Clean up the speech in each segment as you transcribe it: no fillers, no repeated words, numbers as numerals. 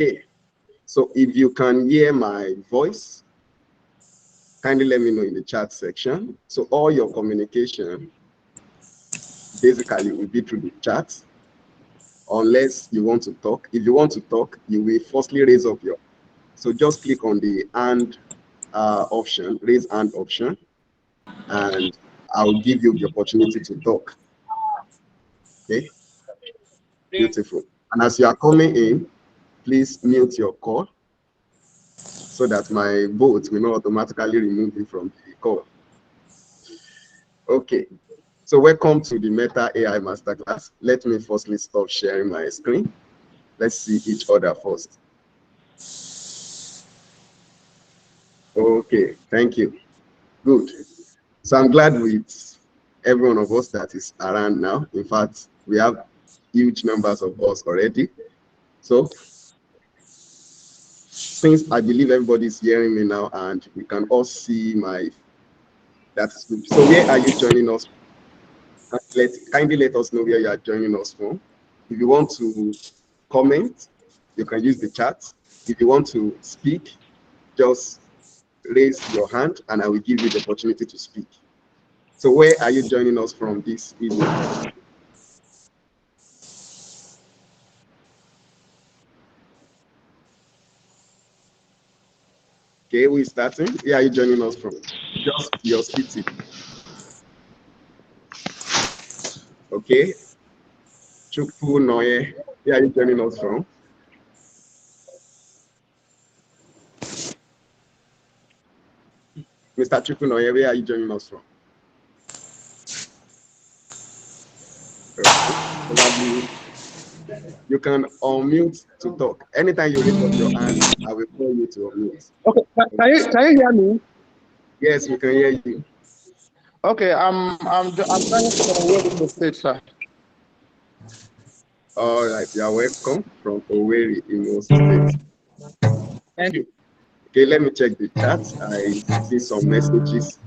Okay, so if you can hear my voice, kindly let me know in the chat section. So all your communication basically will be through the chat, unless you want to talk. If you want to talk, you will firstly raise up your, so just click on the hand option, raise hand option, and I'll give you the opportunity to talk. Okay, beautiful. And as you are coming in, please mute your call so that my bot will not automatically remove you from the call. Okay, so welcome to the Meta AI Masterclass. Let me firstly stop sharing my screen. Let's see each other first. Okay, thank you. Good. So I'm glad with every one of us that is around now. In fact, we have huge numbers of us already. So since I believe everybody's hearing me now and we can all see my, that's good. So where are you joining us? Kindly let us know where you are joining us from. If you want to comment, you can use the chat. If you want to speak, just raise your hand and I will give you the opportunity to speak. So where are you joining us from this evening? Okay, we're starting. Where are you joining us from? Just your city. Okay. Chukwu Noye, where are you joining us from? Mr. Chukwu Noye, where are you joining us from? Okay. You can unmute to talk. Anytime you raise up your hand, I will call you to unmute. Okay, can you hear me? Yes, we can hear you. Okay, I'm trying to Owerri the state, sir. All right, you are welcome from Owerri, Imo State. Thank you. Okay, let me check the chat. I see some messages.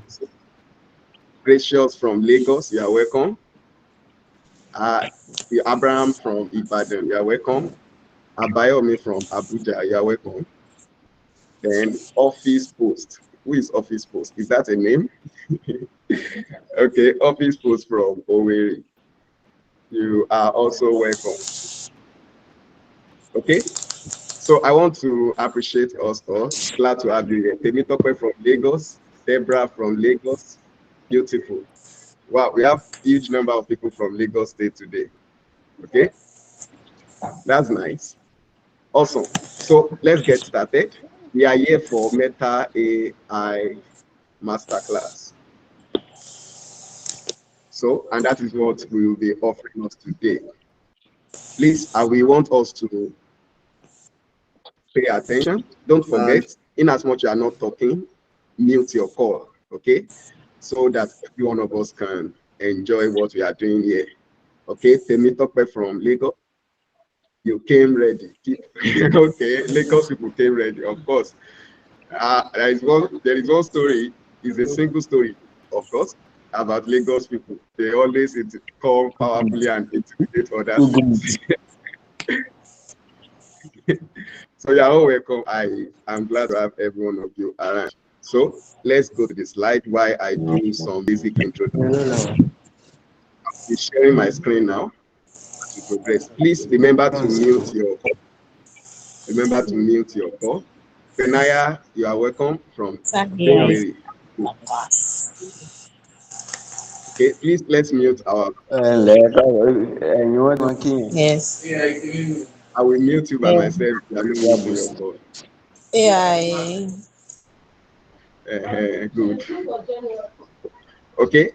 Gracious from Lagos, you are welcome. Abraham from Ibadan, you are welcome. Abayomi from Abuja, you are welcome. Then Office Post. Who is Office Post? Is that a name? Okay, Office Post from Owerri. You are also welcome. Okay, so I want to appreciate us all. Glad to have you here. Temitope from Lagos, Debra from Lagos. Beautiful. Wow, we have huge number of people from Lagos State today. Okay, that's nice. Awesome. So let's get started. We are here for Meta AI Masterclass. So, and that is what we will be offering us today. Please, we want us to pay attention. Don't forget, in as much you are not talking, mute your call, okay? So that every one of us can enjoy what we are doing here. Okay, Temitope from Lagos. You came ready. Okay, Lagos people came ready, of course. There is one story, it's a single story, of course, about Lagos people. They always come powerfully and intimidate others. So you're all welcome. I'm glad to have every one of you around. So let's go to the slide while I do some basic introduction. I'll be sharing my screen now to progress. Please remember to mute your call. Remember to mute your call. Benaya, you are welcome from Owerri. Okay, please let's mute our. Yes. I will mute you by myself. You are not muting your call. AI. Good. Okay.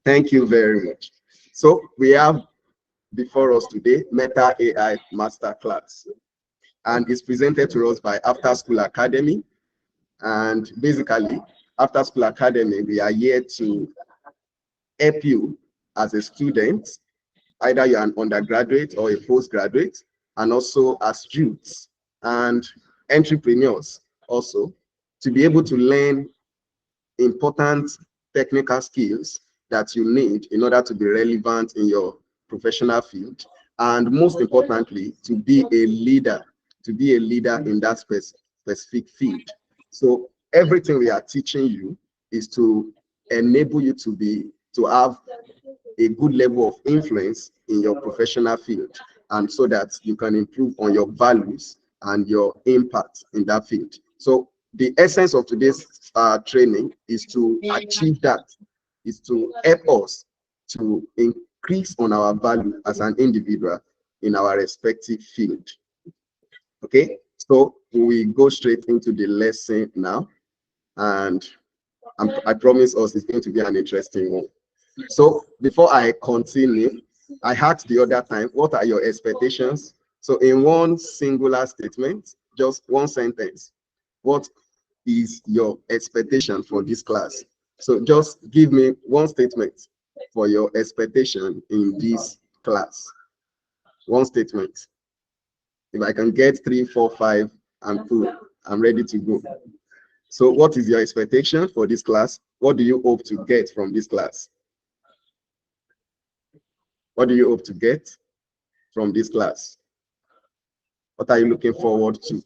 Thank you very much. So we have before us today Meta AI Masterclass, and it's presented to us by After School Academy. And basically, After School Academy, we are here to help you as a student, either you're an undergraduate or a postgraduate, and also as youths and entrepreneurs also, to be able to learn important technical skills that you need in order to be relevant in your professional field, and most importantly, to be a leader to be a leader in that specific field. So everything we are teaching you is to enable you to have a good level of influence in your professional field, and so that you can improve on your values and your impact in that field. So the essence of today's training is to achieve that, is to help us to increase on our value as an individual in our respective field. Okay, so we go straight into the lesson now, and I promise us it's going to be an interesting one. So before I continue, I asked the other time, what are your expectations? So in one singular statement, just one sentence, what is your expectation for this class? So just give me one statement for your expectation in this class. One statement. If I can get 3, 4, 5, I'm cool. I'm ready to go. So what is your expectation for this class? What do you hope to get from this class? What do you hope to get from this class? What are you looking forward to?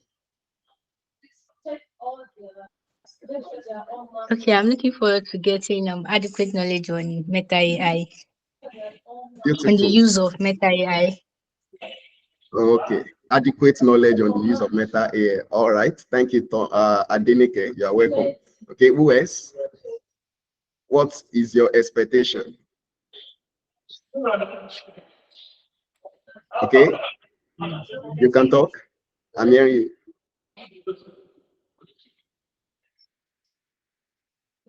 Okay, I'm looking forward to getting adequate knowledge on Meta AI, Beautiful. on the use of Meta AI. Okay, adequate knowledge on the use of Meta AI. All right, thank you, Adenike. You are welcome. Okay, who else? What is your expectation? Okay, you can talk. I'm hearing you.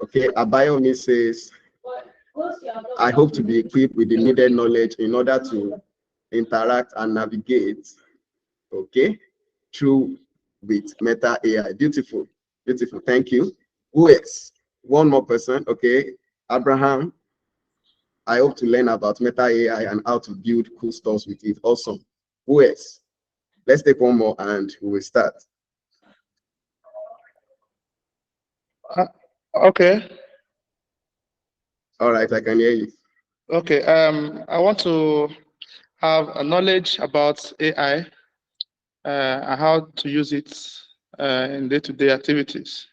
Okay, Abayomi says, I hope to be equipped with the needed knowledge in order to interact and navigate, okay, through with Meta AI. Beautiful, beautiful. Thank you. Who else? One more person. Okay, Abraham. I hope to learn about Meta AI and how to build cool stores with it. Awesome. Who else? Let's take one more and we will start. Okay. All right, I can hear you. Okay. I want to have a knowledge about AI and how to use it in day-to-day activities.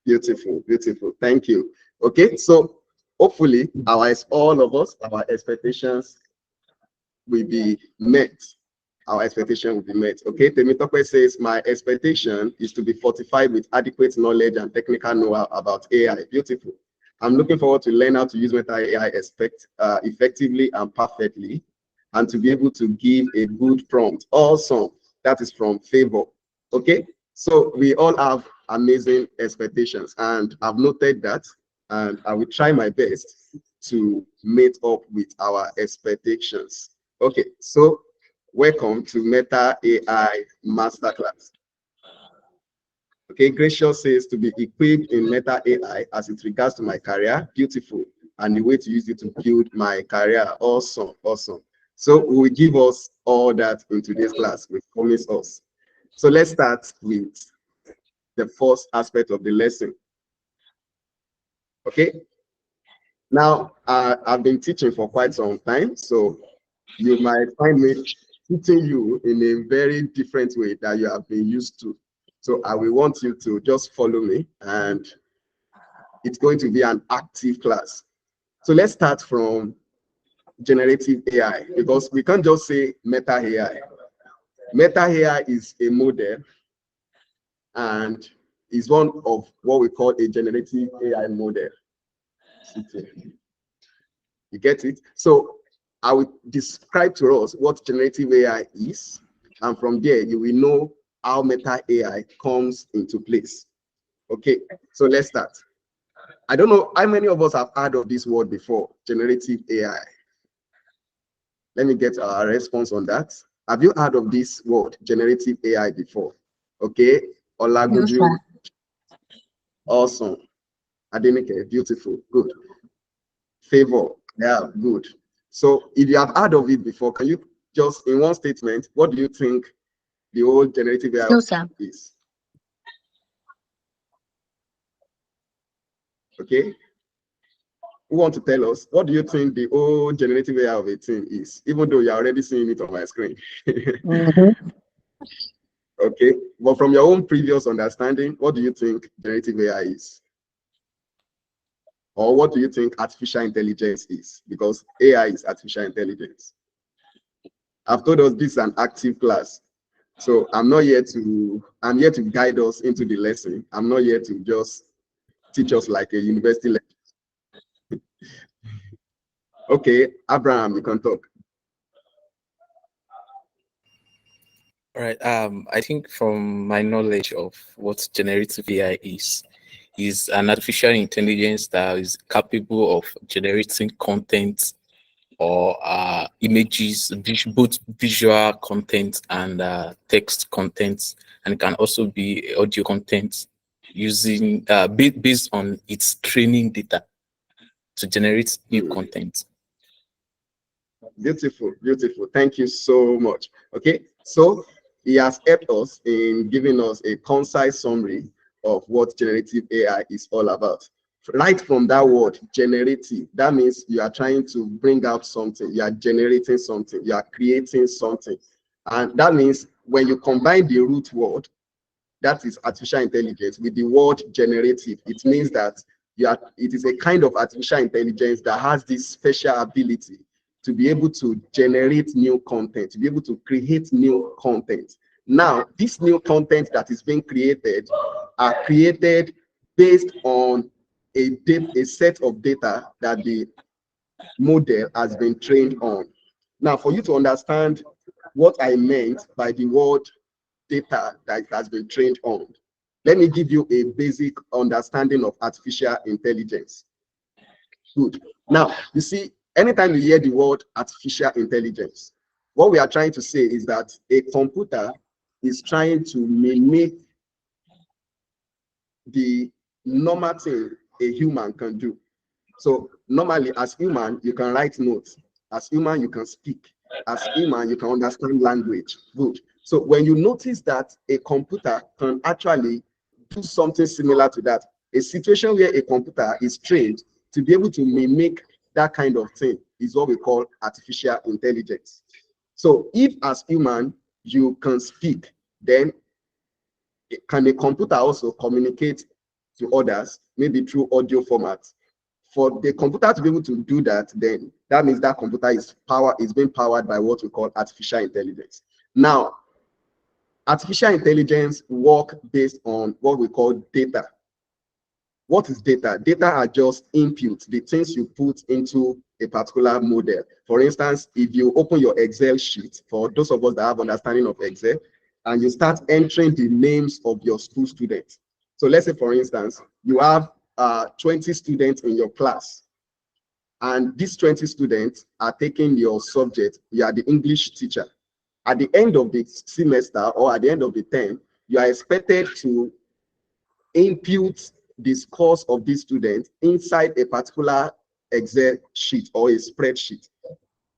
Beautiful, beautiful. Thank you. Okay, so hopefully all of us, our expectations will be met. Our expectation will be met. Okay, Temitope says, my expectation is to be fortified with adequate knowledge and technical know-how about AI. Beautiful. I'm looking forward to learn how to use Meta AI effectively and perfectly, and to be able to give a good prompt. Awesome. That is from Favor. Okay, so we all have amazing expectations, and I've noted that, and I will try my best to meet up with our expectations. Okay, so welcome to Meta AI Masterclass. Okay, Gracious says, to be equipped in Meta AI as it regards to my career. Beautiful. And the way to use it to build my career. Awesome, awesome. So we will give us all that in today's class. We promise us. So let's start with the first aspect of the lesson. Okay. Now, I've been teaching for quite some time, so you might find me teaching you in a very different way that you have been used to. So I will want you to just follow me, and it's going to be an active class. So let's start from generative AI, because we can't just say Meta AI. Meta AI is a model and is one of what we call a generative AI model. You get it? So I will describe to us what generative AI is, and from there you will know how Meta AI comes into place. Okay, so let's start. I don't know how many of us have heard of this word before, generative AI. Let me get a response on that. Have you heard of this word, generative AI, before? Okay, Olaguju. No, Awesome. Adenike, beautiful, good. Favor, yeah, good. So if you have heard of it before, can you just, in one statement, what do you think the whole generative AI No, sir. is? Okay. Who want to tell us, what do you think the whole generative AI of a thing is, even though you're already seeing it on my screen? Okay, but from your own previous understanding, what do you think generative AI is? Or what do you think artificial intelligence is? Because AI is artificial intelligence. I've told us this is an active class. So I'm here to guide us into the lesson. I'm not here to just teach us like a university lecture. Okay, Abraham, you can talk. All right. I think from my knowledge of what generative AI is an artificial intelligence that is capable of generating content or images, both visual content and text content, and it can also be audio content using based on its training data to generate new content. Beautiful, beautiful. Thank you so much. Okay, so he has helped us in giving us a concise summary of what generative AI is all about. Right from that word, generative, that means you are trying to bring out something, you are generating something, you are creating something. And that means when you combine the root word, that is artificial intelligence, with the word generative, it means that it is a kind of artificial intelligence that has this special ability to be able to generate new content, to be able to create new content. Now, this new content that is being created are created based on a set of data that the model has been trained on. Now, for you to understand what I meant by the word data that it has been trained on, let me give you a basic understanding of artificial intelligence. Good. Now, you see, anytime you hear the word artificial intelligence, what we are trying to say is that a computer is trying to mimic the normal thing a human can do. So normally, as human, you can write notes. As human, you can speak. As human, you can understand language. Good. So when you notice that a computer can actually do something similar to that, a situation where a computer is trained to be able to mimic that kind of thing is what we call artificial intelligence. So if as human, you can speak, then can a computer also communicate to others, maybe through audio format? For the computer to be able to do that, then that means that computer is being powered by what we call artificial intelligence. Now, artificial intelligence work based on what we call data. What is data? Data are just inputs, the things you put into a particular model. For instance, if you open your Excel sheet, for those of us that have understanding of Excel, and you start entering the names of your school students. So let's say, for instance, you have 20 students in your class, and these 20 students are taking your subject. You are the English teacher. At the end of the semester or at the end of the term, you are expected to input the scores of these students inside a particular Excel sheet or a spreadsheet.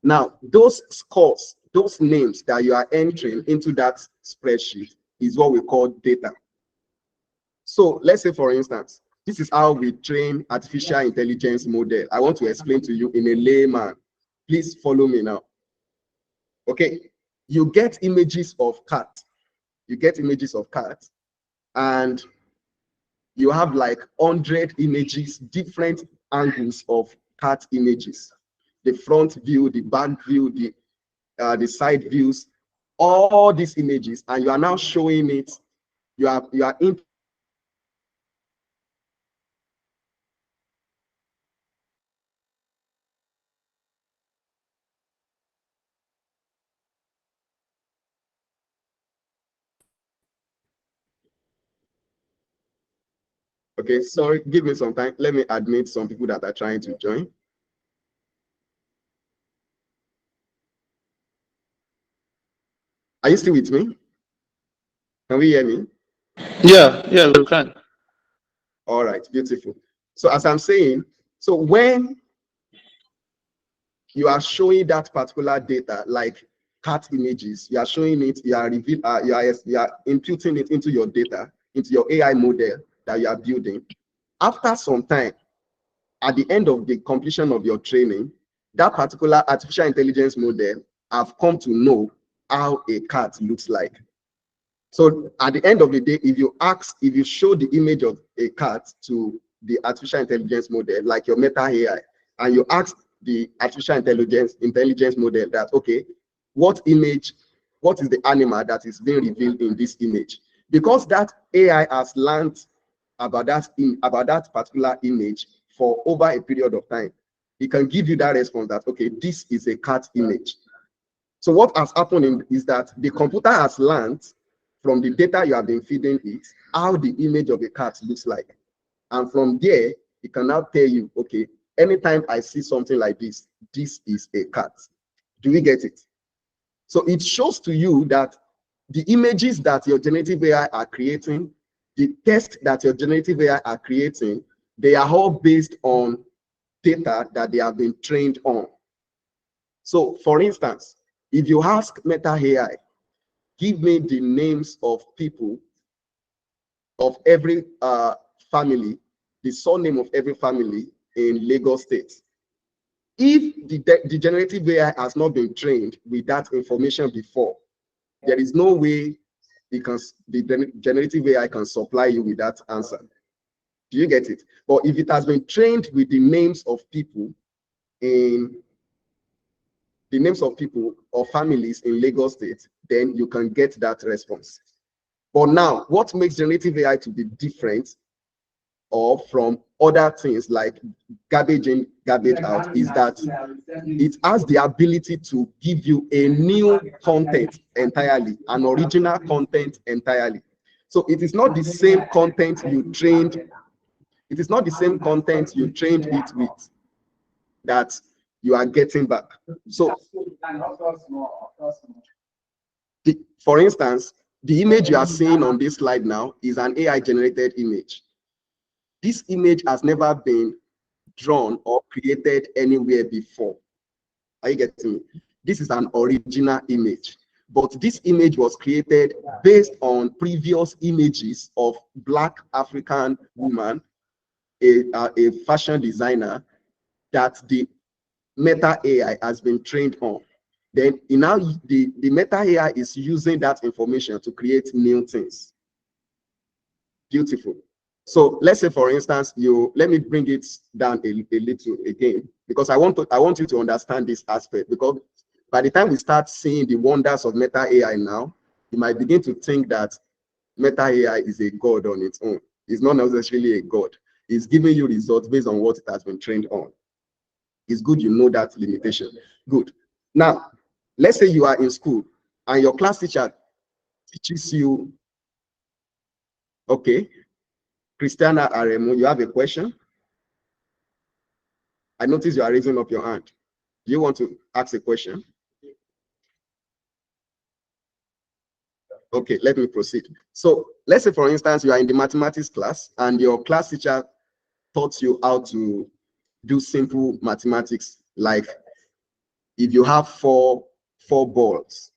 Now, those scores, those names that you are entering into that spreadsheet is what we call data. So let's say, for instance, this is how we train artificial intelligence model. I want to explain to you in a layman. Please follow me now. Okay, you get images of cat. You get images of cat, and you have like 100 images, different angles of cat images. The front view, the back view, the side views, all these images, and you are now showing it. You are in. Okay, sorry, give me some time. Let me admit some people that are trying to join. Are you still with me? Can we hear me? Yeah, we can. All right, beautiful. So as I'm saying, so when you are showing that particular data, like cat images, you are showing it, you are imputing it into your data, into your AI model that you are building. After some time, at the end of the completion of your training, that particular artificial intelligence model have come to know how a cat looks like. So at the end of the day, if you show the image of a cat to the artificial intelligence model, like your Meta AI, and you ask the artificial intelligence model that, okay, what is the animal that is being revealed in this image? Because that AI has learned about that particular image for over a period of time, it can give you that response that, okay, this is a cat image. So what has happened is that the computer has learned from the data you have been feeding it how the image of a cat looks like. And from there, it can now tell you, okay, anytime I see something like this, this is a cat. Do we get it? So it shows to you that the images that your generative AI are creating, the text that your generative AI are creating, they are all based on data that they have been trained on. So for instance, if you ask Meta AI, give me the names of people of every family, the surname of every family in Lagos State. If the generative AI has not been trained with that information before, there is no way the generative AI can supply you with that answer. Do you get it? But if it has been trained with the names of people or families in Lagos State, then you can get that response. But now, what makes generative AI to be different or from other things like garbage in, garbage out is that it has the ability to give you a new content entirely, an original content entirely. So it is not the same content you trained. It is not the same content you trained it with that you are getting back. So, for instance, the image you are seeing on this slide now is an AI generated image. This image has never been drawn or created anywhere before. Are you getting me? This is an original image, but this image was created based on previous images of Black African woman, a fashion designer that the Meta AI has been trained on. Then now the Meta AI is using that information to create new things. Beautiful. So let's say, for instance, let me bring it down a little again, because I want you to understand this aspect, because by the time we start seeing the wonders of Meta AI now, you might begin to think that Meta AI is a god on its own. It's not necessarily a god. It's giving you results based on what it has been trained on. It's good you know that limitation. Good. Now, let's say you are in school and your class teacher teaches you, okay, Christiana Aremu, you have a question? I notice you are raising up your hand. Do you want to ask a question? Okay, let me proceed. So let's say, for instance, you are in the mathematics class and your class teacher taught you how to do simple mathematics, like if you have four balls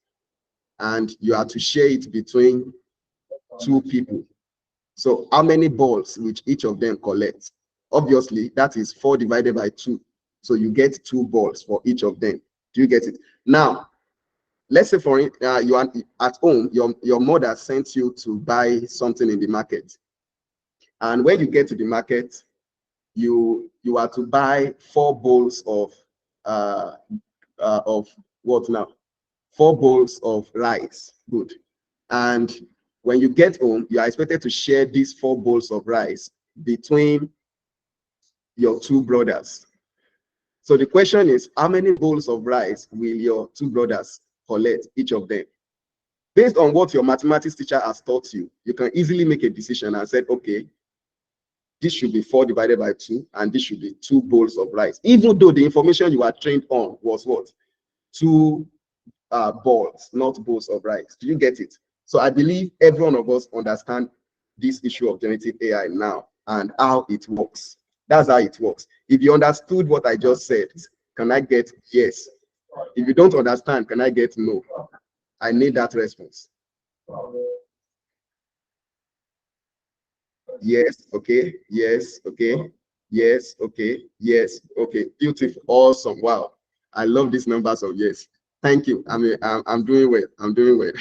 and you have to share it between two people. So how many balls which each of them collect? Obviously, that is 4 divided by 2. So you get 2 balls for each of them. Do you get it? Now, let's say you are at home, your mother sent you to buy something in the market. And when you get to the market, you are to buy 4 bowls of what now? 4 bowls of rice. Good. And when you get home, you are expected to share these 4 bowls of rice between your 2 brothers. So the question is, how many bowls of rice will your 2 brothers collect, each of them? Based on what your mathematics teacher has taught you, you can easily make a decision and say, okay, this should be 4 divided by 2, and this should be 2 bowls of rice. Even though the information you are trained on was what? 2 balls, not bowls of rice. Do you get it? So I believe every one of us understand this issue of generative AI now and how it works. That's how it works. If you understood what I just said, can I get yes? If you don't understand, can I get no? I need that response. Yes, okay, yes, okay, yes, okay, yes, okay. Beautiful, awesome, wow. I love these numbers of yes. Thank you. I'm doing well. I'm doing well.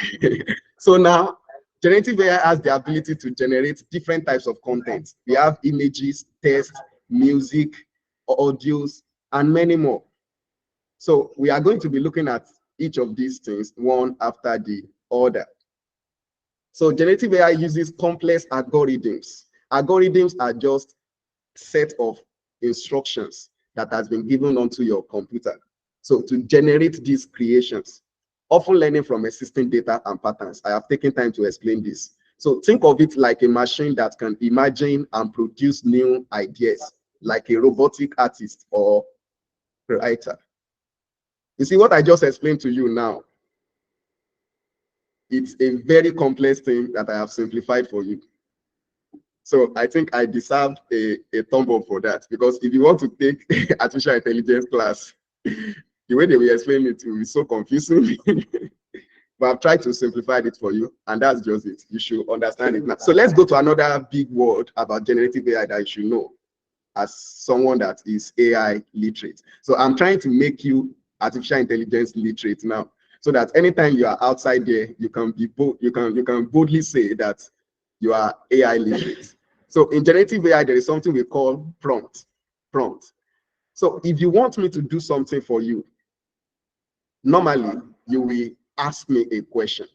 So now, generative AI has the ability to generate different types of content. We have images, text, music, audios, and many more. So we are going to be looking at each of these things one after the other. So generative AI uses complex algorithms. Algorithms are just set of instructions that has been given onto your computer. So to generate these creations, often learning from existing data and patterns. I have taken time to explain this. So think of it like a machine that can imagine and produce new ideas, like a robotic artist or writer. You see what I just explained to you now? It's a very complex thing that I have simplified for you. So I think I deserve a thumb up for that, because if you want to take artificial intelligence class, the way they will explain it will be so confusing. But I've tried to simplify it for you, and that's just it. You should understand it now. So let's go to another big word about generative AI that you should know as someone that is AI literate. So I'm trying to make you artificial intelligence literate now, so that anytime you are outside there, you can be you can boldly say that you are AI literate. So in generative AI, there is something we call prompt. So if you want me to do something for you, normally you will ask me a question.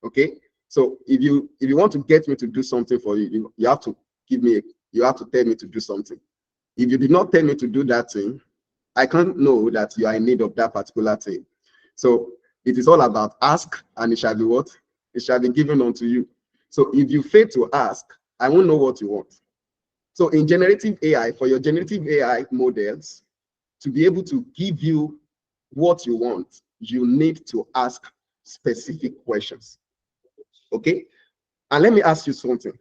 Okay. So if you want to get me to do something for you, you have to you have to tell me to do something. If you did not tell me to do that thing, I can't know that you are in need of that particular thing. So it is all about ask, and it shall be what? It shall be given unto you. So if you fail to ask, I won't know what you want. So in generative AI, for your generative AI models to be able to give you what you want, you need to ask specific questions. Okay? And let me ask you something.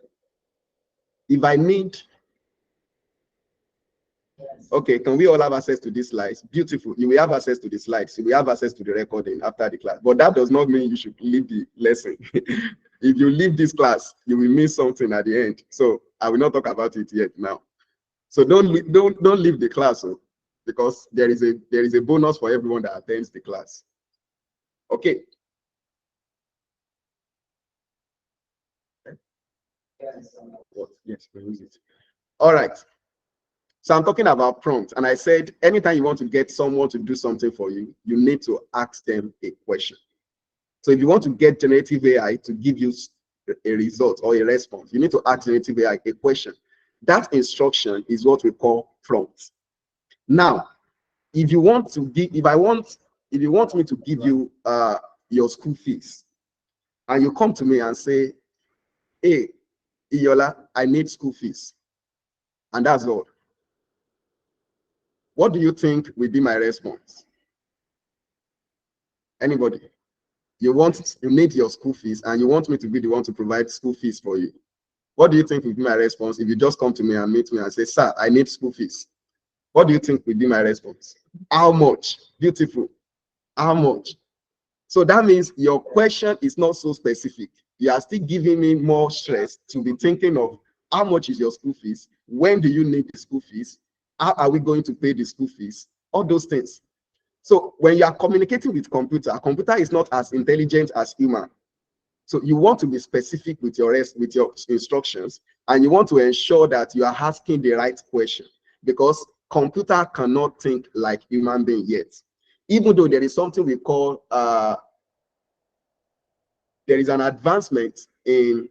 If I need, okay, can we all have access to these slides? Beautiful. You will have access to the slides. You will have access to the recording after the class. But that does not mean you should leave the lesson. If you leave this class, you will miss something at the end. So I will not talk about it yet now. So don't leave the class, because there is a bonus for everyone that attends the class. Okay. Yes, use it. All right. So I'm talking about prompt, and I said anytime you want to get someone to do something for you, you need to ask them a question. So if you want to get generative AI to give you a result or a response, you need to ask generative AI a question. That instruction is what we call prompt. Now, if you want to give, if you want me to give you your school fees, and you come to me and say, hey, Iyola, I need school fees, and that's all, what do you think will be my response? Anybody? You need your school fees, and you want me to be the one to provide school fees for you. What do you think will be my response if you just come to me and meet me and say, sir, I need school fees? What do you think will be my response? How much? Beautiful. How much? So that means your question is not so specific. You are still giving me more stress to be thinking of how much is your school fees? When do you need the school fees? How are we going to pay the school fees? All those things. So when you are communicating with computer is not as intelligent as human. So you want to be specific with your instructions, and you want to ensure that you are asking the right question, because computer cannot think like human being yet. Even though there is something we call there is an advancement in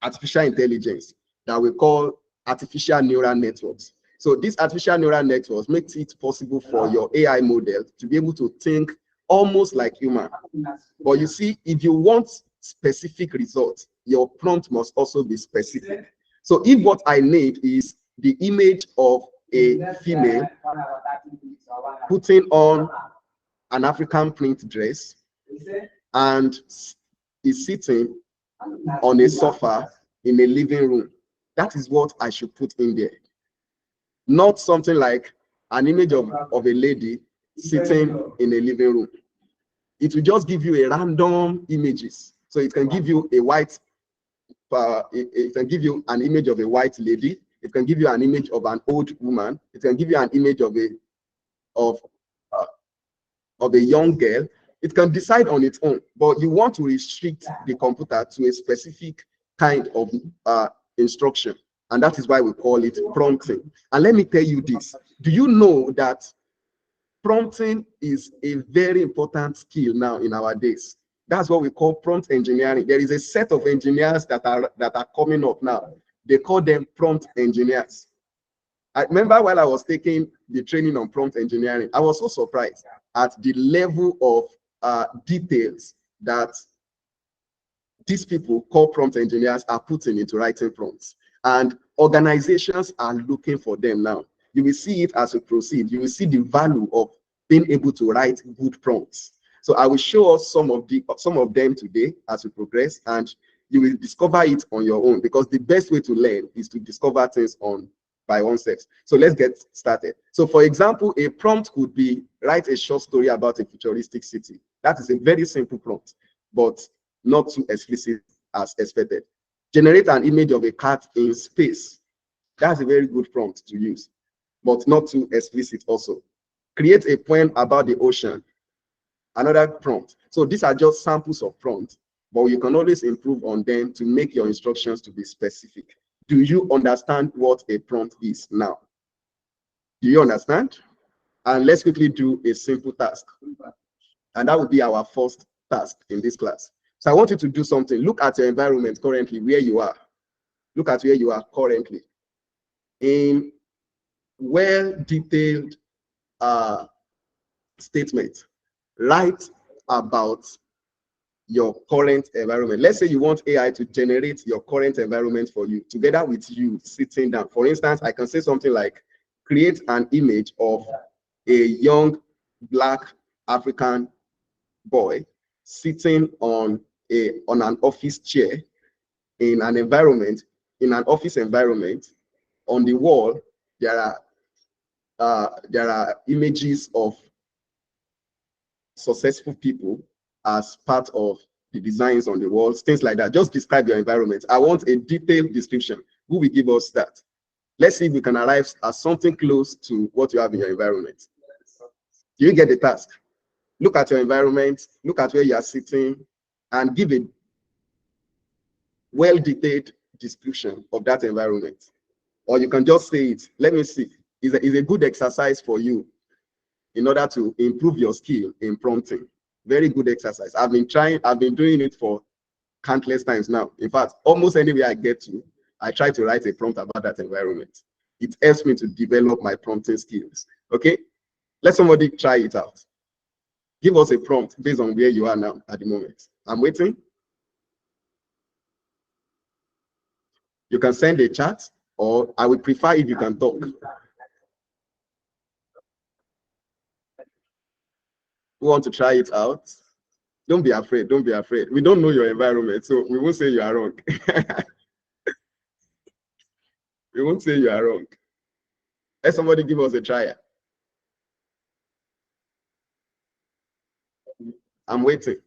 artificial intelligence that we call artificial neural networks. So these artificial neural networks makes it possible for your AI model to be able to think almost like human. But you see, if you want specific results, your prompt must also be specific. So if what I need is the image of a female putting on an African print dress and is sitting on a sofa in a living room, that is what I should put in there. Not something like an image of a lady sitting in a living room. It will just give you a random images. So it can give you a white, it can give you an image of a white lady. It can give you an image of an old woman. It can give you an image of a young girl. It can decide on its own, but you want to restrict the computer to a specific kind of instruction. And that is why we call it prompting. And let me tell you this. Do you know that prompting is a very important skill now in our days? That's what we call prompt engineering. There is a set of engineers that are coming up now. They call them prompt engineers. I remember while I was taking the training on prompt engineering, I was so surprised at the level of details that these people called prompt engineers are putting into writing prompts. And organizations are looking for them now. You will see it as we proceed. You will see the value of being able to write good prompts. So I will show us some of them today as we progress, and you will discover it on your own, because the best way to learn is to discover things by oneself. So let's get started. So for example, a prompt could be write a short story about a futuristic city. That is a very simple prompt, but not too explicit as expected. Generate an image of a cat in space. That's a very good prompt to use, but not too explicit also. Create a poem about the ocean. Another prompt. So these are just samples of prompts, but you can always improve on them to make your instructions to be specific. Do you understand what a prompt is now? Do you understand? And let's quickly do a simple task. And that will be our first task in this class. So I want you to do something. Look at your environment currently, where you are. Look at where you are currently. In well-detailed statement, write about your current environment. Let's say you want AI to generate your current environment for you, together with you sitting down. For instance, I can say something like, create an image of a young Black African boy sitting on an office chair in an office environment. On the wall, there are images of successful people as part of the designs on the walls, things like that. Just describe your environment. I want a detailed description. Who will give us that? Let's see if we can arrive at something close to what you have in your environment. Do you get the task? Look at your environment, look at where you are sitting, and give a well-detailed description of that environment. Or you can just say it. Let me see. It's a good exercise for you in order to improve your skill in prompting. Very good exercise. I've been doing it for countless times now. In fact, almost anywhere I get to, I try to write a prompt about that environment. It helps me to develop my prompting skills. Okay? Let somebody try it out. Give us a prompt based on where you are now at the moment. I'm waiting. You can send a chat, or I would prefer if you can talk. Who want to try it out? Don't be afraid. Don't be afraid. We don't know your environment, so we won't say you are wrong. We won't say you are wrong. Let somebody give us a try. I'm waiting.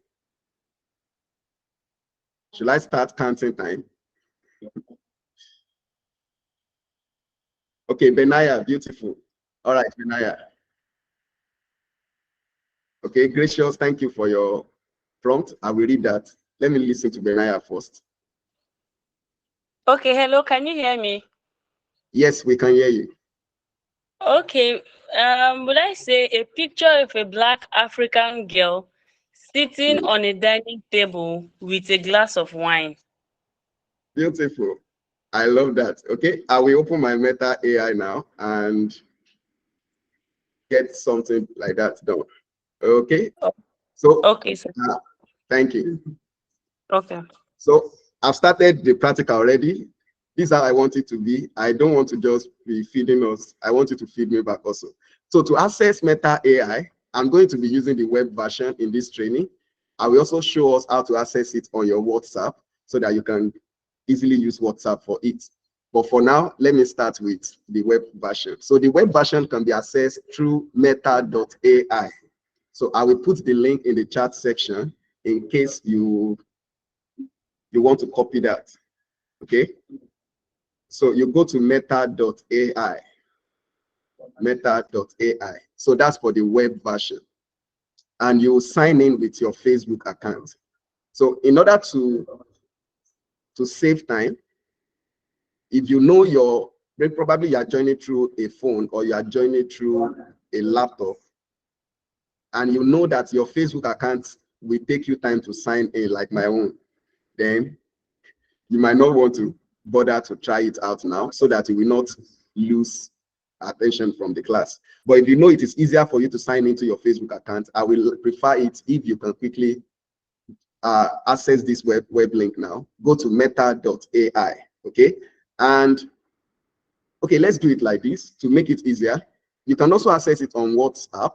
Should I start counting time? Okay, Benaya, beautiful. All right, Benaya. Okay, gracious, thank you for your prompt. I will read that. Let me listen to Benaya first. Okay, hello, can you hear me? Yes, we can hear you. Okay, would I say a picture of a Black African girl sitting on a dining table with a glass of wine? Beautiful. I love that. Okay, I will open my Meta AI now and get something like that done. Okay. So, Okay, sir. Thank you. Okay. So I've started the practical already. This is how I want it to be. I don't want to just be feeding us. I want you to feed me back also. So to access Meta AI, I'm going to be using the web version in this training. I will also show us how to access it on your WhatsApp so that you can easily use WhatsApp for it. But for now, let me start with the web version. So the web version can be accessed through meta.ai. So I will put the link in the chat section in case you want to copy that. Okay. So you go to meta.ai. Meta.ai. So that's for the web version. and you sign in with your Facebook account. So in order to save time, if you know probably you are joining through a phone or you are joining through a laptop, and you know that your Facebook account will take you time to sign in, like my own, then you might not want to bother to try it out now, so that you will not lose attention from the class. But if you know it is easier for you to sign into your Facebook account, I will prefer it if you can quickly access this web link now. Go to meta.ai, okay? And okay, let's do it like this to make it easier. You can also access it on WhatsApp.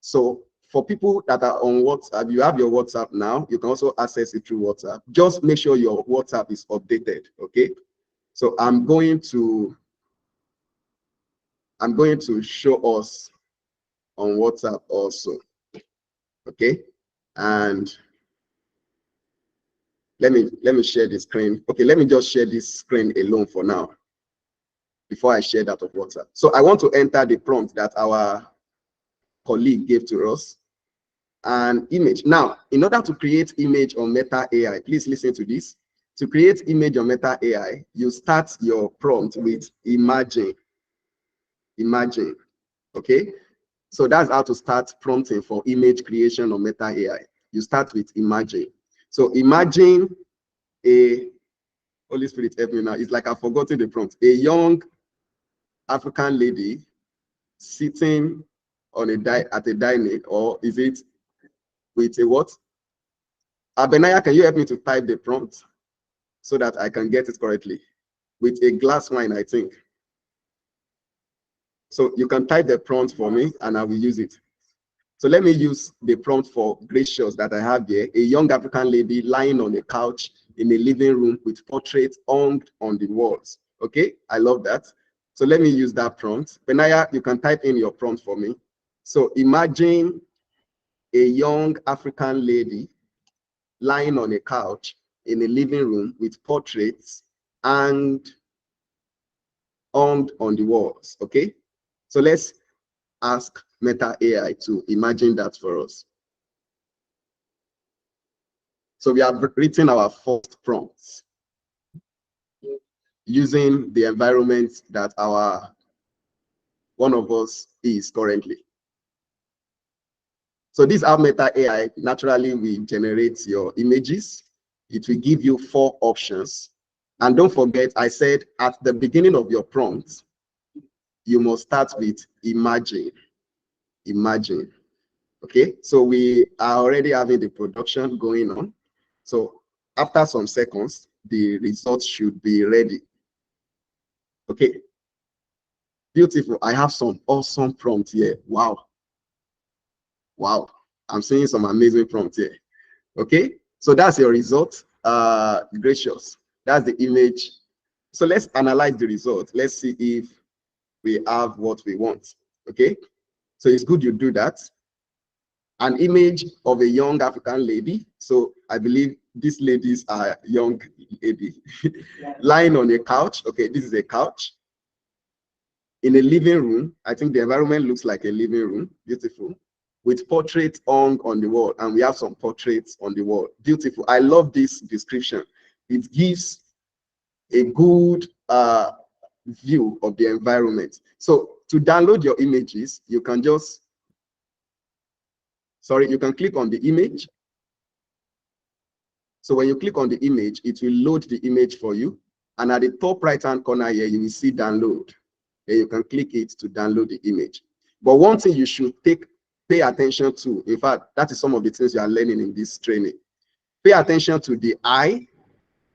So for people that are on WhatsApp, you have your WhatsApp now, you can also access it through WhatsApp. Just make sure your WhatsApp is updated, okay? So I'm going to show us on WhatsApp also, okay? And let me share the screen. Okay, let me just share this screen alone for now before I share that of WhatsApp. So I want to enter the prompt that our colleague gave to us, an image. Now, in order to create image on Meta AI, please listen to this. To create image on Meta AI, you start your prompt with imagine. Imagine, okay? So that's how to start prompting for image creation on Meta AI. You start with imagine. So imagine a, Holy Spirit help me now, it's like I've forgotten the prompt. A young African lady sitting on at a dining, or is it with a what? Benaya, can you help me to type the prompt so that I can get it correctly? With a glass wine, I think. So you can type the prompt for me and I will use it. So let me use the prompt for gracious that I have here. A young African lady lying on a couch in a living room with portraits hung on the walls. Okay, I love that. So let me use that prompt. Benaya, you can type in your prompt for me. So imagine a young African lady lying on a couch in a living room with portraits and hung on the walls. Okay, so let's ask Meta AI to imagine that for us. So we have written our first prompts using the environment that one of us is currently. So this our Meta AI naturally will generate your images. It will give you 4 options. And don't forget, I said at the beginning of your prompt, you must start with imagine. Imagine. Okay, so we are already having the production going on. So after some seconds, the results should be ready. Okay, beautiful. I have some awesome prompts here. Wow. Wow, I'm seeing some amazing prompts here. Okay, so that's your result. Gracious, that's the image. So let's analyze the result. Let's see if we have what we want. Okay, so it's good you do that. An image of a young African lady. So I believe these ladies are young lady lying on a couch. Okay, this is a couch in a living room. I think the environment looks like a living room. Beautiful. With portraits hung on the wall, and we have some portraits on the wall. Beautiful. I love this description. It gives a good view of the environment. So to download your images, you can just, you can click on the image. So when you click on the image, it will load the image for you. And at the top right-hand corner here, you will see download. And you can click it to download the image. But one thing you should pay attention to, in fact, that is some of the things you are learning in this training. Pay attention to the eye,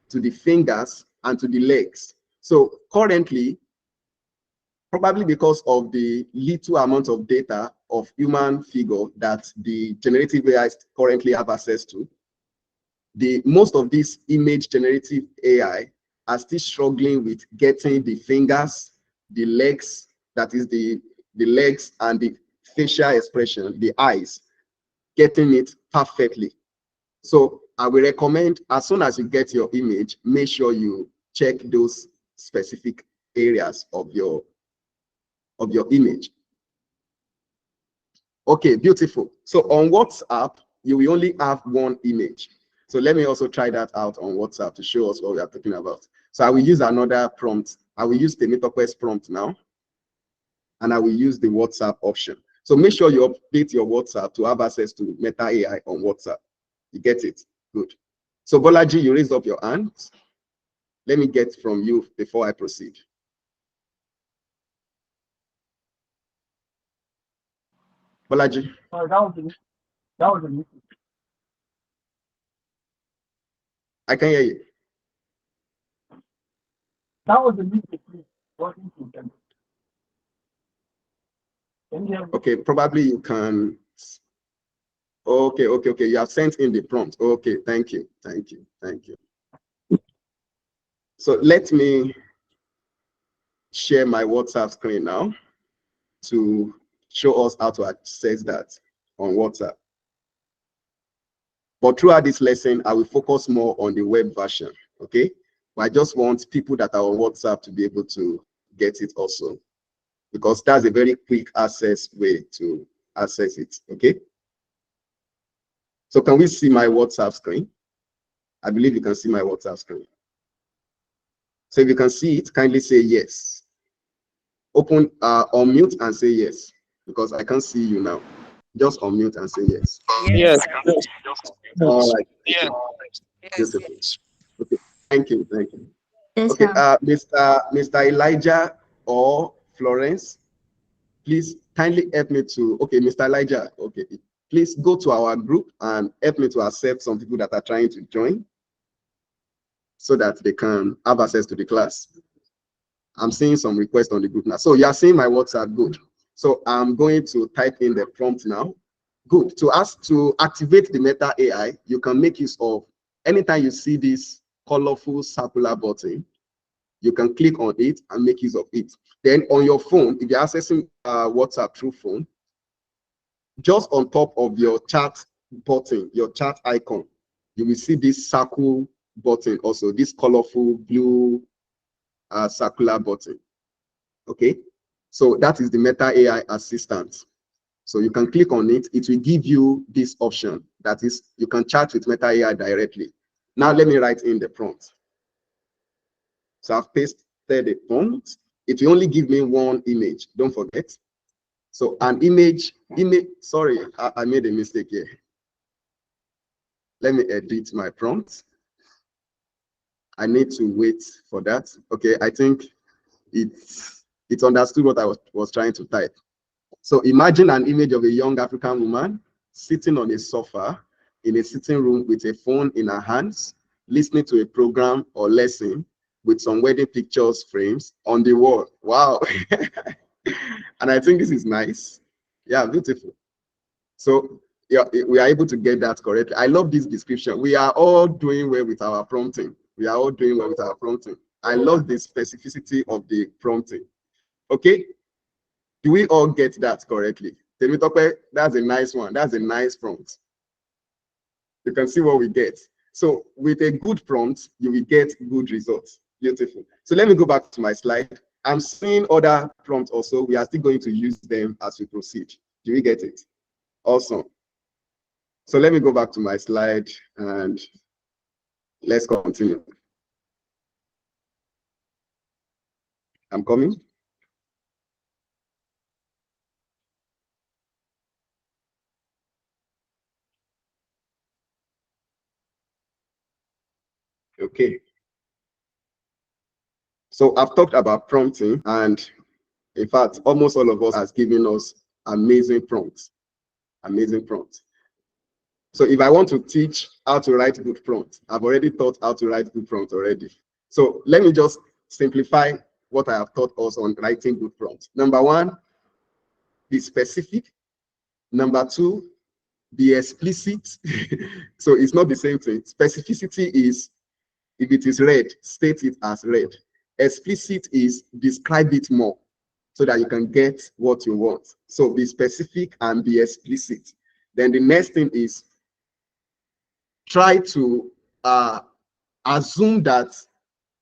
to the fingers, and to the legs. So currently, probably because of the little amount of data of human figure that the generative AI currently have access to, most of these image generative AI are still struggling with getting the fingers, the legs, that is the legs and the facial expression, the eyes, getting it perfectly. So I will recommend, as soon as you get your image, make sure you check those specific areas of your image. Okay, beautiful. So on WhatsApp, you will only have one image. So let me also try that out on WhatsApp to show us what we are talking about. So I will use another prompt. I will use the MetaQuest prompt now, and I will use the WhatsApp option. So make sure you update your WhatsApp to have access to Meta AI on WhatsApp. You get it? Good. So Bolaji, you raised up your hand. Let me get from you before I proceed. Bolaji. That was the mistake. I can hear you. That was the mistake, please. Working to them. Okay, probably you can. Okay. You have sent in the prompt. Okay, thank you. So let me share my WhatsApp screen now to show us how to access that on WhatsApp. But throughout this lesson, I will focus more on the web version, okay? But I just want people that are on WhatsApp to be able to get it also, because that's a very quick access way to access it, okay? So can we see my WhatsApp screen? I believe you can see my WhatsApp screen. So if you can see it, kindly say yes. Open, unmute and say yes, because I can't see you now. Just unmute and say yes. Yes. All right. Yeah. Beautiful. Okay. Thank you. Yes, Okay. ma'am. Mr. Elijah or Florence, please kindly help me to. Okay, Mr. Elijah. Okay. Please go to our group and help me to accept some people that are trying to join, so that they can have access to the class. I'm seeing some requests on the group now. So you are seeing my WhatsApp. Good. So I'm going to type in the prompt now. Good. To activate the Meta AI, you can make use of, anytime you see this colorful circular button, you can click on it and make use of it. Then on your phone, if you're accessing WhatsApp through phone, just on top of your chat button, your chat icon, you will see this circle button also, this colorful blue circular button. Okay, so that is the Meta AI assistant. So you can click on it. It will give you this option. That is, you can chat with Meta AI directly. Now let me write in the prompt. So I've pasted the prompt. It will only give me one image. Don't forget. So an image. Sorry, I made a mistake here. Let me edit my prompt. I need to wait for that. Okay, I think it's understood what I was trying to type. So imagine an image of a young African woman sitting on a sofa in a sitting room with a phone in her hands, listening to a program or lesson with some wedding pictures frames on the wall. Wow. And I think this is nice. Yeah, beautiful. So yeah, we are able to get that correctly. I love this description. We are all doing well with our prompting. I love the specificity of the prompting. Okay. Do we all get that correctly? That's a nice one. That's a nice prompt. You can see what we get. So with a good prompt, you will get good results. Beautiful. So let me go back to my slide. I'm seeing other prompts also. We are still going to use them as we proceed. Do we get it? Awesome. So let me go back to my slide and let's continue. I'm coming. Okay. So I've talked about prompting, and in fact, almost all of us has given us amazing prompts. Amazing prompts. So if I want to teach how to write good prompts, I've already taught how to write good prompts already. So let me just simplify what I have taught us on writing good prompts. Number one, be specific. Number two, be explicit. So it's not the same thing. Specificity is, if it is red, state it as red. Explicit is describe it more so that you can get what you want. So be specific and be explicit. Then the next thing is try to assume that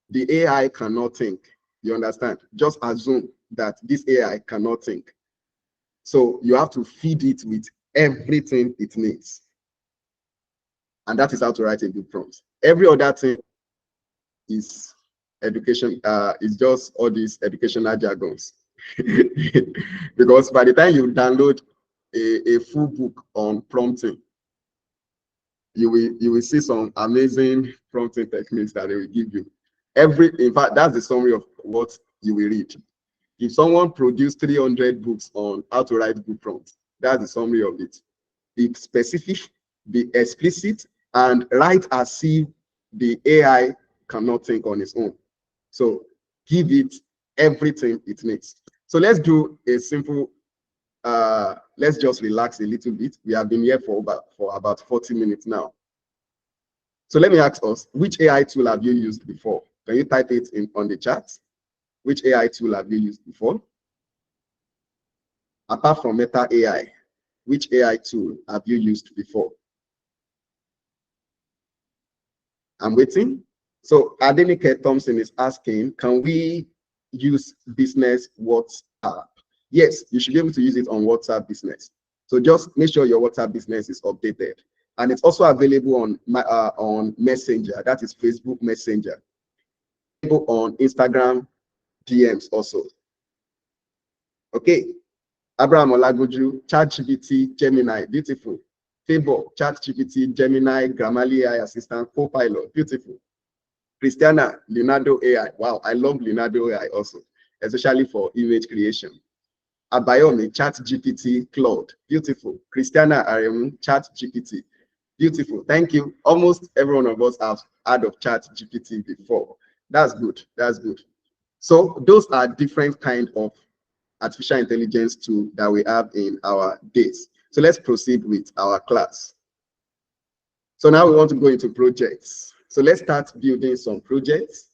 the AI cannot think. You understand? Just assume that this AI cannot think. So you have to feed it with everything it needs. And that is how to write a good prompt. Every other thing is education, is just all these educational jargons. Because by the time you download a full book on prompting, you will see some amazing prompting techniques that they will give you. In fact, that's the summary of what you will read. If someone produced 300 books on how to write good prompts, that's the summary of it. Be specific, be explicit, and write as if the AI cannot think on its own. So give it everything it needs. So let's do a simple, let's just relax a little bit. We have been here for about 40 minutes now. So let me ask us, which AI tool have you used before? Can you type it in on the chat? Which AI tool have you used before? Apart from Meta AI, which AI tool have you used before? I'm waiting. So Adenike Thompson is asking, can we use business WhatsApp? Yes, you should be able to use it on WhatsApp business. So just make sure your WhatsApp business is updated. And it's also available on Messenger, that is Facebook Messenger. Available on Instagram DMs also. Okay. Abraham Olagoju, ChatGPT, Gemini, beautiful. Favor, ChatGPT, Gemini, Grammarly AI Assistant, Copilot, beautiful. Christiana, Leonardo AI. Wow, I love Leonardo AI also, especially for image creation. Abayomi, ChatGPT, Claude, beautiful. Christiana Aremu, ChatGPT, beautiful. Thank you. Almost every one of us have heard of ChatGPT before. That's good. That's good. So those are different kind of artificial intelligence tool that we have in our days. So let's proceed with our class. So now we want to go into projects. So let's start building some projects.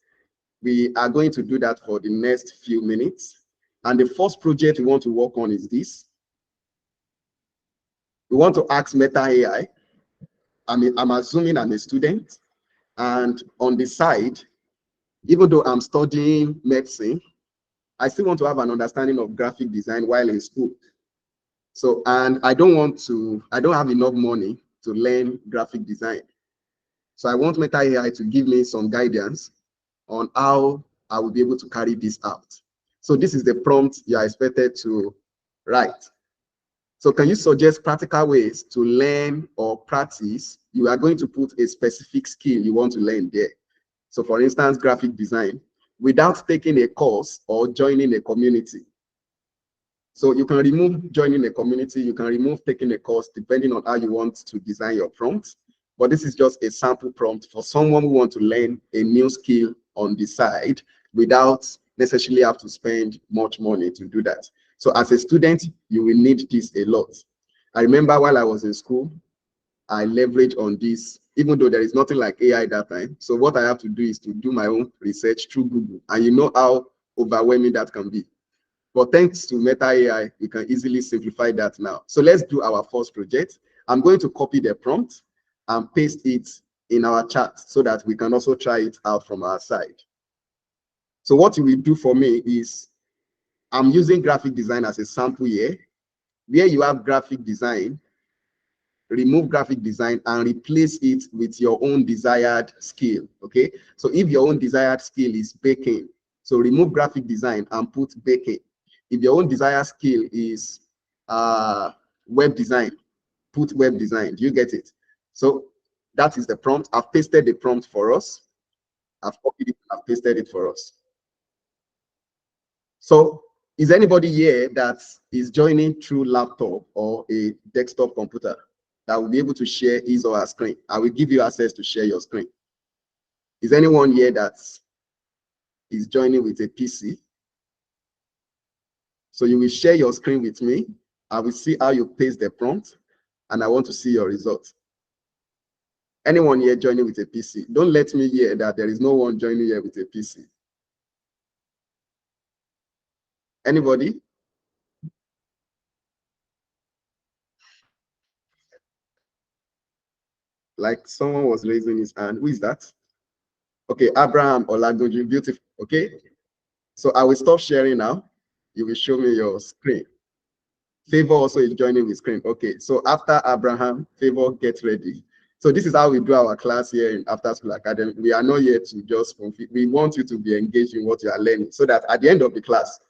We are going to do that for the next few minutes. And the first project we want to work on is this. We want to ask Meta AI. I'm assuming I'm a student. And on the side, even though I'm studying medicine, I still want to have an understanding of graphic design while in school. So, and I don't have enough money to learn graphic design. So I want Meta AI to give me some guidance on how I will be able to carry this out. So this is the prompt you are expected to write. So can you suggest practical ways to learn or practice? You are going to put a specific skill you want to learn there. So for instance, graphic design, without taking a course or joining a community. So you can remove joining a community, you can remove taking a course, depending on how you want to design your prompt. But this is just a sample prompt for someone who wants to learn a new skill on the side without necessarily have to spend much money to do that. So as a student, you will need this a lot. I remember while I was in school, I leverage on this, even though there is nothing like AI that time. So what I have to do is to do my own research through Google. And you know how overwhelming that can be. But thanks to Meta AI, we can easily simplify that now. So let's do our first project. I'm going to copy the prompt and paste it in our chat so that we can also try it out from our side. So what you will do for me is, I'm using graphic design as a sample here. Where you have graphic design, remove graphic design and replace it with your own desired skill, okay? So if your own desired skill is baking, so remove graphic design and put baking. If your own desired skill is web design, put web design. Do you get it? So that is the prompt. I've pasted the prompt for us. I've copied it, I've pasted it for us. So is anybody here that is joining through laptop or a desktop computer that will be able to share his or her screen? I will give you access to share your screen. Is anyone here that is joining with a PC? So you will share your screen with me. I will see how you paste the prompt, and I want to see your results. Anyone here joining with a PC? Don't let me hear that there is no one joining here with a PC. Anybody? Like someone was raising his hand. Who is that? Okay, Abraham Olagoju, beautiful. Okay, so I will stop sharing now. You will show me your screen. Favor also is joining with screen. Okay, so after Abraham, Favor, get ready. So this is how we do our class here in After School Academy. We are not here to just confuse. We want you to be engaged in what you are learning, so that at the end of the class,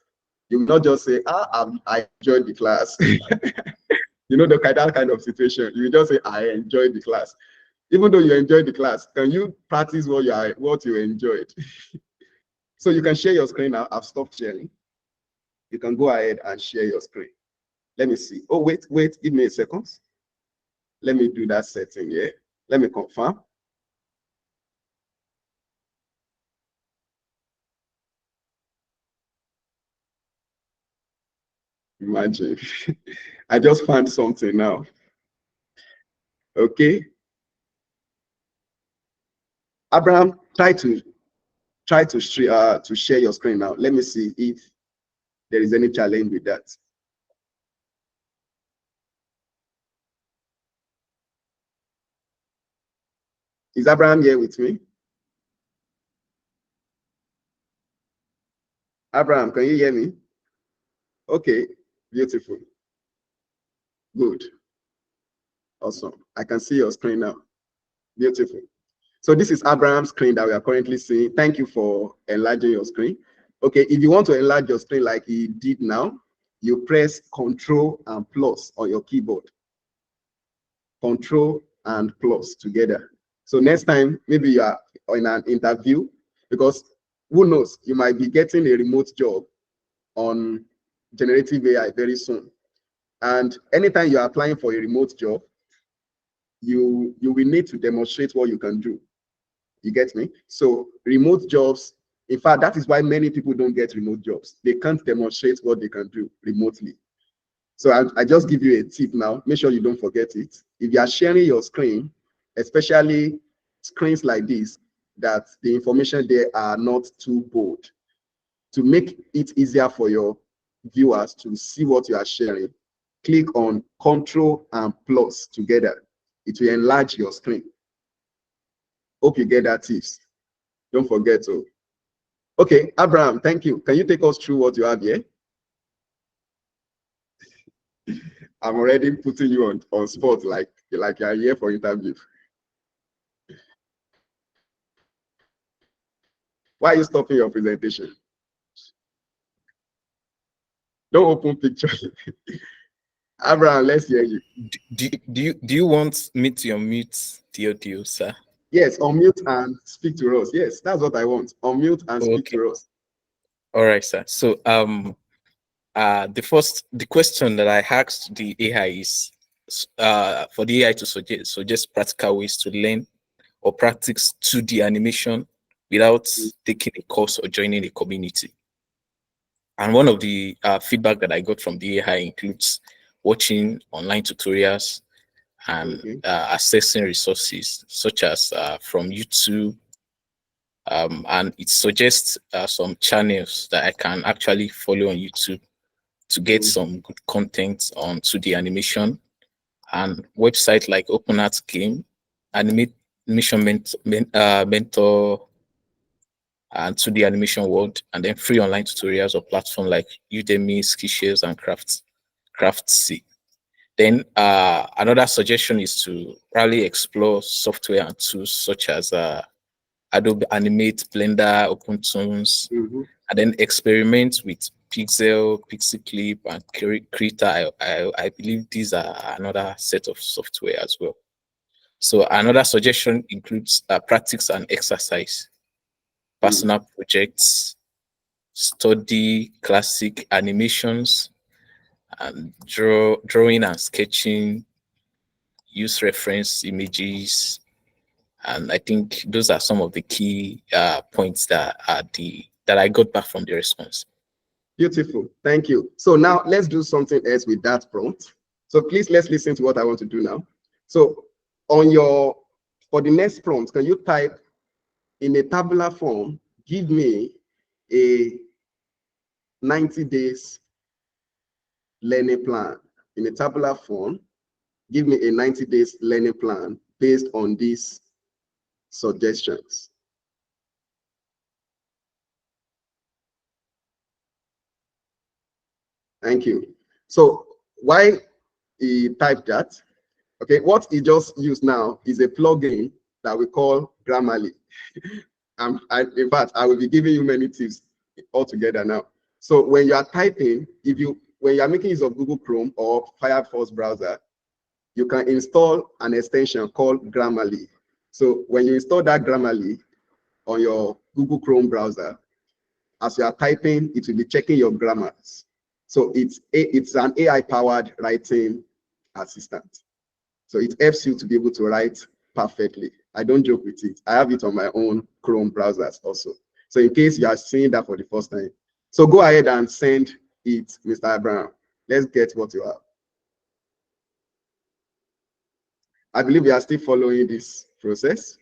you will not just say, I enjoyed the class. You know, that kind of situation. You will just say, I enjoyed the class. Even though you enjoyed the class, can you practice what you enjoyed? So you can share your screen now. I've stopped sharing. You can go ahead and share your screen. Let me see. Oh, wait, give me a second. Let me do that setting here. Let me confirm. Imagine. I just found something now. Okay. Abraham, try to share your screen now. Let me see if there is any challenge with that. Is Abraham here with me? Abraham, can you hear me? Okay, beautiful. Good. Awesome. I can see your screen now. Beautiful. So this is Abraham's screen that we are currently seeing. Thank you for enlarging your screen. Okay, if you want to enlarge your screen like he did now, you press Control and plus on your keyboard. Control and plus together. So next time, maybe you are in an interview, because who knows, you might be getting a remote job on generative AI very soon. And anytime you are applying for a remote job, you will need to demonstrate what you can do. You get me? So remote jobs, in fact, that is why many people don't get remote jobs. They can't demonstrate what they can do remotely. So I just give you a tip now. Make sure you don't forget it. If you are sharing your screen, especially screens like this, that the information there are not too bold, to make it easier for your viewers to see what you are sharing, click on Control and plus together. It will enlarge your screen. Hope you get that tips. Don't forget to. Okay, Abraham, thank you. Can you take us through what you have here? I'm already putting you on spot, like you're here for interview. Why are you stopping your presentation? Don't open picture. Abraham, let's hear you. Do you want me to unmute the audio, sir? Yes, unmute and speak to us. Yes, that's what I want. Unmute and speak to us. All right, sir. So the question that I asked the AI is for the AI to suggest practical ways to learn or practice 2D animation without taking a course or joining a community. And one of the feedback that I got from the AI includes watching online tutorials and accessing resources such as from YouTube. And it suggests some channels that I can actually follow on YouTube to get some good content on 2D animation, and websites like OpenArt Game, Animation Mentor, and 2D Animation World, and then free online tutorials or platform like Udemy, Skillshare, and Craftsy. Then another suggestion is to probably explore software and tools such as Adobe Animate, Blender, OpenToons, and then experiment with Pixel, Pixie and Krita. I believe these are another set of software as well. So another suggestion includes practice and exercise, personal projects, study classic animations, and drawing and sketching, use reference images. And I think those are some of the key points that I got back from the response. Beautiful. Thank you. So now let's do something else with that prompt. So please, let's listen to what I want to do now. So for the next prompt, can you type in a tabular form, give me a 90 days learning plan. In a tabular form, give me a 90 days learning plan based on these suggestions. Thank you. So why he typed that, okay, what he just used now is a plugin that we call Grammarly. In fact, I will be giving you many tips altogether now. So when you are typing, when you are making use of Google Chrome or Firefox browser, you can install an extension called Grammarly. So when you install that Grammarly on your Google Chrome browser, as you are typing, it will be checking your grammars. So it's an AI-powered writing assistant. So it helps you to be able to write perfectly. I don't joke with it. I have it on my own Chrome browsers also. So in case you are seeing that for the first time, so go ahead and send it, Mr. Abraham. Let's get what you have. I believe we are still following this process.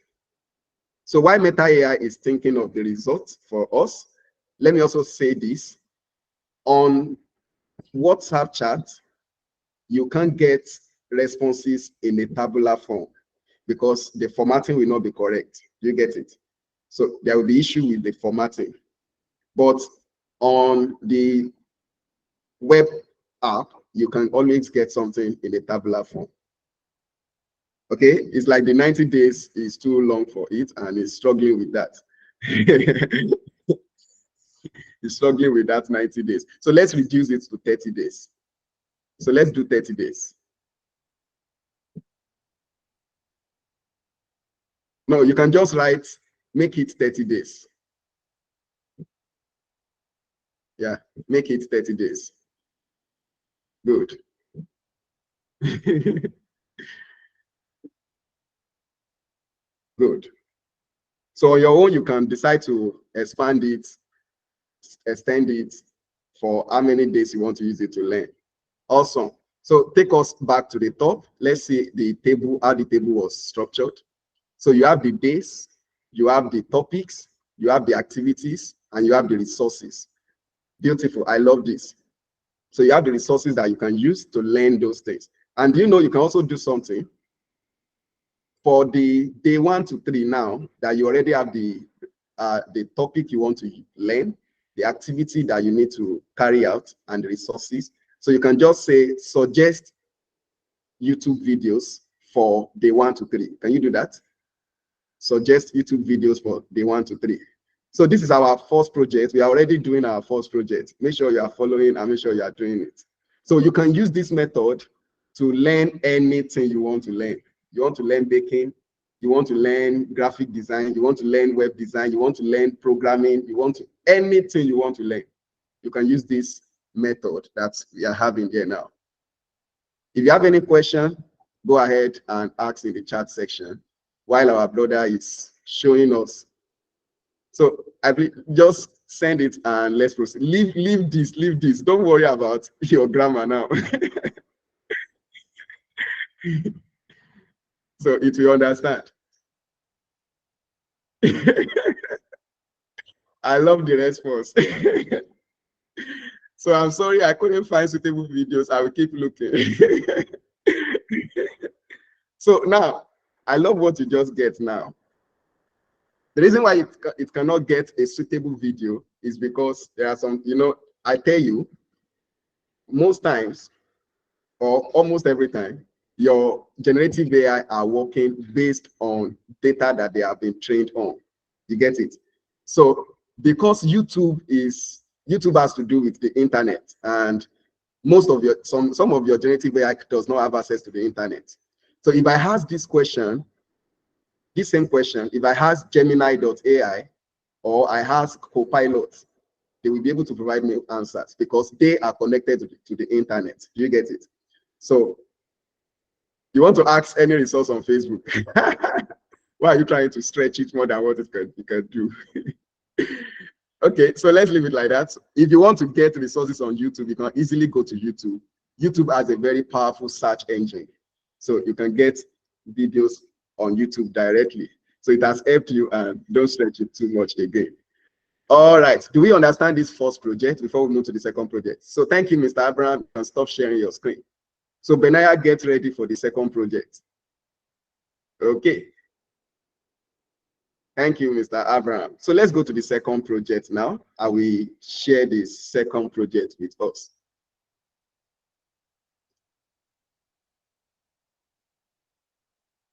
So while Meta AI is thinking of the results for us, let me also say this. On WhatsApp chat, you can't get responses in a tabular form because the formatting will not be correct. You get it? So there will be issue with the formatting. But on the web app, you can always get something in a tabular form. Okay, it's like the 90 days is too long for it and it's struggling with that. It's struggling with that 90 days. So let's reduce it to 30 days. So let's do 30 days. No, you can just write, make it 30 days. Yeah, make it 30 days. Good. Good. So on your own, you can decide to expand it, extend it for how many days you want to use it to learn. Awesome. So take us back to the top. Let's see the table, how the table was structured. So you have the days, you have the topics, you have the activities, and you have the resources. Beautiful. I love this. So you have the resources that you can use to learn those things. And you know, you can also do something for the day 1 to 3 now that you already have the topic you want to learn, the activity that you need to carry out, and the resources. So you can just say, suggest YouTube videos for day 1 to 3. Can you do that? Suggest YouTube videos for day 1 to 3. So this is our first project. We are already doing our first project. Make sure you are following and make sure you are doing it. So you can use this method to learn anything you want to learn. You want to learn baking, you want to learn graphic design, you want to learn web design, you want to learn programming, anything you want to learn. You can use this method that we are having here now. If you have any question, go ahead and ask in the chat section while our brother is showing us. So just send it and let's proceed. Leave this. Don't worry about your grammar now. So it will understand. I love the response. So I'm sorry I couldn't find suitable videos. I will keep looking. So now, I love what you just get now. The reason why it cannot get a suitable video is because there are some, I tell you, most times, or almost every time, your generative AI are working based on data that they have been trained on. You get it? So because YouTube has to do with the internet, and most of some of your generative AI does not have access to the internet. So if I ask this same question, if I ask Gemini.ai or I ask Copilot, they will be able to provide me answers because they are connected to the internet. Do you get it? So you want to ask any resource on Facebook. Why are you trying to stretch it more than what it can do? Okay, so let's leave it like that. If you want to get resources on YouTube, you can easily go to YouTube. YouTube has a very powerful search engine. So you can get videos on YouTube directly. So it has helped you, and don't stretch it too much again. All right, do we understand this first project before we move to the second project? So thank you, Mr. Abraham. You can stop sharing your screen. So Benaya, get ready for the second project. Okay. Thank you, Mr. Abraham. So let's go to the second project now. I will share the second project with us.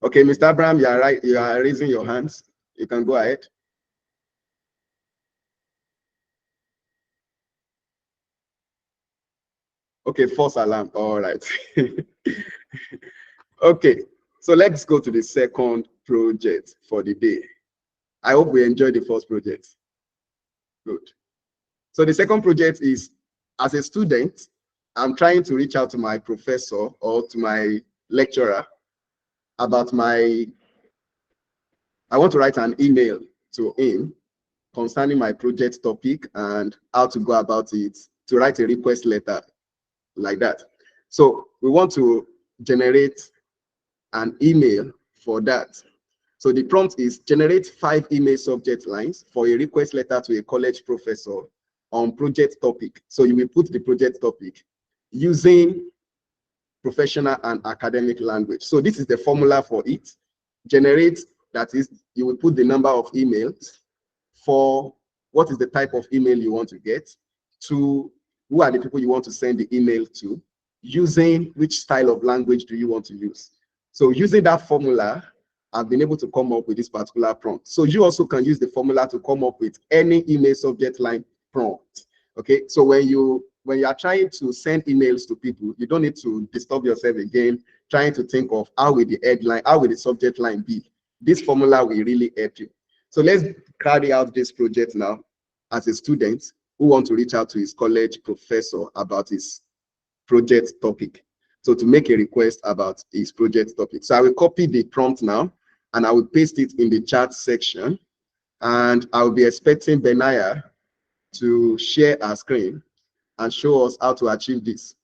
Okay, Mr. Abraham, you are right. You are raising your hands. You can go ahead. Okay, false alarm. All right. Okay, so let's go to the second project for the day. I hope we enjoyed the first project. Good. So the second project is, as a student, I'm trying to reach out to my professor or to my lecturer about I want to write an email to him concerning my project topic and how to go about it, to write a request letter like that. So we want to generate an email for that. So the prompt is generate 5 email subject lines for a request letter to a college professor on project topic. So you will put the project topic using professional and academic language. So this is the formula for it. Generate, that is, you will put the number of emails for what is the type of email you want to get, to who are the people you want to send the email to, using which style of language do you want to use. So using that formula, I've been able to come up with this particular prompt. So you also can use the formula to come up with any email subject line prompt. Okay, so when you are trying to send emails to people, you don't need to disturb yourself again trying to think of how will the headline, how will the subject line be. This formula will really help you. So let's carry out this project now as a student who want to reach out to his college professor about his project topic. So to make a request about his project topic. So I will copy the prompt now and I will paste it in the chat section. And I will be expecting Benaya to share our screen and show us how to achieve this.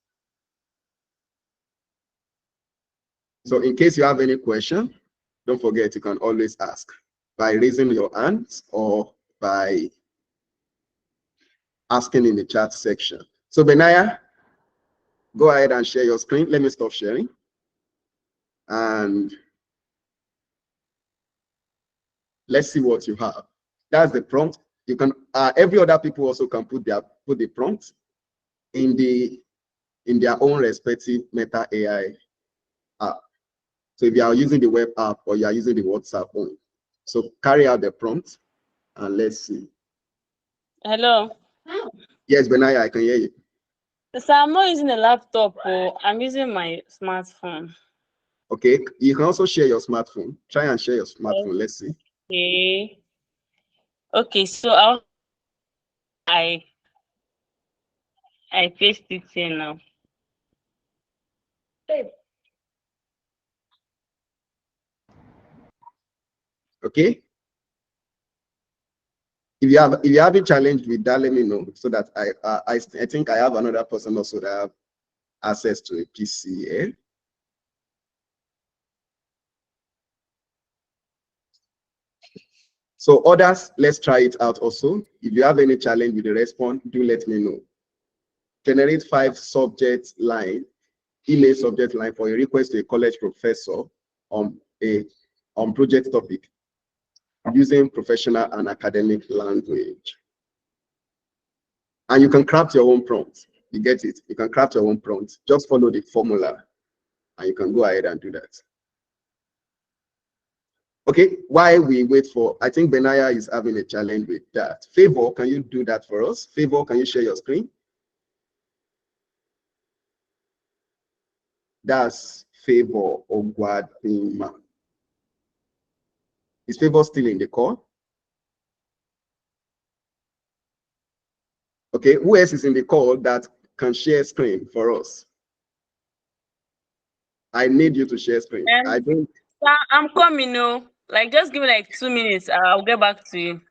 So in case you have any question, don't forget you can always ask by raising your hands or by asking in the chat section. So Benaya, go ahead and share your screen. Let me stop sharing. And let's see what you have. That's the prompt. You can every other people also can put the prompt in their own respective Meta AI app. So if you are using the web app or you are using the WhatsApp phone, so carry out the prompt and let's see. Hello. Yes, Benaya, I can hear you. So I'm not using a laptop, or I'm using my smartphone. Okay, you can also share your smartphone. Try and share your smartphone. Let's see. Okay. Okay, so I paste it here now. Okay. If you have a challenge with that, let me know so that I think I have another person also that have access to a PC here. So others, let's try it out also. If you have any challenge with the response, do let me know. Generate 5 subject line, email subject line for a request to a college professor on project topic using professional and academic language. And you can craft your own prompt. You get it? You can craft your own prompt. Just follow the formula and you can go ahead and do that. Okay, while we wait for, I think Benaya is having a challenge with that. Favor, can you do that for us? Favor, can you share your screen? That's Favor Ogwadima. Is Favor still in the call? Okay, who else is in the call that can share screen for us? I need you to share screen. I don't. I'm coming, no. Like, just give me like 2 minutes. I'll get back to you.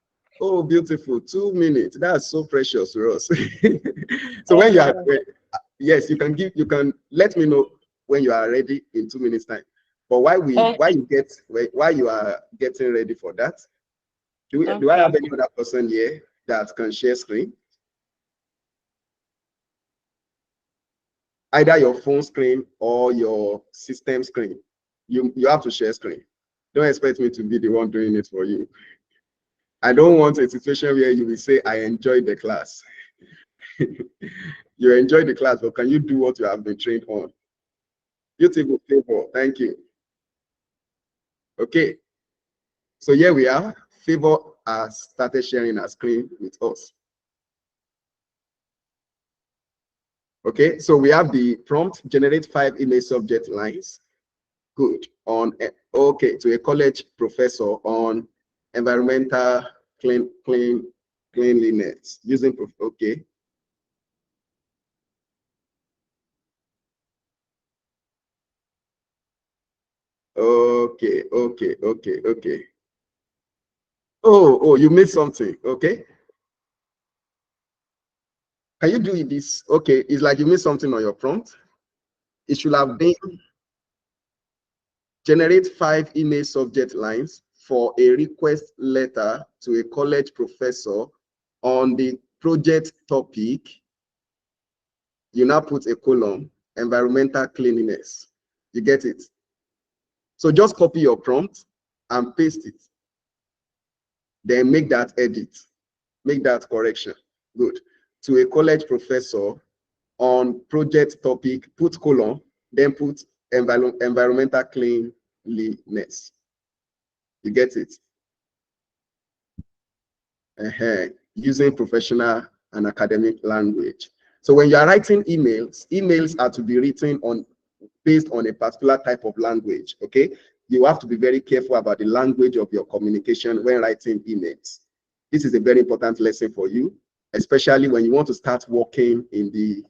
Oh, beautiful. 2 minutes. That's so precious for us. So when you are, yes, you can let me know when you are ready in 2 minutes time. But while you are getting ready for that, do I have any other person here that can share screen? Either your phone screen or your system screen. You have to share screen. Don't expect me to be the one doing it for you. I don't want a situation where you will say, I enjoyed the class. You enjoyed the class, but can you do what you have been trained on? Beautiful, Favor. Thank you. Okay. So here we are. Favor has started sharing her screen with us. Okay, so we have the prompt, generate 5 image subject lines. Good. Okay, to a college professor on environmental cleanliness using, okay. Okay. Oh, you missed something. Okay. Can you do this? Okay, it's like you missed something on your prompt. It should have been generate 5 image subject lines for a request letter to a college professor on the project topic. You now put a column, environmental cleanliness. You get it? So just copy your prompt and paste it. Then make that edit, make that correction. Good. To a college professor on project topic, put column, then put environmental cleanliness. You get it? Using professional and academic language. So when you are writing emails are to be written based on a particular type of language. Okay, you have to be very careful about the language of your communication when writing emails. This is a very important lesson for you, especially when you want to start working in the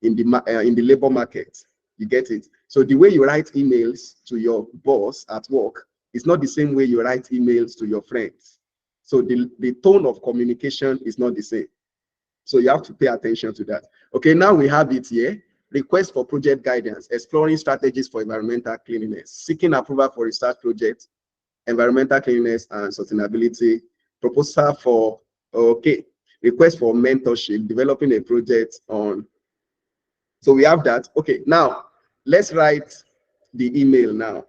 labor market. You get it? So the way you write emails to your boss at work is not the same way you write emails to your friends. So the tone of communication is not the same. So you have to pay attention to that. Okay, now we have it here. Request for project guidance, exploring strategies for environmental cleanliness, seeking approval for research projects, environmental cleanliness and sustainability, proposal for, okay, request for mentorship, developing a project on. So we have that. Okay, now let's write the email now.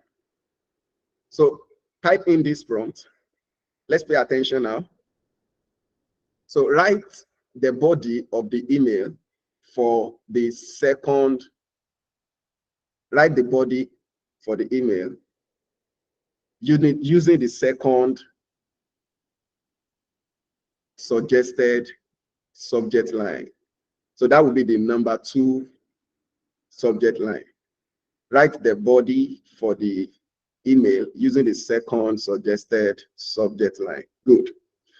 So type in this prompt. Let's pay attention now. So write the body of the email for the second, write the body for the email using the second suggested subject line. So that would be the number 2 subject line. Write the body for the email using the second suggested subject line. Good.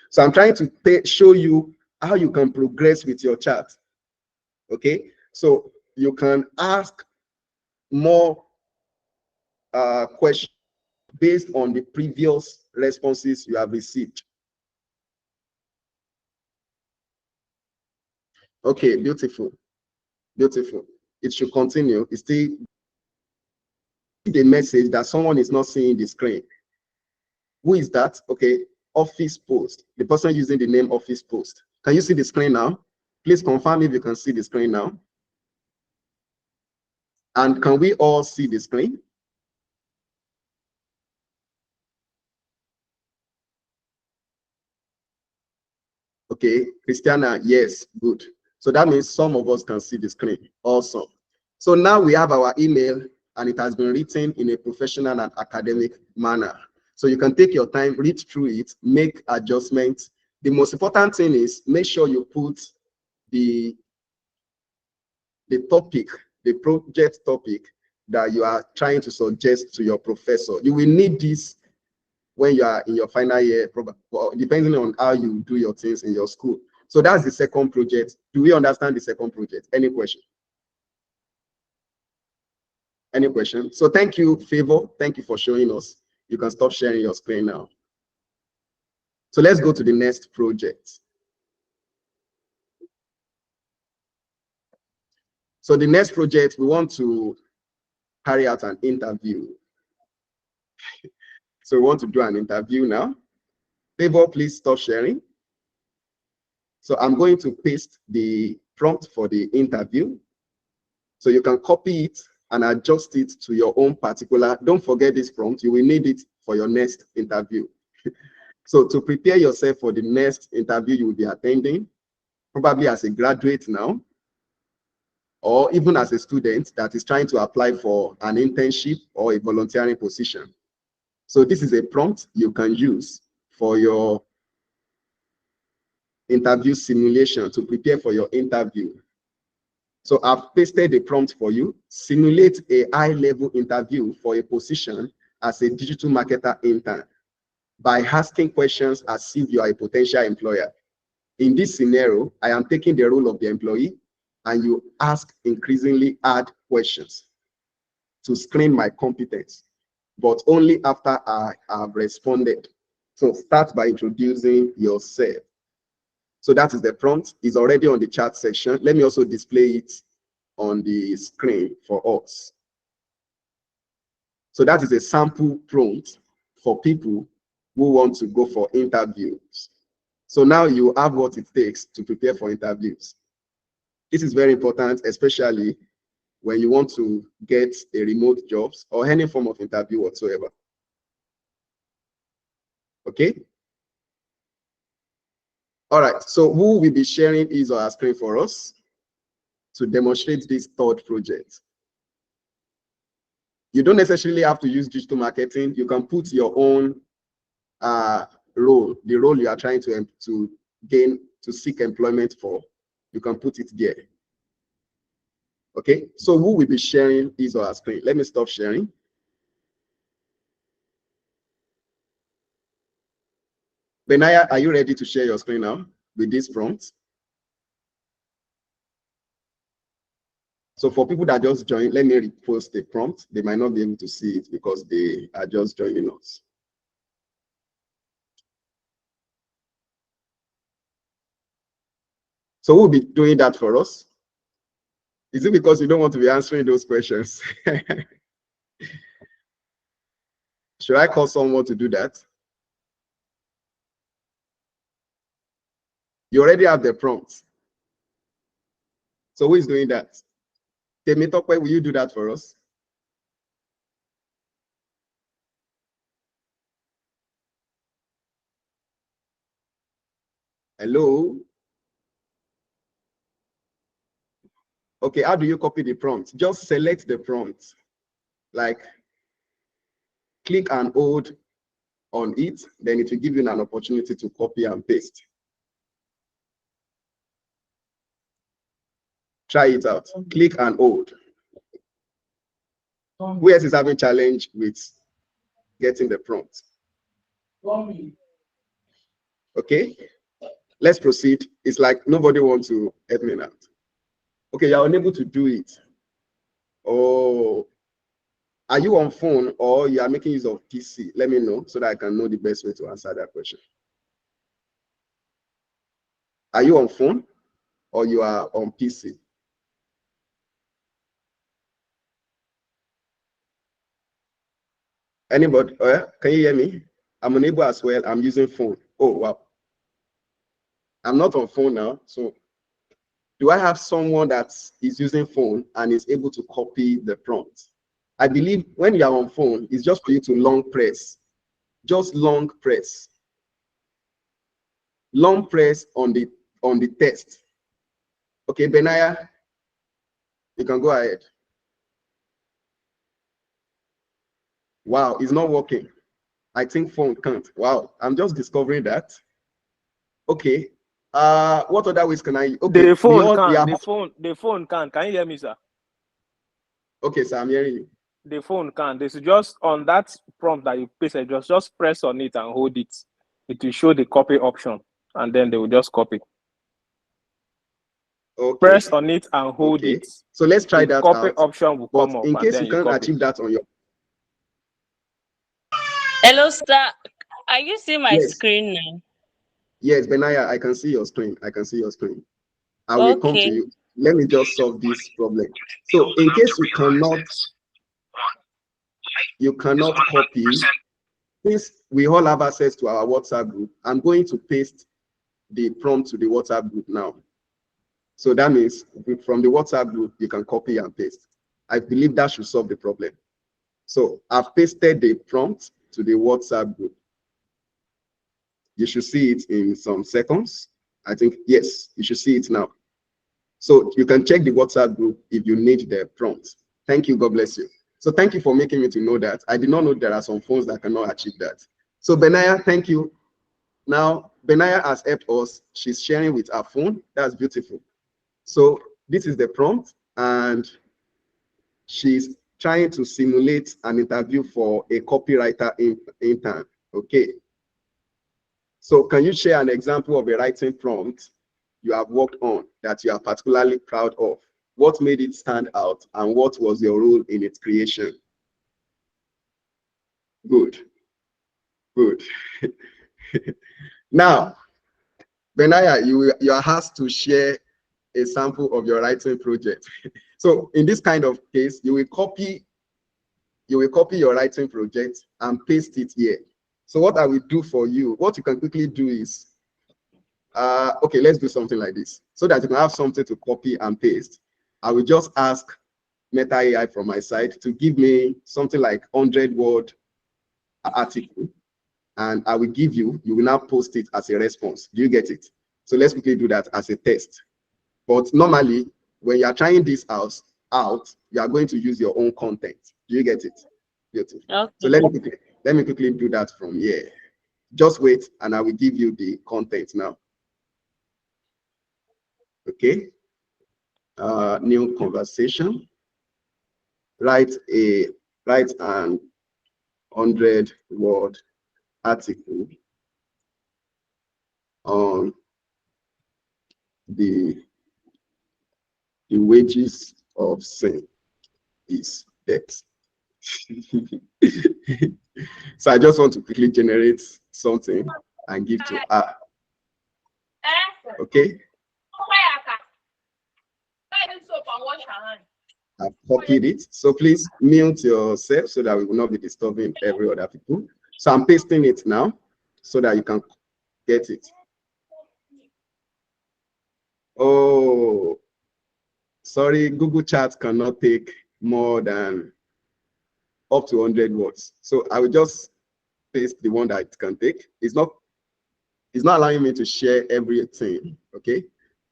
So I'm trying to show you how you can progress with your chat. Okay, so you can ask more questions based on the previous responses you have received. Okay, beautiful. It should continue. It's still the message that someone is not seeing the screen. Who is that? Okay, office post. The person using the name office post. Can you see the screen now? Please confirm if you can see the screen now. And can we all see the screen? Okay, Christiana, yes, good. So that means some of us can see the screen. Awesome. So now we have our email and it has been written in a professional and academic manner. So you can take your time, read through it, make adjustments. The most important thing is make sure you put the topic, the project topic that you are trying to suggest to your professor. You will need this when you are in your final year, depending on how you do your things in your school. So that's the second project. Do we understand the second project? Any question? Any question? So thank you, Favor. Thank you for showing us. You can stop sharing your screen now. So let's go to the next project. So the next project, we want to carry out an interview. So we want to do an interview now. Favor, please stop sharing. So I'm going to paste the prompt for the interview. So you can copy it and adjust it to your own particular. Don't forget this prompt. You will need it for your next interview. So to prepare yourself for the next interview you will be attending, probably as a graduate now, or even as a student that is trying to apply for an internship or a volunteering position. So this is a prompt you can use for your interview simulation to prepare for your interview. So I've pasted the prompt for you. Simulate a high-level interview for a position as a digital marketer intern by asking questions as if you are a potential employer. In this scenario, I am taking the role of the employee, and you ask increasingly hard questions to screen my competence, but only after I have responded. So start by introducing yourself. So that is the prompt. It's already on the chat section. Let me also display it on the screen for us. So that is a sample prompt for people who want to go for interviews. So now you have what it takes to prepare for interviews. This is very important, especially when you want to get a remote jobs or any form of interview whatsoever. Okay? All right, so who will be sharing his or her screen for us to demonstrate this third project? You don't necessarily have to use digital marketing. You can put your own role, the role you are trying to seek employment for. You can put it there. Okay, so who will be sharing his or her screen? Let me stop sharing. Benaya, are you ready to share your screen now with this prompt? So for people that just joined, let me repost the prompt. They might not be able to see it because they are just joining us. So who will be doing that for us? Is it because you don't want to be answering those questions? Should I call someone to do that? You already have the prompt. So who is doing that? Temitope, will you do that for us? Hello? Okay, how do you copy the prompt? Just select the prompt. Like, click and hold on it, then it will give you an opportunity to copy and paste. Try it out. Click and hold. Who else is having challenge with getting the prompt? Okay, let's proceed. It's like nobody wants to help me out. Okay, you're unable to do it. Oh, are you on phone or you are making use of PC? Let me know so that I can know the best way to answer that question. Are you on phone or you are on PC? Anybody? Can you hear me? I'm unable as well. I'm using phone. Oh, wow. I'm not on phone now. So do I have someone that is using phone and is able to copy the prompt? I believe when you are on phone, it's just for you to long press. Just long press. Long press on the text. Okay, Benaya, you can go ahead. Wow, it's not working. I think phone can't. Wow, I'm just discovering that. Okay. What other ways can I? Okay, the phone can. The phone can. Can you hear me, sir? Okay, sir, I'm hearing you. The phone can. This is just on that prompt that you pasted. Just press on it and hold it. It will show the copy option, and then they will just copy. Okay. Press on it and hold it. So let's try that copy out. Option will come up. In case you can't copy. achieve that on your. Hello, sir. Are you seeing my screen now? Yes, Benaya, I can see your screen. I can see your screen. I will come to you. Let me just solve this problem. So in case you cannot copy, since we all have access to our WhatsApp group, I'm going to paste the prompt to the WhatsApp group now. So that means from the WhatsApp group, you can copy and paste. I believe that should solve the problem. So I've pasted the prompt to the WhatsApp group. You should see it in some seconds. I think, yes, you should see it now. So you can check the WhatsApp group if you need the prompt. Thank you. God bless you. So thank you for making me to know that. I did not know there are some phones that cannot achieve that. So Benaya, thank you. Now, Benaya has helped us. She's sharing with her phone. That's beautiful. So this is the prompt, and she's trying to simulate an interview for a copywriter intern. Okay. So can you share an example of a writing prompt you have worked on that you are particularly proud of? What made it stand out, and what was your role in its creation? Good. Good. Now, Benaya, you are asked to share a sample of your writing project. So in this kind of case, you will copy your writing project and paste it here. So what I will do for you, what you can quickly do is, okay, let's do something like this. So that you can have something to copy and paste, I will just ask Meta AI from my side to give me something like 100-word article, and I will give you will now post it as a response. Do you get it? So let's quickly do that as a test. But normally, when you are trying this out, you are going to use your own content. Do you get it? Beautiful. Okay. So let me quickly do that from here. Just wait, and I will give you the content now. Okay. New conversation. Write an 100-word article on the wages of sin is death. So I just want to quickly generate something and give to her. Okay. I've copied it. So please mute yourself so that we will not be disturbing every other people. So I'm pasting it now so that you can get it. Oh, sorry, Google Chat cannot take more than up to 100 words. So I will just paste the one that it can take. It's not allowing me to share everything. Okay.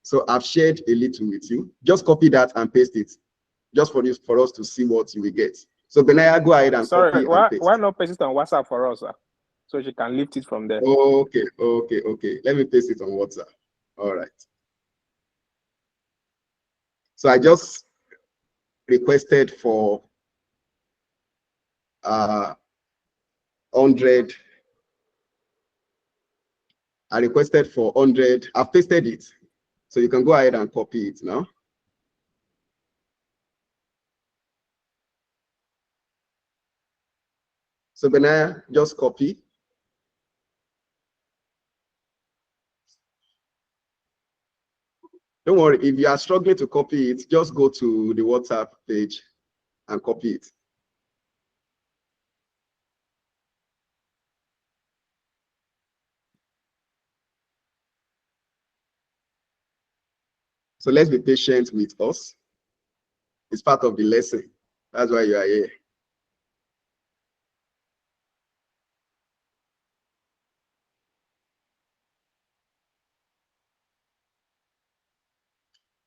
So I've shared a little with you. Just copy that and paste it. Just for us to see what you will get. So Benaya, go ahead and copy and paste. Why not paste it on WhatsApp for us, sir? So she can lift it from there. Okay. Let me paste it on WhatsApp. All right. So I just requested for 100. I requested for 100. I've pasted it. So you can go ahead and copy it now. So Benaya, just copy. Don't worry, if you are struggling to copy it, just go to the WhatsApp page and copy it. So let's be patient with us. It's part of the lesson. That's why you are here.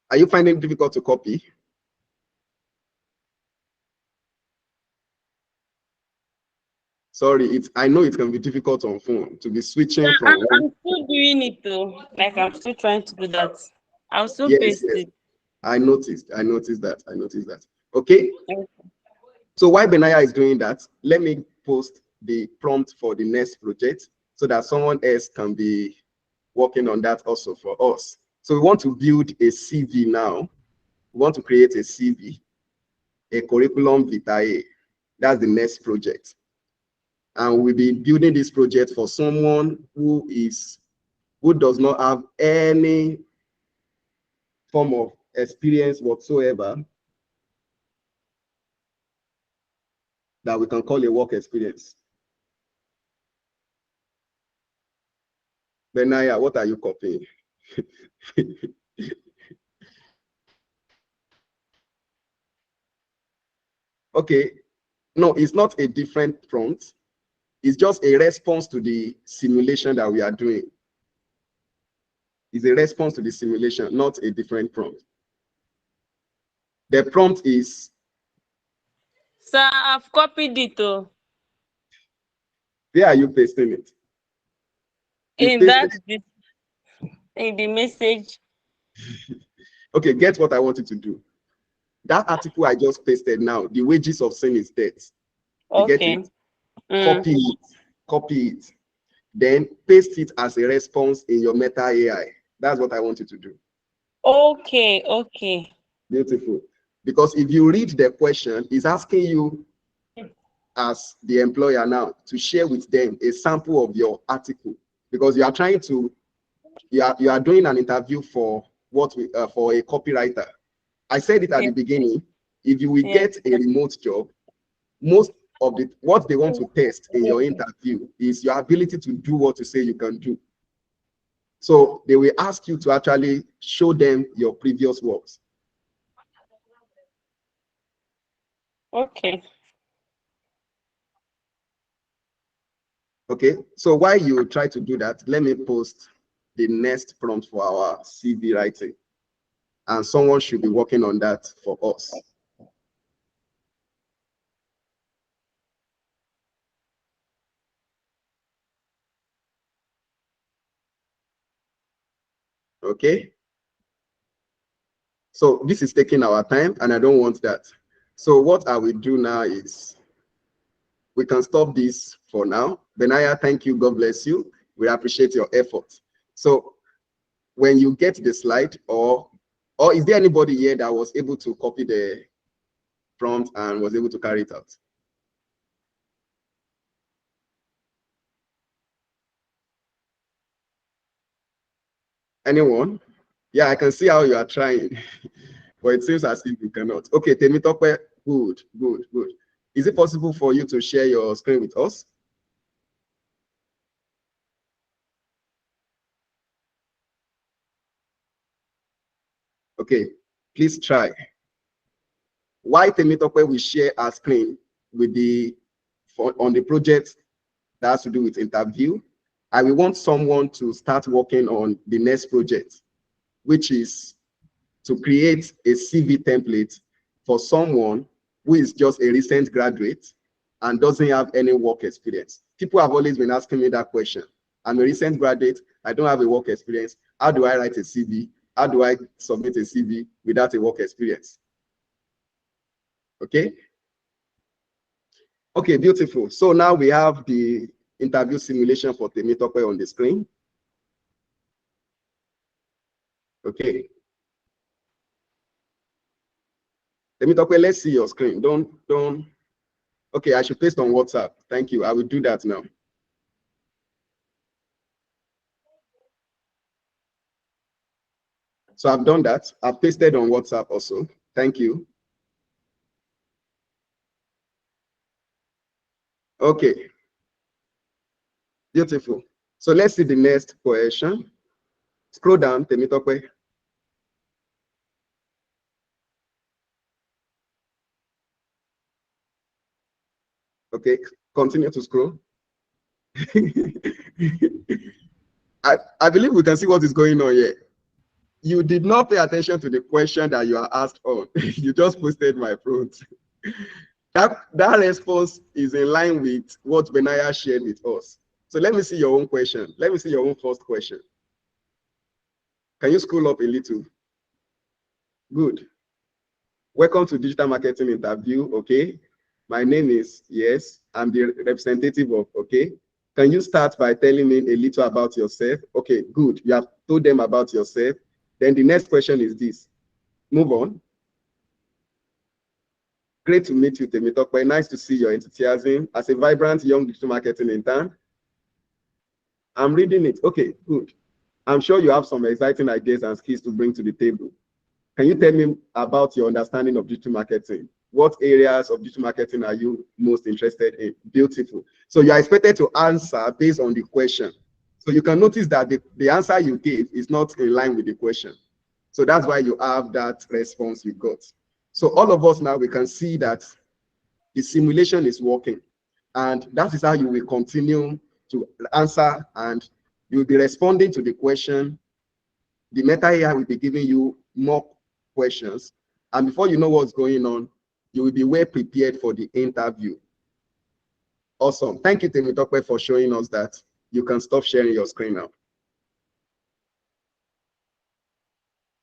Are you finding it difficult to copy? Sorry, I know it can be difficult on phone to be switching from one. I'm still doing it though. Like I'm still trying to do that. I'm still Yes. pasting. I noticed that. Okay. So while Benaya is doing that, let me post the prompt for the next project so that someone else can be working on that also for us. So we want to build a CV now. We want to create a CV, a curriculum vitae. That's the next project. And we'll be building this project for someone who does not have any form of experience whatsoever that we can call a work experience. Benaya, what are you copying? Okay, no, it's not a different prompt. It's just a response to the simulation that we are doing. It's a response to the simulation, not a different prompt. The prompt is Sir, I've copied it though. Where are you pasting it? You In pasted. in the message. Okay, get what I want you to do. That article I just pasted now, the wages of sin is death. You get Okay. it? Copy it. Copy it. Then paste it as a response in your Meta AI. That's what I want you to do. Okay, okay. Beautiful. Because if you read the question, it's asking you as the employer now to share with them a sample of your article, because you are trying to, you are doing an interview for for a copywriter. I said it at the beginning. If you will get a remote job, most of what they want to test in your interview is your ability to do what you say you can do. So they will ask you to actually show them your previous works. Okay. Okay, so while you try to do that, let me post the next prompt for our CV writing. And someone should be working on that for us. Okay. So this is taking our time and I don't want that. So what I will do now is we can stop this for now. Benaya, thank you. God bless you. We appreciate your effort. So when you get the slide, or is there anybody here that was able to copy the prompt and was able to carry it out? Anyone? Yeah, I can see how you are trying, but it seems as if you cannot. Okay, Temitope, good. Is it possible for you to share your screen with us? Okay, please try. Why Temitope will share our screen with on the project that has to do with interview. I will want someone to start working on the next project, which is to create a CV template for someone who is just a recent graduate and doesn't have any work experience. People have always been asking me that question. I'm a recent graduate, I don't have a work experience. How do I write a CV? How do I submit a CV without a work experience? Okay. Okay, beautiful. So now we have the interview simulation for Temitope on the screen. Okay. Temitope, let's see your screen. Don't. Okay, I should paste on WhatsApp. Thank you. I will do that now. So I've done that. I've pasted on WhatsApp also. Thank you. Okay. Beautiful. So let's see the next question. Scroll down, Temitope. Okay, continue to scroll. I believe we can see what is going on here. You did not pay attention to the question that you are asked on. You just posted my prompt. That response is in line with what Benaya shared with us. So let me see your own question. Let me see your own first question. Can you scroll up a little? Good. Welcome to Digital Marketing Interview. Okay. My name is, yes, I'm the representative of, okay. Can you start by telling me a little about yourself? Okay, good. You have told them about yourself. Then the next question is this. Move on. Great to meet you, Temitope. Nice to see your enthusiasm. As a vibrant young digital marketing intern, I'm reading it. Okay, good. I'm sure you have some exciting ideas and skills to bring to the table. Can you tell me about your understanding of digital marketing? What areas of digital marketing are you most interested in? Beautiful. So you are expected to answer based on the question. So you can notice that the answer you gave is not in line with the question. So that's why you have that response you got. So all of us now, we can see that the simulation is working. And that is how you will continue to answer, and you'll be responding to the question. The Meta AI will be giving you more questions. And before you know what's going on, you will be well prepared for the interview. Awesome. Thank you, Temitope, for showing us that. You can stop sharing your screen now.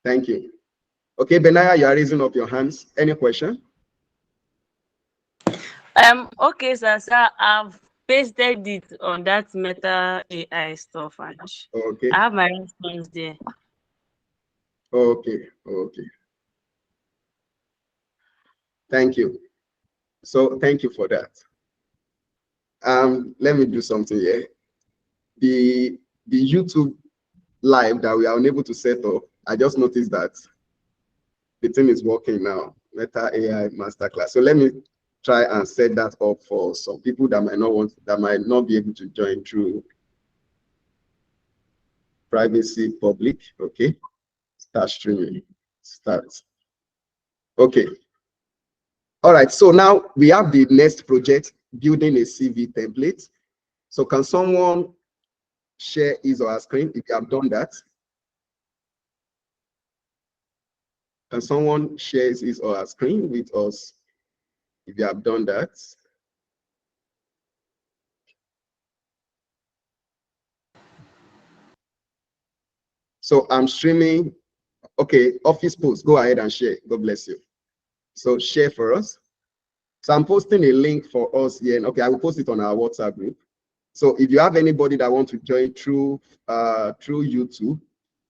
Thank you. Okay, Benaya, you are raising up your hands. Any question? Okay, sir, I've pasted it on that Meta AI stuff, and Okay. I have my response there. Okay. Okay. Thank you. So thank you for that. Let me do something here. The YouTube live that we are unable to set up, I just noticed that the thing is working now. Meta AI Masterclass. So let me try and set that up for some people that might not be able to join through privacy public. Okay. Start streaming. Start. Okay. All right. So now we have the next project, building a CV template. So can someone share his or her screen if you have done that? Can someone share his or her screen with us if you have done that? So I'm streaming. Okay, Office Post, go ahead and share. God bless you. So share for us. So I'm posting a link for us here. And okay, I will post it on our WhatsApp group. So if you have anybody that wants to join through YouTube,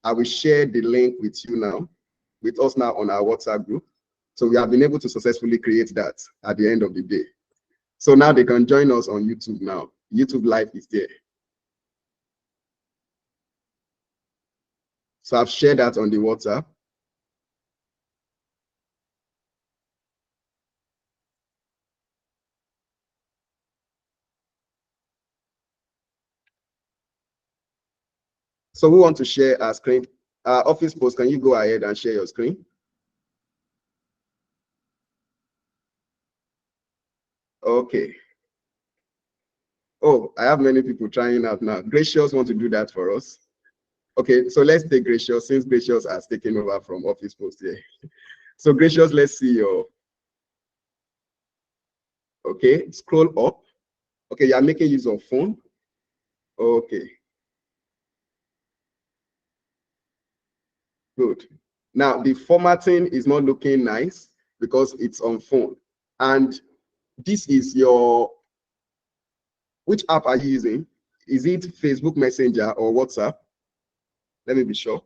I will share the link with you now, with us now on our WhatsApp group. So we have been able to successfully create that at the end of the day. So now they can join us on YouTube now. YouTube Live is there. So I've shared that on the WhatsApp. So we want to share our screen. Office Post, can you go ahead and share your screen? Okay. Oh, I have many people trying out now. Gracious want to do that for us. Okay, so let's take Gracious, since Gracious has taken over from Office Post here. So Gracious, let's see your, okay, scroll up. Okay, you are making use of phone. Okay. Good. Now the formatting is not looking nice because it's on phone. And this is your, which app are you using? Is it Facebook Messenger or WhatsApp? Let me be sure.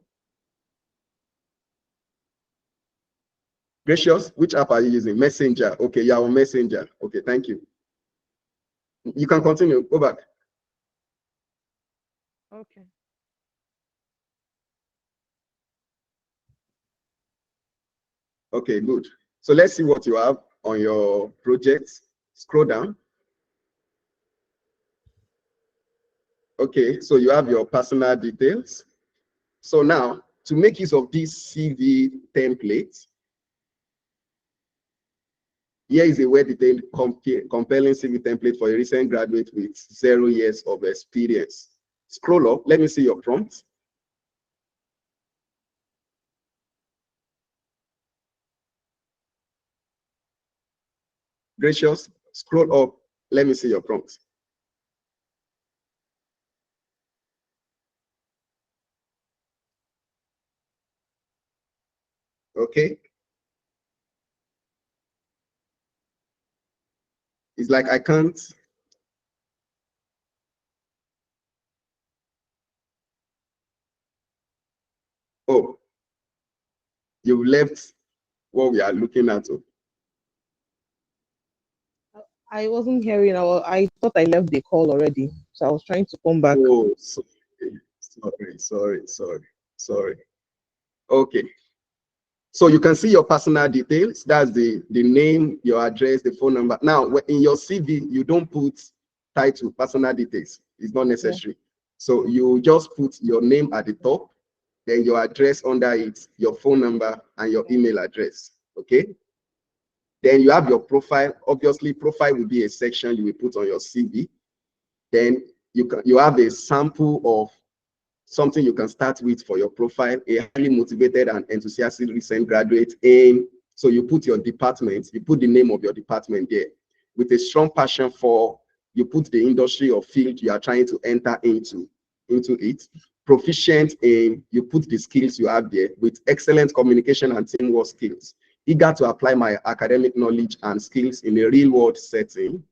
Gracious, which app are you using? Messenger. Okay, you're on Messenger. Okay, thank you. You can continue. Go back. Okay. Okay, good. So let's see what you have on your project. Scroll down. Okay, so you have your personal details. So now, to make use of this CV template, here is a well-detailed, compelling CV template for a recent graduate with 0 years of experience. Scroll up. Let me see your prompt. Gracious, scroll up. Let me see your prompt. Okay. It's like I can't. Oh, you left what we are looking at. I wasn't hearing. I thought I left the call already, so I was trying to come back. Oh, sorry. Okay. So you can see your personal details. That's the name, your address, the phone number. Now, in your CV, you don't put title, personal details. It's not necessary. So you just put your name at the top, then your address under it, your phone number, and your email address. Okay. Then you have your profile. Obviously, profile will be a section you will put on your CV. Then you have a sample of something you can start with for your profile: a highly motivated and enthusiastic recent graduate in So you put your department, you put the name of your department there. With a strong passion for, you put the industry or field you are trying to enter into it. Proficient in, you put the skills you have there with excellent communication and teamwork skills. Eager to apply my academic knowledge and skills in a real world setting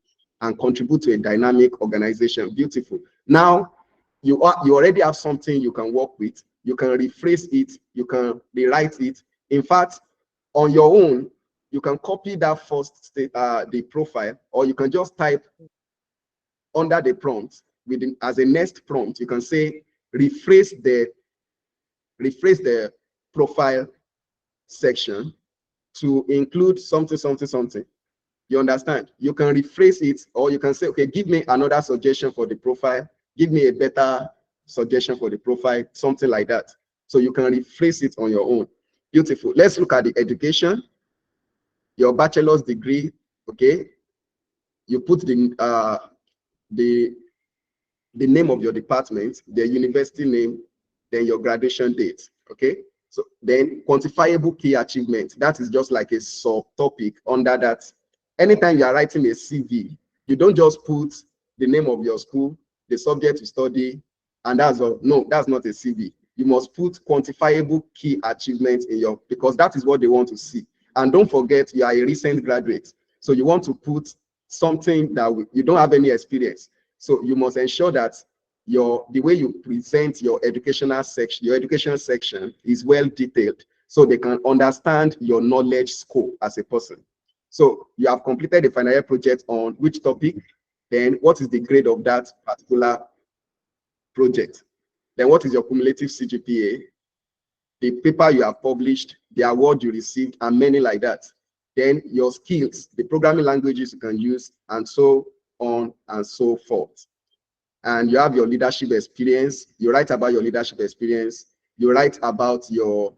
and contribute to a dynamic organization. Beautiful. Now, you already have something you can work with. You can rephrase it. You can rewrite it. In fact, on your own, you can copy that first state, the profile, or you can just type under the prompt within as a next prompt. You can say rephrase the profile section to include something, something, something. You understand? You can rephrase it, or you can say, okay, give me another suggestion for the profile. Give me a better suggestion for the profile, something like that. So you can rephrase it on your own. Beautiful. Let's look at the education. Your bachelor's degree, okay? You put the name of your department, the university name, then your graduation date, okay? So then quantifiable key achievement, that is just like a subtopic under that. Anytime you are writing a CV, you don't just put the name of your school, the subject you study, and that's all. No, that's not a CV. You must put quantifiable key achievements in your, because that is what they want to see. And don't forget, you are a recent graduate. So you want to put something that you don't have any experience. So you must ensure that the way you present your educational section, your education section is well detailed so they can understand your knowledge scope as a person. So you have completed a final year project on which topic, then what is the grade of that particular project? Then what is your cumulative CGPA, the paper you have published, the award you received, and many like that. Then your skills, the programming languages you can use, and so on and so forth. And you have your leadership experience. You write about your leadership experience. You write about your,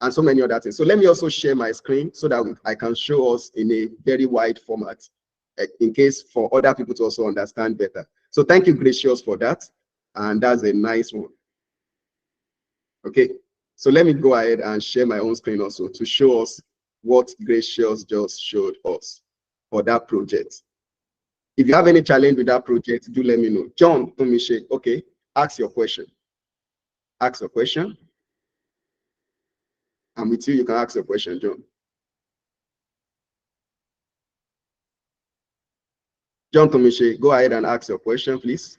and so many other things. So let me also share my screen so that I can show us in a very wide format, in case for other people to also understand better. So thank you, Gracious, for that. And that's a nice one. Okay, so let me go ahead and share my own screen also to show us what Gracious just showed us for that project. If you have any challenge with that project, do let me know. John Tumishe, okay, ask your question. Ask your question. I'm with you, you can ask your question, John. John Tumishe, go ahead and ask your question, please.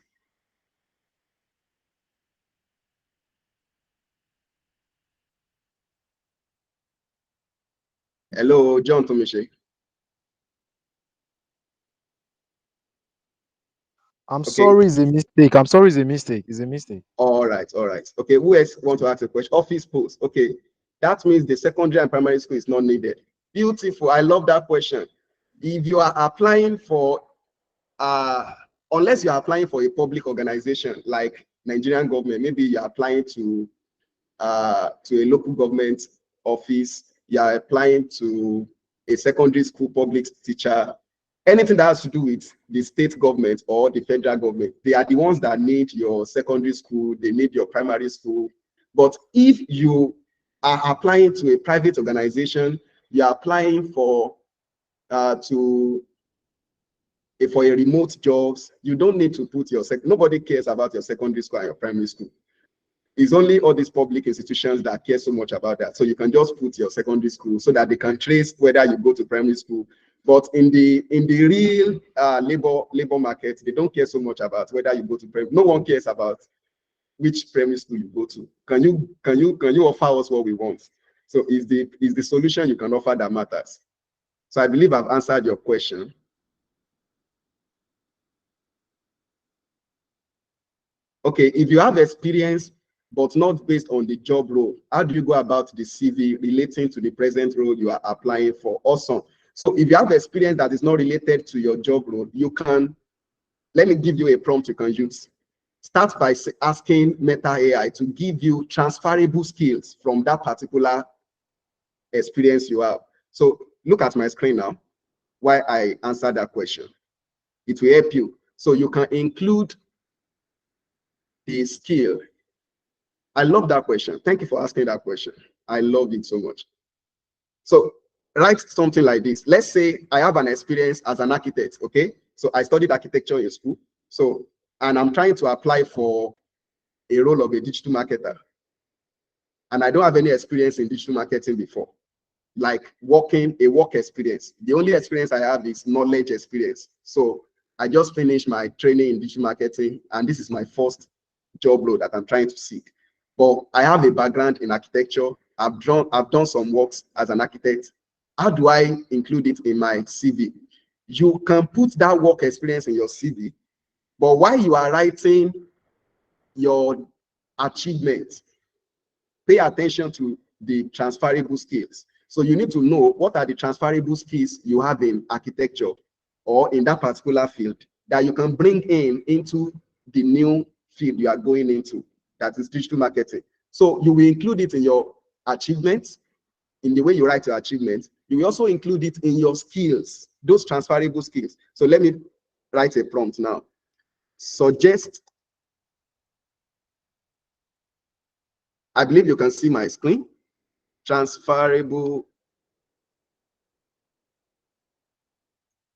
Hello, John Tumishe. I'm sorry, it's a mistake. I'm sorry, it's a mistake. It's a mistake. All right, all right. Okay, who else want to ask a question? Office post. Okay, that means the secondary and primary school is not needed. Beautiful. I love that question. If you are applying for, unless you are applying for a public organization like Nigerian government, maybe you are applying to a local government office, you are applying to a secondary school public teacher, anything that has to do with the state government or the federal government, they are the ones that need your secondary school, they need your primary school. But if you are applying to a private organization, you are applying for for a remote jobs, you don't need to put your nobody cares about your secondary school and your primary school. It's only all these public institutions that care so much about that. So you can just put your secondary school so that they can trace whether you go to primary school. But in the real labor market, they don't care so much about whether you go to primary. No one cares about which primary school you go to. Can you offer us what we want? So is the solution you can offer that matters. So I believe I've answered your question. Okay, if you have experience but not based on the job role, how do you go about the CV relating to the present role you are applying for? Awesome. So if you have experience that is not related to your job role, you can, let me give you a prompt you can use. Start by asking Meta AI to give you transferable skills from that particular experience you have. So look at my screen now while I answer that question. It will help you. So you can include the skill. I love that question. Thank you for asking that question. I love it so much. So write something like this. Let's say I have an experience as an architect, okay? So I studied architecture in school. So, and I'm trying to apply for a role of a digital marketer. And I don't have any experience in digital marketing before, like work experience. The only experience I have is knowledge experience. So I just finished my training in digital marketing, and this is my first job role that I'm trying to seek. But I have a background in architecture. I've done some works as an architect. How do I include it in my CV? You can put that work experience in your CV, but while you are writing your achievements, pay attention to the transferable skills. So you need to know what are the transferable skills you have in architecture or in that particular field that you can bring into the new field you are going into, that is digital marketing. So you will include it in your achievements, in the way you write your achievements. You will also include it in your skills, those transferable skills. So let me write a prompt now. Suggest, I believe you can see my screen, transferable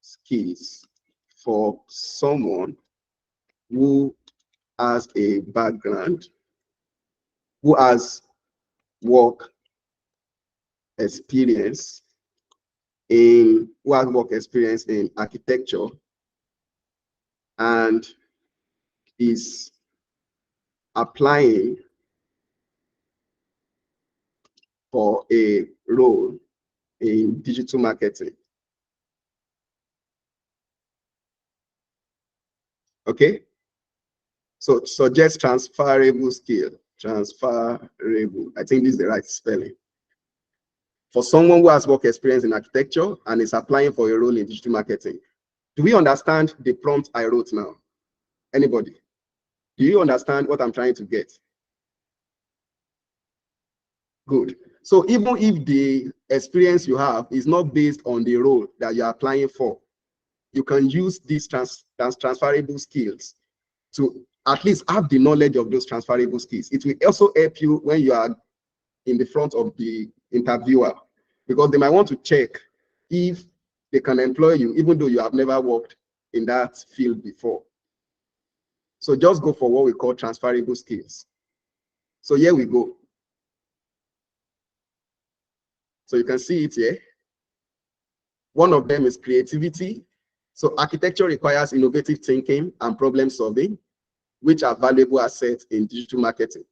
skills for someone who has a background, who has work experience in architecture and is applying for a role in digital marketing. Okay, so suggest transferable skill. Transferable, I think this is the right spelling. For someone who has work experience in architecture and is applying for a role in digital marketing. Do we understand the prompt I wrote now? Anybody? Do you understand what I'm trying to get? Good. So even if the experience you have is not based on the role that you're applying for, you can use these transferable skills to at least have the knowledge of those transferable skills. It will also help you when you are in the front of the interviewer, because they might want to check if they can employ you, even though you have never worked in that field before. So just go for what we call transferable skills. So here we go. So you can see it here. One of them is creativity. So architecture requires innovative thinking and problem solving, which are valuable assets in digital marketing.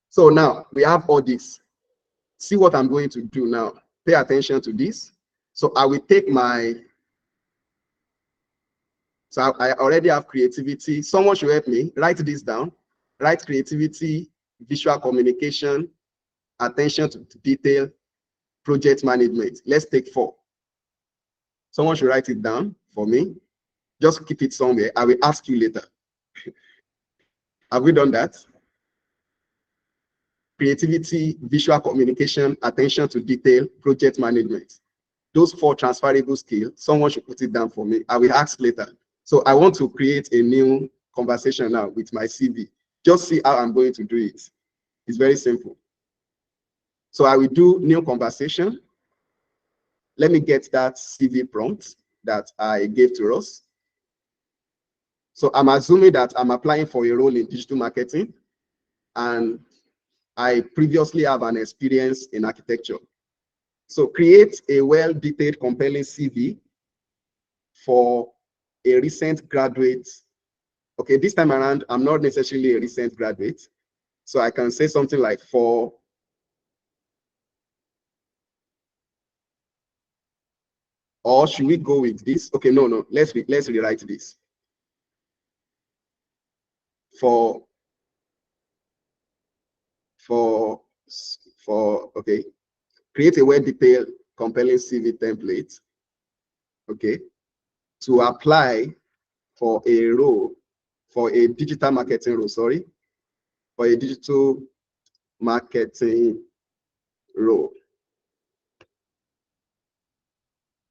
So now we have all this. See what I'm going to do now. Pay attention to this. So I will take my, so I already have creativity. Someone should help me write this down. Write creativity, visual communication, attention to detail, project management. Let's take 4. Someone should write it down for me. Just keep it somewhere. I will ask you later. Have we done that? Creativity, visual communication, attention to detail, project management. Those 4 transferable skills, someone should put it down for me. I will ask later. So I want to create a new conversation now with my CV. Just see how I'm going to do it. It's very simple. So I will do new conversation. Let me get that CV prompt that I gave to us. So I'm assuming that I'm applying for a role in digital marketing, and I previously have an experience in architecture. So create a well-detailed, compelling CV for a recent graduate. Okay, this time around, I'm not necessarily a recent graduate. So I can say something like for or should we go with this? Okay, no, let's rewrite this. For okay, create a well-detailed, compelling CV template, okay, to apply for a role, for a digital marketing role, sorry, for a digital marketing role.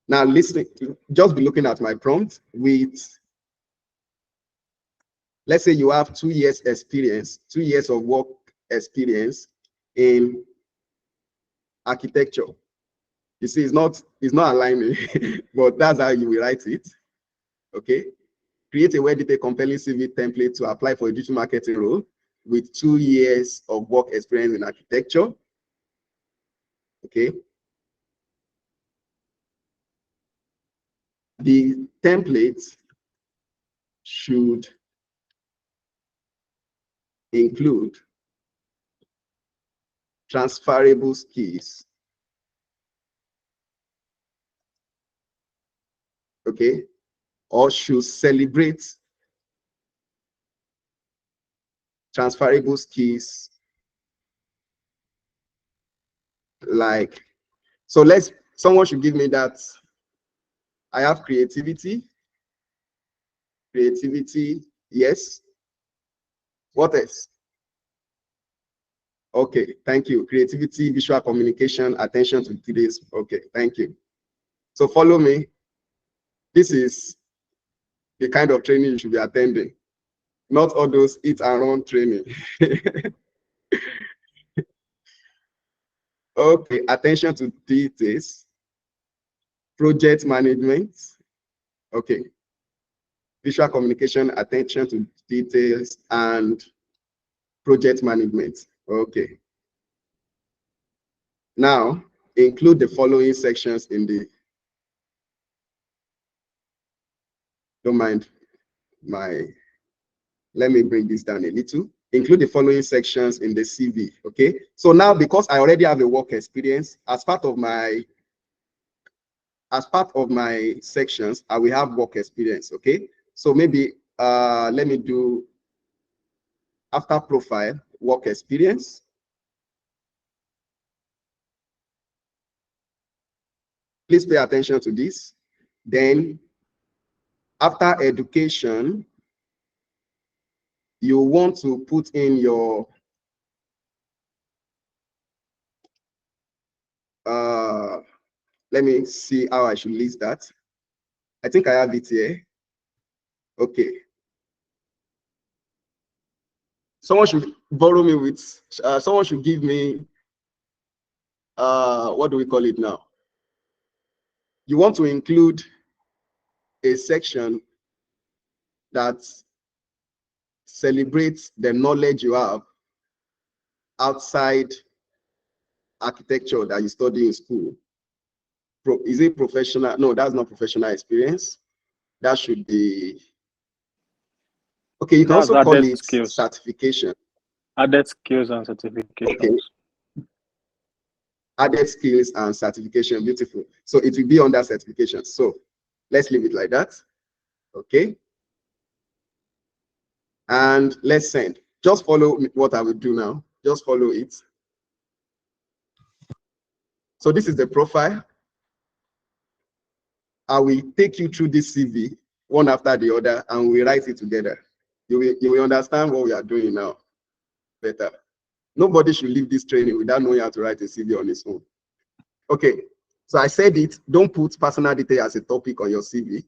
Now listen, just be looking at my prompt with, let's say you have 2 years experience, 2 years of work experience in architecture. You see, it's not aligning, but that's how you will write it. Okay. Create a well-detailed, compelling CV template to apply for a digital marketing role with 2 years of work experience in architecture. Okay. The template should include transferable skills. Okay. Or should celebrate transferable skills like, so someone should give me that. I have creativity, yes. What else? Okay, thank you. Creativity, visual communication, attention to details. Okay, thank you. So follow me. This is the kind of training you should be attending, not all those eat and run training. Okay, attention to details, project management. Okay, visual communication, attention to details, and project management. Okay. Now, include the following sections in the, don't mind let me bring this down a little. Include the following sections in the CV, okay? So now, because I already have a work experience, as part of my sections, I will have work experience, okay? So maybe let me do after profile, work experience. Please pay attention to this. Then after education, you want to put in your let me see how I should list that. I think I have it here. Okay. Someone should borrow me with, someone should give me, what do we call it now? You want to include a section that celebrates the knowledge you have outside architecture that you study in school. Is it professional? No, that's not professional experience. That should be, okay, you can also call it skills. certification. Added skills and certifications. Okay. Added skills and certification, beautiful. So it will be under certification. So let's leave it like that. Okay. And let's send. Just follow what I will do now. Just follow it. So this is the profile. I will take you through this CV one after the other, and we write it together. You will understand what we are doing now better. Nobody should leave this training without knowing how to write a CV on his own. Okay, so I said it, don't put personal detail as a topic on your CV.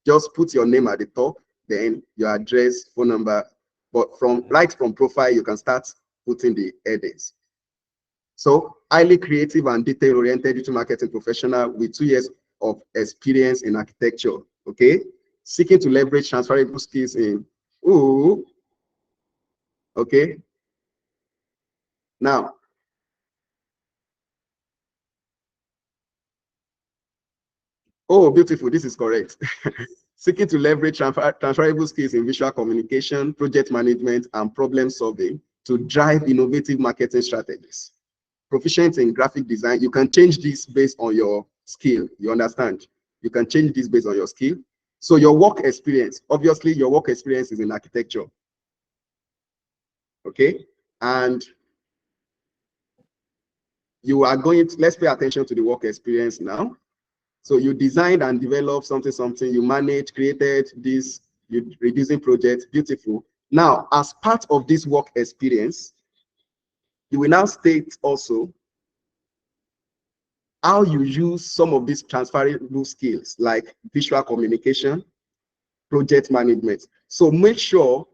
Just put your name at the top, then your address, phone number. But right from profile, you can start putting the headings. So highly creative and detail-oriented digital marketing professional with 2 years of experience in architecture, okay? Seeking to leverage transferable skills in, okay? Now, beautiful, this is correct. Seeking to leverage transferable skills in visual communication, project management, and problem solving to drive innovative marketing strategies. Proficient in graphic design, you can change this based on your skill, you understand? You can change this based on your skill. So your work experience, obviously your work experience is in architecture. Okay, and you are going to, let's pay attention to the work experience now. So you designed and developed something, you managed, created this, you reducing projects, beautiful. Now, as part of this work experience, you will now state also how you use some of these transferable skills like visual communication, project management. So make sure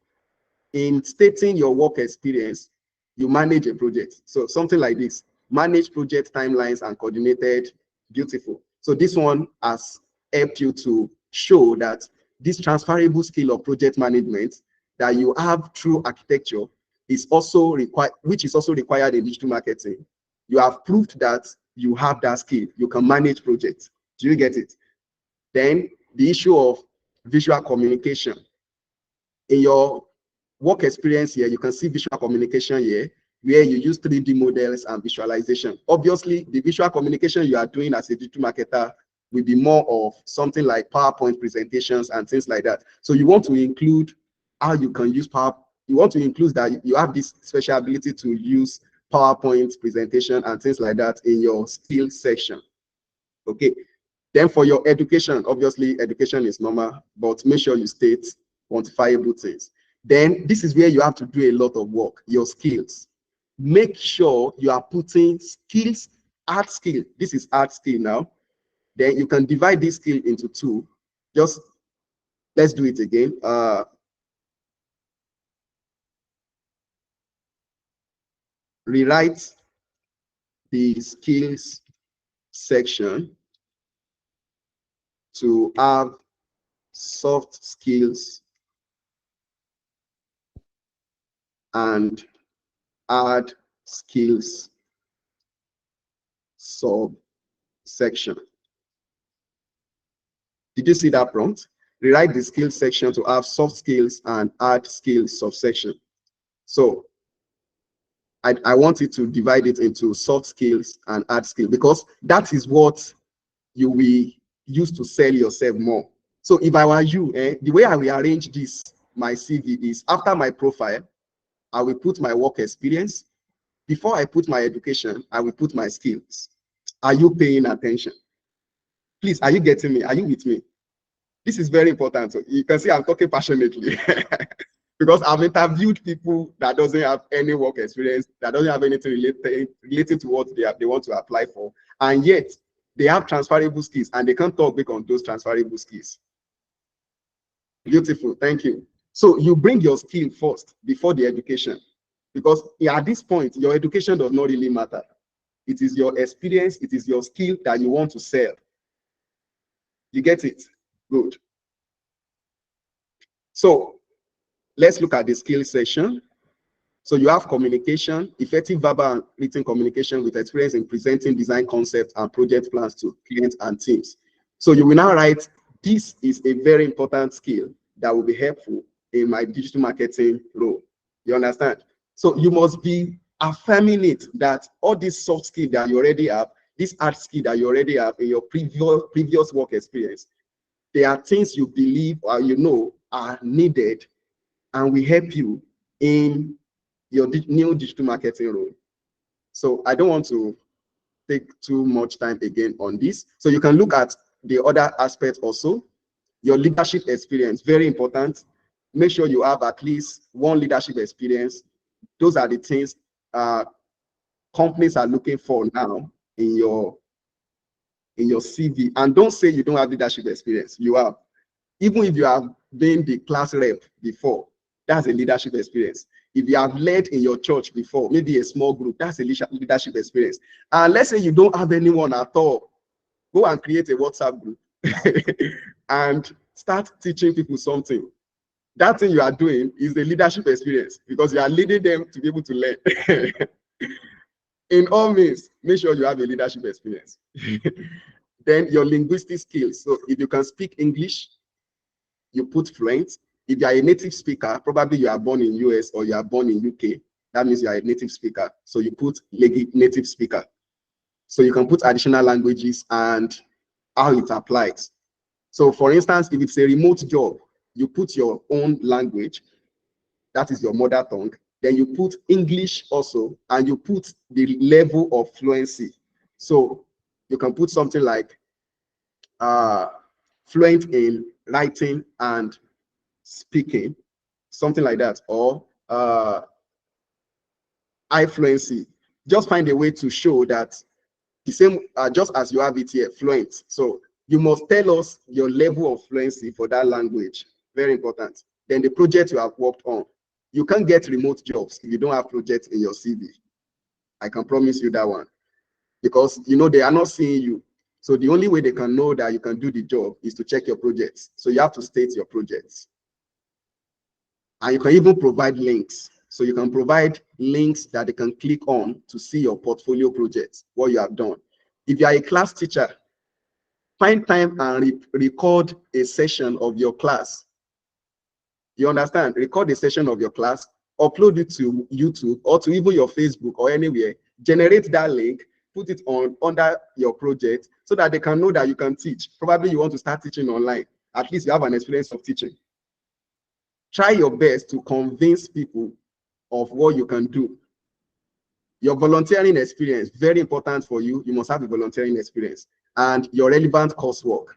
in stating your work experience, you manage a project. So something like this, manage project timelines and coordinated Beautiful. So this one has helped you to show that this transferable skill of project management that you have through architecture is also required, which is also required in digital marketing. You have proved that you have that skill. You can manage projects. Do you get it? Then the issue of visual communication. In your work experience here, you can see visual communication here, where you use 3D models and visualization. Obviously, the visual communication you are doing as a digital marketer will be more of something like PowerPoint presentations and things like that. So you want to include how you can use you want to include that you have this special ability to use PowerPoint presentation and things like that in your skill section. Okay. Then for your education, obviously education is normal, but make sure you state quantifiable things. Then this is where you have to do a lot of work, your skills. Make sure you are putting skills, art skill. This is art skill now. Then you can divide this skill into two. Just let's do it again. Rewrite the skills section to have soft skills and add skills subsection. Did you see that prompt? Rewrite the skills section to have soft skills and add skills subsection. So I want you to divide it into soft skills and add skills, because that is what you will use to sell yourself more. So if I were you, the way I will arrange this, my CV is after my profile, I will put my work experience. Before I put my education, I will put my skills. Are you paying attention? Please, are you getting me? Are you with me? This is very important. So you can see I'm talking passionately because I've interviewed people that doesn't have any work experience, that doesn't have anything related to what they want to apply for, and yet they have transferable skills and they can't talk back on those transferable skills. Beautiful, thank you. So you bring your skill first before the education, because at this point, your education does not really matter. It is your experience, it is your skill that you want to sell. You get it? Good. So let's look at the skill section. So you have communication, effective verbal and written communication with experience in presenting design concepts and project plans to clients and teams. So you will now write, this is a very important skill that will be helpful in my digital marketing role. You understand? So you must be affirming it that all these soft skills that you already have, this art skill that you already have in your previous work experience, they are things you believe or you know are needed and will help you in your new digital marketing role. So I don't want to take too much time again on this. So you can look at the other aspects also. Your leadership experience, very important. Make sure you have at least one leadership experience. Those are the things companies are looking for now in your CV. And don't say you don't have leadership experience. You have. Even if you have been the class rep before, that's a leadership experience. If you have led in your church before, maybe a small group, that's a leadership experience. And let's say you don't have anyone at all, go and create a WhatsApp group and start teaching people something. That thing you are doing is the leadership experience because you are leading them to be able to learn. In all means, make sure you have a leadership experience. Then your linguistic skills. So if you can speak English, you put fluent. If you are a native speaker, probably you are born in US or you are born in UK, that means you are a native speaker. So you put native speaker. So you can put additional languages and how it applies. So for instance, if it's a remote job, you put your own language, that is your mother tongue. Then you put English also, and you put the level of fluency. So you can put something like fluent in writing and speaking, something like that, or high fluency. Just find a way to show that the same, just as you have it here, fluent. So you must tell us your level of fluency for that language. Very important. Then the project you have worked on. You can't get remote jobs if you don't have projects in your CV. I can promise you that one. Because, you know, they are not seeing you. So the only way they can know that you can do the job is to check your projects. So you have to state your projects. And you can even provide links. So you can provide links that they can click on to see your portfolio projects, what you have done. If you are a class teacher, find time and record a session of your class. You understand? Record a session of your class, upload it to YouTube or to even your Facebook or anywhere, generate that link, put it on under your project so that they can know that you can teach. Probably you want to start teaching online. At least you have an experience of teaching. Try your best to convince people of what you can do. Your volunteering experience, very important for you. You must have a volunteering experience and your relevant coursework.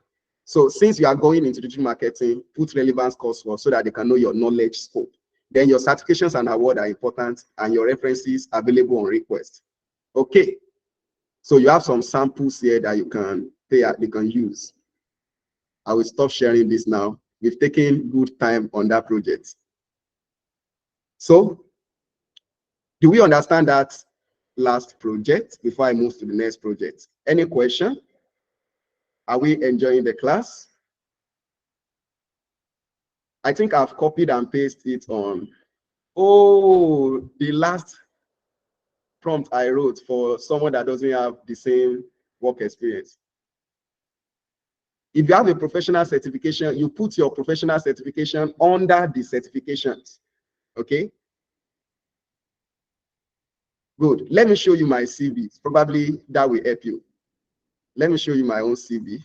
So since you are going into digital marketing, put relevant coursework so that they can know your knowledge scope. Then your certifications and awards are important and your references available on request. Okay. So you have some samples here that you can use. I will stop sharing this now. We've taken good time on that project. So do we understand that last project before I move to the next project? Any question? Are we enjoying the class? I think I've copied and pasted it on. Oh, the last prompt I wrote for someone that doesn't have the same work experience. If you have a professional certification, you put your professional certification under the certifications. Okay? Good. Let me show you my CV. Probably that will help you. Let me show you my own CV.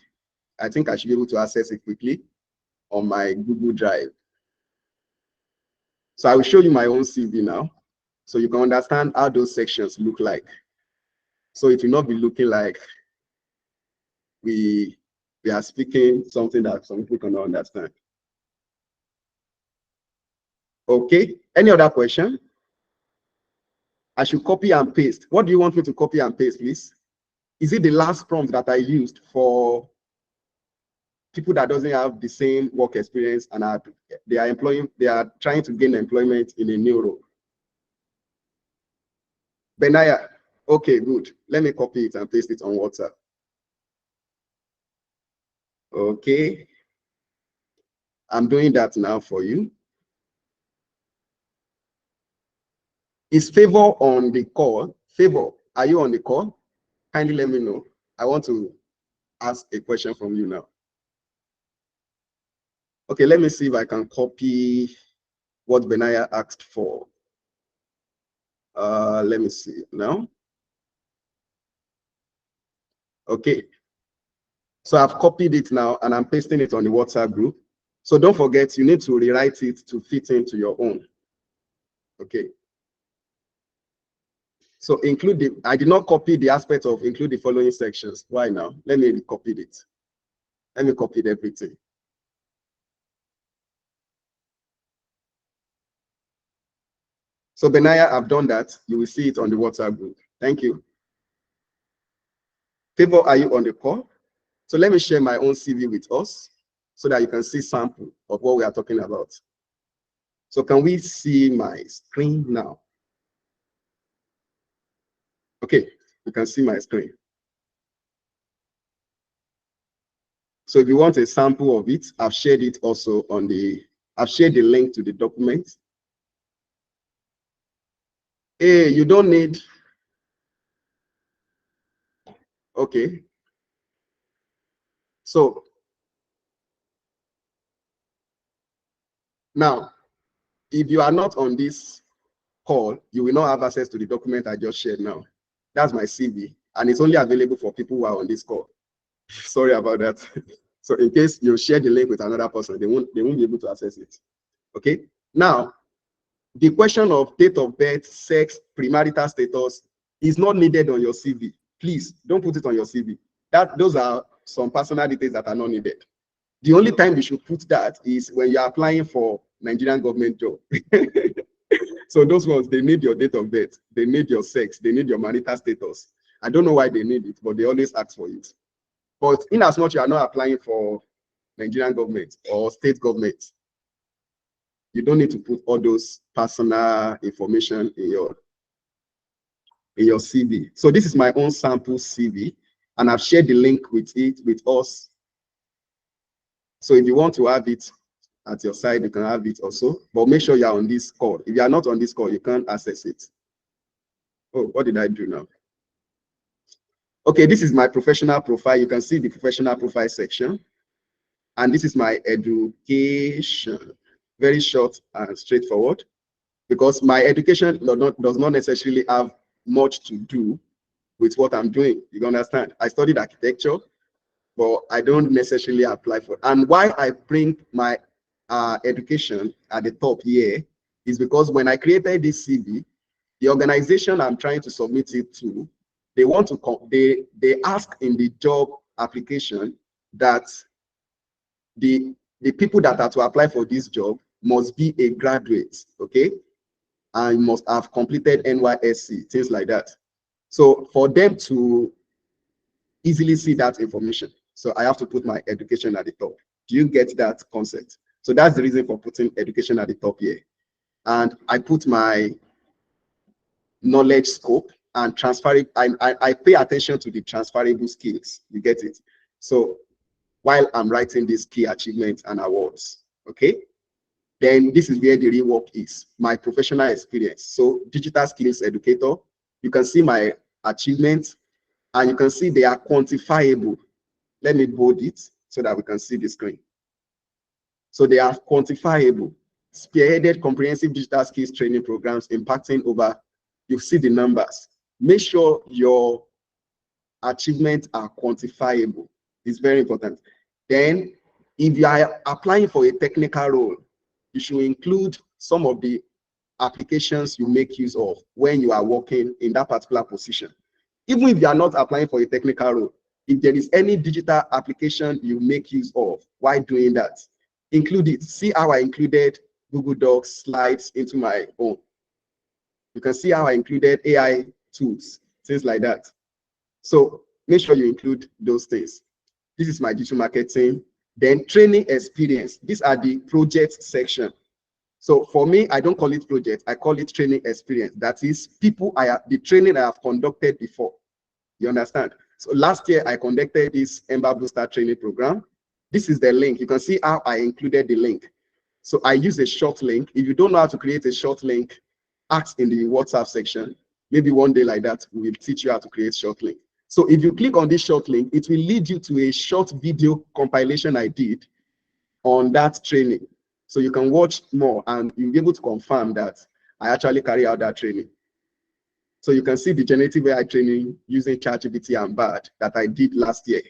I think I should be able to access it quickly on my Google Drive. So I will show you my own CV now, so you can understand how those sections look like. So it will not be looking like we are speaking something that some people cannot understand. Okay, any other question? I should copy and paste. What do you want me to copy and paste, please? Is it the last prompt that I used for people that doesn't have the same work experience and they are trying to gain employment in a new role? Benaya, okay, good. Let me copy it and paste it on WhatsApp. Okay. I'm doing that now for you. Is Favor on the call? Favor, are you on the call? Kindly let me know. I want to ask a question from you now. Okay, let me see if I can copy what Benaya asked for. Let me see now. Okay. So I've copied it now and I'm pasting it on the WhatsApp group. So don't forget, you need to rewrite it to fit into your own. Okay. So I did not copy the aspect of include the following sections. Why now? Let me copy it. Let me copy everything. So Benaya, I've done that. You will see it on the WhatsApp group. Thank you. Favor, are you on the call? So let me share my own CV with us so that you can see sample of what we are talking about. So can we see my screen now? Okay, you can see my screen. So if you want a sample of it, I've shared it also on I've shared the link to the document. Hey, you don't need, okay. So now, if you are not on this call, you will not have access to the document I just shared now. That's my CV, and it's only available for people who are on this call. Sorry about that. So in case you share the link with another person, they won't be able to access it. Okay. Now, the question of date of birth, sex, premarital status is not needed on your CV. Please don't put it on your CV. Those are some personal details that are not needed. The only time you should put that is when you're applying for Nigerian government job. So those ones, they need your date of birth, they need your sex, they need your marital status. I don't know why they need it, but they always ask for it. But in as much you are not applying for Nigerian government or state government, you don't need to put all those personal information in your CV. So this is my own sample CV. And I've shared the link with us. So if you want to have it at your side, you can have it also. But make sure you are on this call. If you are not on this call, you can't access it. Oh, what did I do now? Okay, this is my professional profile. You can see the professional profile section. And this is my education. Very short and straightforward, because my education does not necessarily have much to do with what I'm doing. You understand? I studied architecture, but I don't necessarily apply for it. And why I bring my education at the top here is because when I created this CV, the organization I'm trying to submit it to, they want to they ask in the job application that the people that are to apply for this job must be a graduate, okay, and must have completed NYSC, things like that. So for them to easily see that information, so I have to put my education at the top. Do you get that concept? So that's the reason for putting education at the top here. And I put my knowledge scope and transferring. I pay attention to the transferable skills. You get it? So while I'm writing these key achievements and awards, okay? Then this is where the real work is, my professional experience. So digital skills educator, you can see my achievements and you can see they are quantifiable. Let me bold it so that we can see the screen. So they are quantifiable. Spearheaded comprehensive digital skills training programs impacting over, you see the numbers. Make sure your achievements are quantifiable. It's very important. Then if you are applying for a technical role, you should include some of the applications you make use of when you are working in that particular position. Even if you are not applying for a technical role, if there is any digital application you make use of while doing that, include it. See how I included Google Docs slides into my own. You can see how I included AI tools, things like that. So make sure you include those things. This is my digital marketing. Then training experience. These are the project section. So for me, I don't call it project. I call it training experience. That is the training I have conducted before. You understand? So last year, I conducted this Ember Booster training program. This is the link. You can see how I included the link. So I use a short link. If you don't know how to create a short link, ask in the WhatsApp section. Maybe one day like that, we'll teach you how to create short link. So if you click on this short link, it will lead you to a short video compilation I did on that training. So you can watch more and you'll be able to confirm that I actually carry out that training. So you can see the generative AI training using ChatGPT and BARD that I did last year.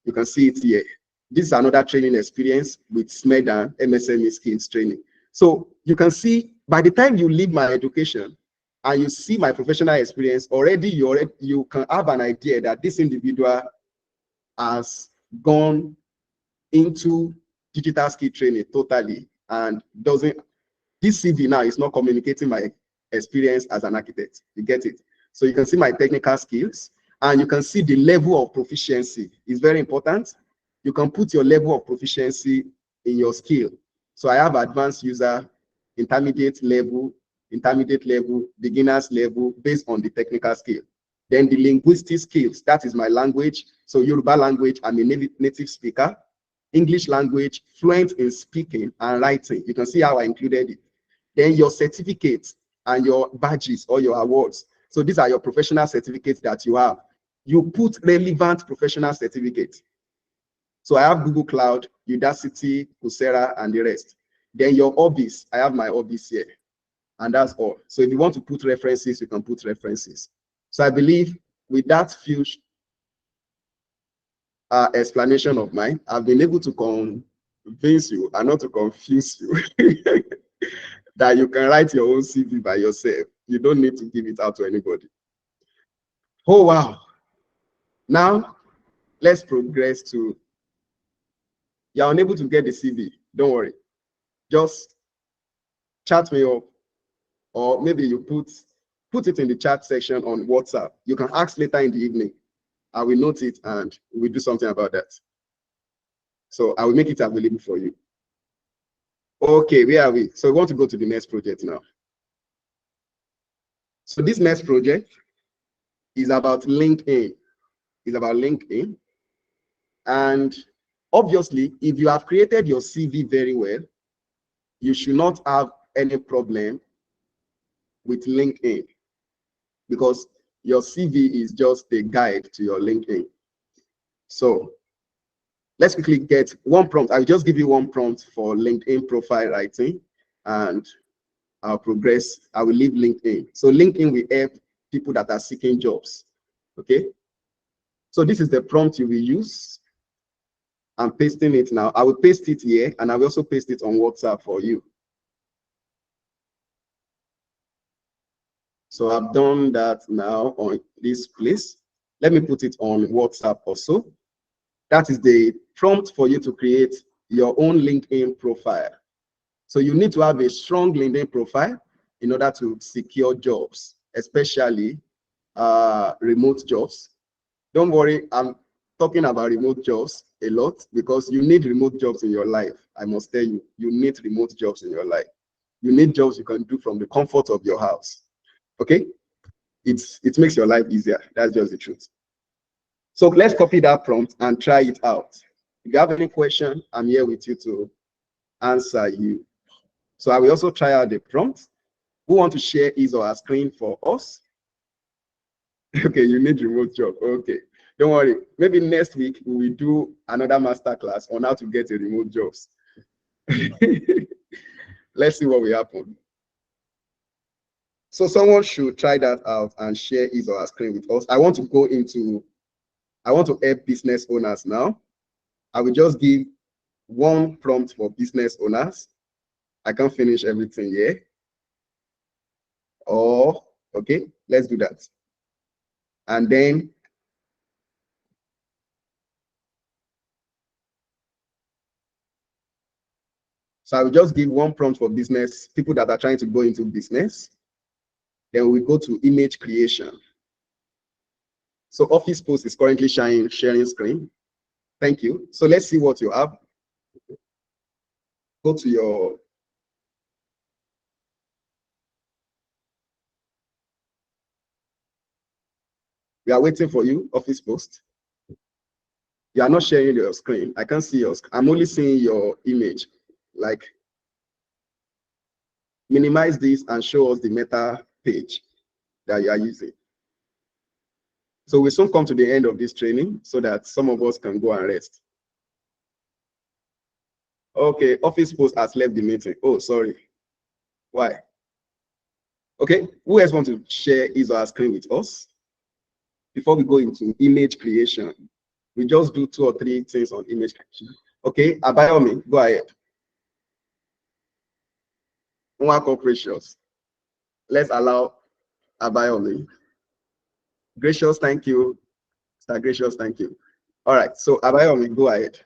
You can see it here. This is another training experience with SMED and MSME skills training. So you can see by the time you leave my education and you see my professional experience, you can have an idea that this individual has gone into digital skill training totally and this CV now is not communicating my experience as an architect. You get it? So you can see my technical skills and you can see the level of proficiency. It's very important. You can put your level of proficiency in your skill. So I have advanced user, intermediate level, beginner's level based on the technical skill. Then the linguistic skills, that is my language. So Yoruba language, I'm a native speaker. English language, fluent in speaking and writing. You can see how I included it. Then your certificates and your badges or your awards. So these are your professional certificates that you have. You put relevant professional certificates. So I have Google Cloud, Udacity, Coursera, and the rest. Then your hobbies, I have my hobbies here. And that's all. So if you want to put references, you can put references. So I believe with that few explanation of mine, I've been able to convince you and not to confuse you that you can write your own CV by yourself. You don't need to give it out to anybody. Oh, wow. Now, let's progress to, you're unable to get the CV. Don't worry. Just chat me up, or maybe you put it in the chat section on WhatsApp. You can ask later in the evening. I will note it and we'll do something about that. So I will make it available for you. Okay, where are we? So we want to go to the next project now. So this next project is about LinkedIn. is about LinkedIn. And obviously, if you have created your CV very well, you should not have any problem with LinkedIn, because your CV is just a guide to your LinkedIn. So let's quickly get one prompt. I'll just give you one prompt for LinkedIn profile writing, and I'll progress. I will leave LinkedIn. So LinkedIn will help people that are seeking jobs. Okay. So this is the prompt you will use. I'm pasting it now. I will paste it here, and I will also paste it on WhatsApp for you. So I've done that now on this place. Let me put it on WhatsApp also. That is the prompt for you to create your own LinkedIn profile. So you need to have a strong LinkedIn profile in order to secure jobs, especially remote jobs. Don't worry, I'm talking about remote jobs a lot because you need remote jobs in your life. I must tell you, you need remote jobs in your life. You need jobs you can do from the comfort of your house. Okay? It makes your life easier. That's just the truth. So let's copy that prompt and try it out. If you have any question, I'm here with you to answer you. So I will also try out the prompt. Who want to share his or her screen for us? Okay, you need remote job. Okay, don't worry. Maybe next week we will do another masterclass on how to get a remote jobs. Let's see what will happen. So someone should try that out and share his or her screen with us. I want to help business owners now. I will just give one prompt for business owners. I can't finish everything here. Oh, okay, let's do that. And then so I will just give one prompt for business, people that are trying to go into business. Then we go to image creation. So Office Post is currently sharing screen. Thank you. So let's see what you have. Go to your we are waiting for you, Office Post. You are not sharing your screen. I can't see your screen. I'm only seeing your image. Like, minimize this and show us the meta page that you are using. So we'll soon come to the end of this training so that some of us can go and rest. Okay, Office Post has left the meeting. Oh, sorry. Why? Okay, who else want to share his or her screen with us? Before we go into image creation, we just do 2 or 3 things on image creation. Okay, Abayomi, go ahead. One corporations. Let's allow Abayomi. Gracious, thank you. Mr. Gracious, thank you. All right, so Abayomi, go ahead.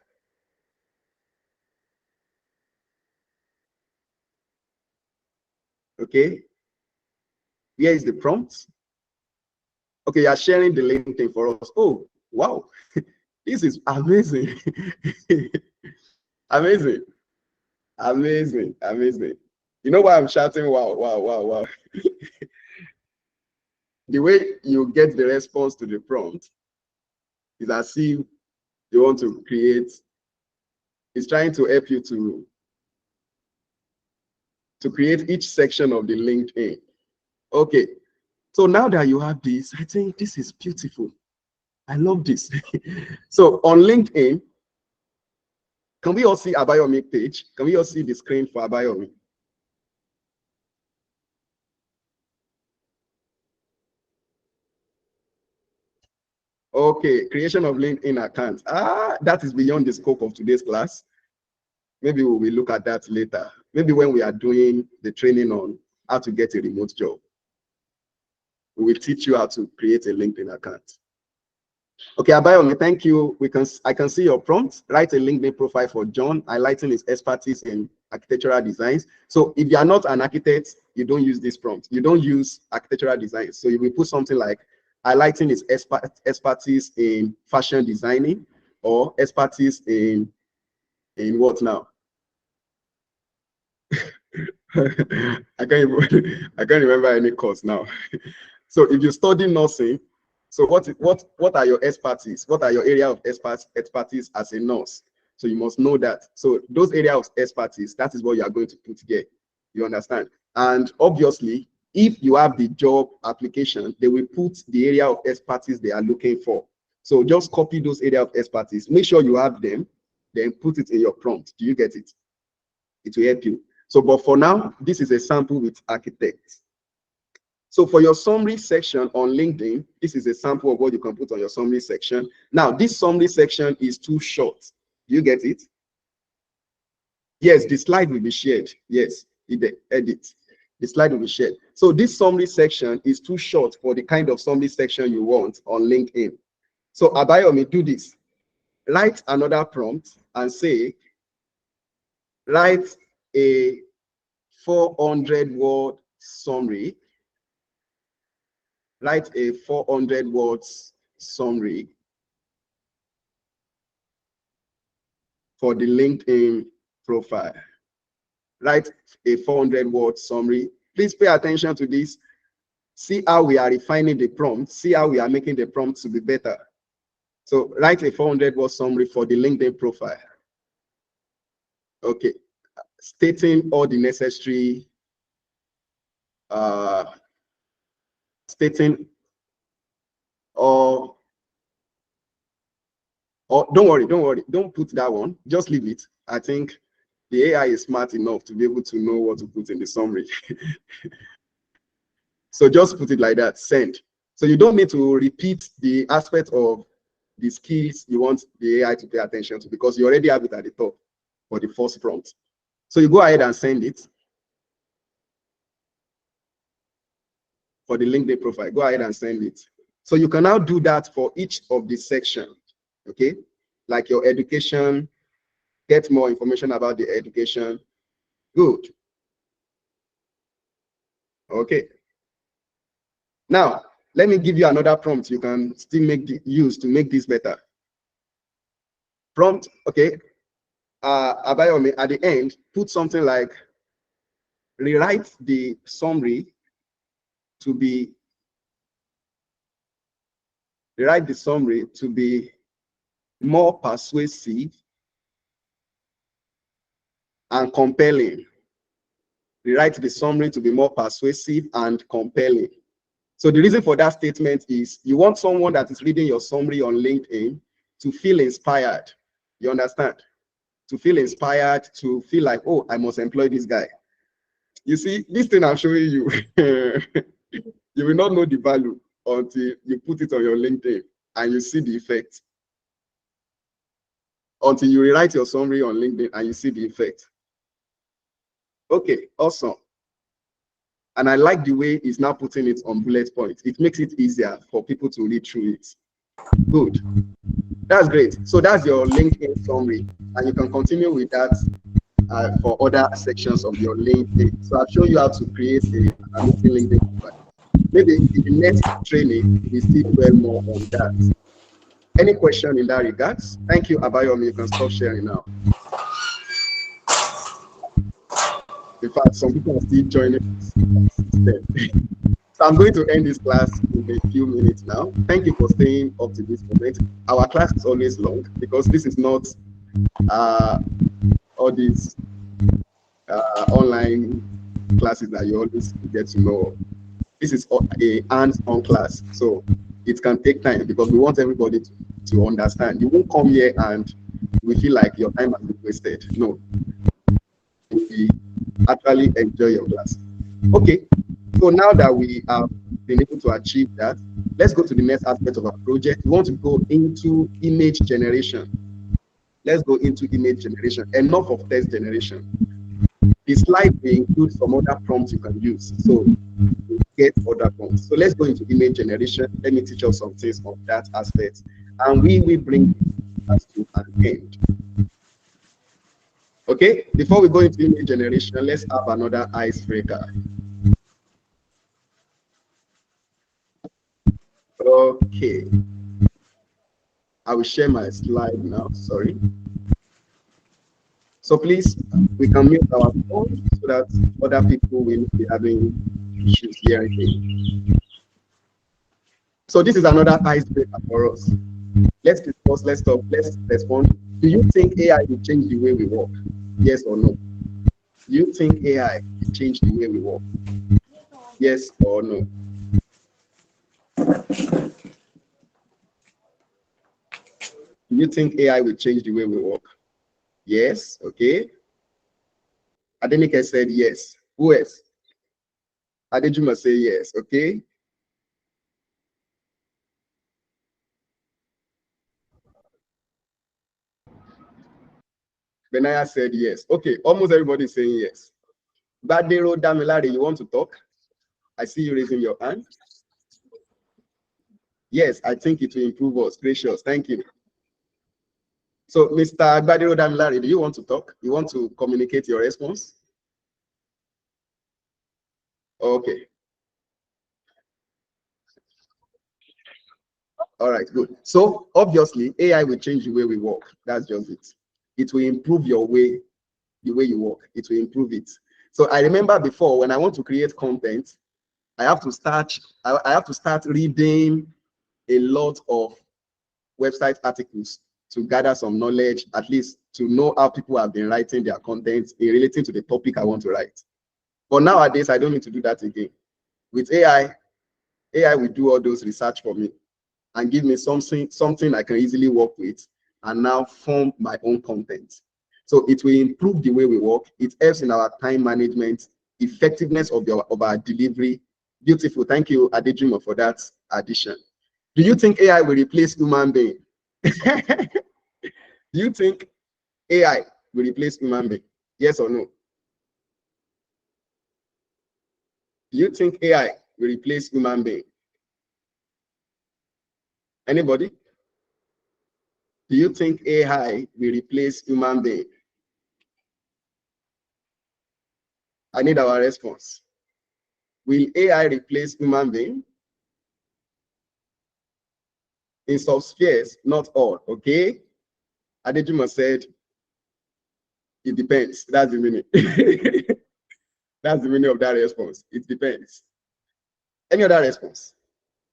Okay, here is the prompt. Okay, you are sharing the LinkedIn for us. Oh, wow, this is amazing. Amazing, amazing, amazing. You know why I'm shouting? Wow, wow, wow, wow. The way you get the response to the prompt is as if you want to create, it's trying to help you to create each section of the LinkedIn. Okay, so now that you have this, I think this is beautiful. I love this. So on LinkedIn, can we all see Abayomi page? Can we all see the screen for Abayomi? Okay, creation of LinkedIn account. That is beyond the scope of today's class. Maybe we will look at that later. Maybe when we are doing the training on how to get a remote job, we will teach you how to create a LinkedIn account. Okay, Abayomi, thank you. I can see your prompt. Write a LinkedIn profile for John, highlighting his expertise in architectural designs. So if you are not an architect, you don't use this prompt. You don't use architectural designs. So you will put something like highlighting his expertise in fashion designing, or expertise in what now? I can't remember any course now. So if you study nursing, So what are your expertise? What are your area of expertise as a nurse? So you must know that. So those area of expertise, that is what you are going to put here. You understand? And obviously, if you have the job application, they will put the area of expertise they are looking for. So just copy those area of expertise. Make sure you have them, then put it in your prompt. Do you get it? It will help you. So, but for now, this is a sample with architects. So for your summary section on LinkedIn, this is a sample of what you can put on your summary section. Now, this summary section is too short. Do you get it? Yes, the slide will be shared. Yes, in the edit, the slide will be shared. So this summary section is too short for the kind of summary section you want on LinkedIn. So Abayomi, do this. Write another prompt and say, write a 400-word summary. Write a 400 words summary for the LinkedIn profile. Write a 400-word summary. Please pay attention to this. See how we are refining the prompt. See how we are making the prompt to be better. So write a 400-word summary for the LinkedIn profile. Okay. Stating all the necessary, stating all, don't worry, don't put that one. Just leave it. I think the AI is smart enough to be able to know what to put in the summary. So just put it like that, send. So you don't need to repeat the aspect of the skills you want the AI to pay attention to, because you already have it at the top for the first prompt. So you go ahead and send it for the LinkedIn profile. Go ahead and send it. So you can now do that for each of the sections, okay? Like your education, get more information about the education. Good. Okay. Now, let me give you another prompt you can still use to make this better. Prompt, okay. Abayomi, at the end, put something like, rewrite the summary to be more persuasive and compelling. Rewrite the summary to be more persuasive and compelling. So the reason for that statement is you want someone that is reading your summary on LinkedIn to feel inspired. You understand? To feel inspired, to feel like, oh, I must employ this guy. You see, this thing I'm showing you, you will not know the value until you put it on your LinkedIn and you see the effect. Until you rewrite your summary on LinkedIn and you see the effect. Okay, awesome. And I like the way it's now putting it on bullet points. It makes it easier for people to read through it. Good. That's great. So that's your LinkedIn summary. And you can continue with that for other sections of your LinkedIn. So I'll show you how to create an amazing LinkedIn profile. Maybe in the next training, we still dwell more on that. Any question in that regards? Thank you, Abayomi. You can stop sharing now. In fact, some people are still joining us. So I'm going to end this class in a few minutes now. Thank you for staying up to this moment. Our class is always long because this is not all these online classes that you always get to know. This is a hands-on class, so it can take time because we want everybody to understand. You won't come here and we feel like your time has been wasted. No, we actually enjoy your class. Okay, so now that we have been able to achieve that, let's go to the next aspect of our project. We want to go into image generation. Let's go into image generation. Enough of text generation. The slide will include some other prompts you can use. So you get other prompts. So let's go into image generation. Let me teach us some things on that aspect. And we will bring us to an end. Okay, before we go into image generation, let's have another icebreaker. Okay, I will share my slide now. Sorry. So please, we can mute our phone so that other people will be having issues hearing. So this is another icebreaker for us. Let's discuss, let's talk, let's respond. Do you think AI will change the way we work? Yes or no? Do you think AI will change the way we work? Yes or no? Do you think AI will change the way we work? Yes, okay. Adenike said yes. Who else? Adejuma say yes, okay. Benaya said yes. Okay, almost everybody is saying yes. Badero Damilare, you want to talk? I see you raising your hand. Yes, I think it will improve us. Gracious, thank you. So, Mr. Badero Damilare, do you want to talk? You want to communicate your response? Okay. All right, good. So, obviously, AI will change the way we work. That's just it. It will improve your way, the way you work. It will improve it. So, I remember before when I want to create content, I have to start reading a lot of website articles to gather some knowledge, at least to know how people have been writing their content in relating to the topic I want to write. But nowadays, I don't need to do that again. With AI will do all those research for me and give me something I can easily work with and now form my own content. So it will improve the way we work. It helps in our time management, effectiveness of our delivery. Beautiful. Thank you, Adejimo, for that addition. Do you think AI will replace human being? Do you think AI will replace human being? Yes or no? Do you think AI will replace human being? Anybody? Do you think AI will replace human being? I need our response. Will AI replace human being? In some spheres, not all, okay? Adejuma said, it depends. That's the meaning. That's the meaning of that response. It depends. Any other response?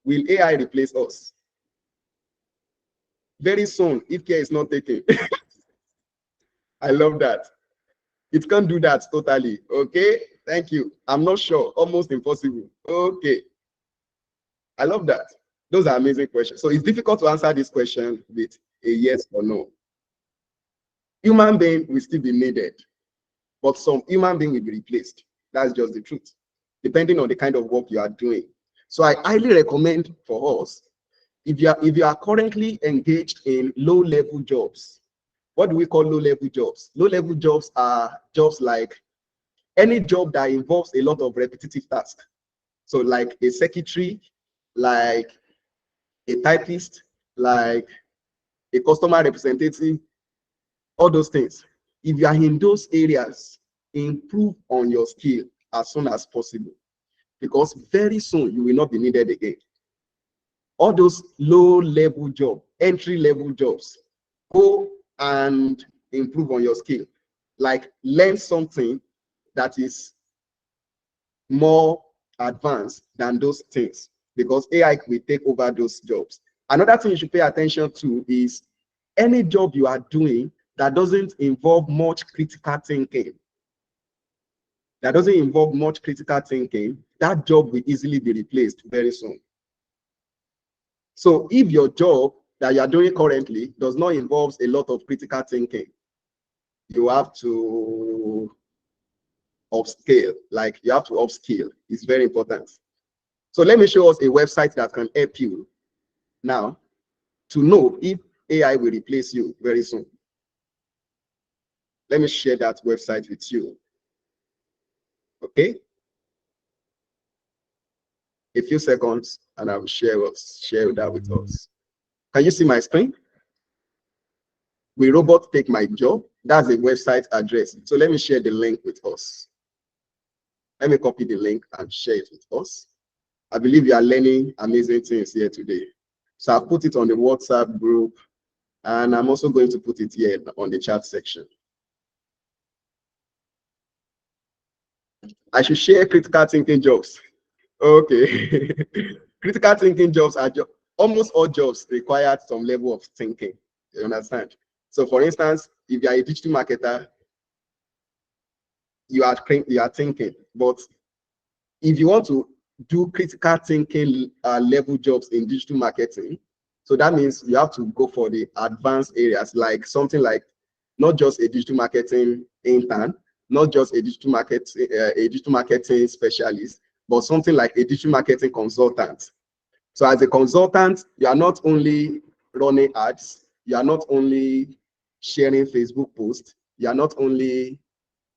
Will AI replace us? Very soon, if care is not taken. I love that. It can't do that totally, okay? Thank you. I'm not sure, almost impossible. Okay. I love that. Those are amazing questions. So it's difficult to answer this question with a yes or no. Human being will still be needed, but some human being will be replaced. That's just the truth, depending on the kind of work you are doing. So I highly recommend for us, if you are currently engaged in low-level jobs, what do we call low-level jobs? Low-level jobs are jobs like any job that involves a lot of repetitive tasks. So like a secretary, like a typist, like a customer representative, all those things. If you are in those areas, improve on your skill as soon as possible, because very soon you will not be needed again. All those low-level jobs, entry-level jobs, go and improve on your skill. Like learn something that is more advanced than those things, because AI will take over those jobs. Another thing you should pay attention to is any job you are doing that doesn't involve much critical thinking. That job will easily be replaced very soon. So if your job that you are doing currently does not involve a lot of critical thinking, you have to upscale, like you have to upskill. It's very important. So let me show us a website that can help you now to know if AI will replace you very soon. Let me share that website with you. Okay? A few seconds and I will share that with us. Can you see my screen? Will robots take my job? That's a website address. So let me share the link with us. Let me copy the link and share it with us. I believe you are learning amazing things here today. So I'll put it on the WhatsApp group, and I'm also going to put it here on the chat section. I should share critical thinking jobs. Okay. critical thinking jobs are almost all jobs require some level of thinking. You understand? So for instance, if you are a digital marketer, you are thinking. But if you want to do critical thinking level jobs in digital marketing, so that means you have to go for the advanced areas, like something like not just a digital marketing intern, not just a digital marketing specialist, but something like a digital marketing consultant. So as a consultant, you are not only running ads, you are not only sharing Facebook posts, you are not only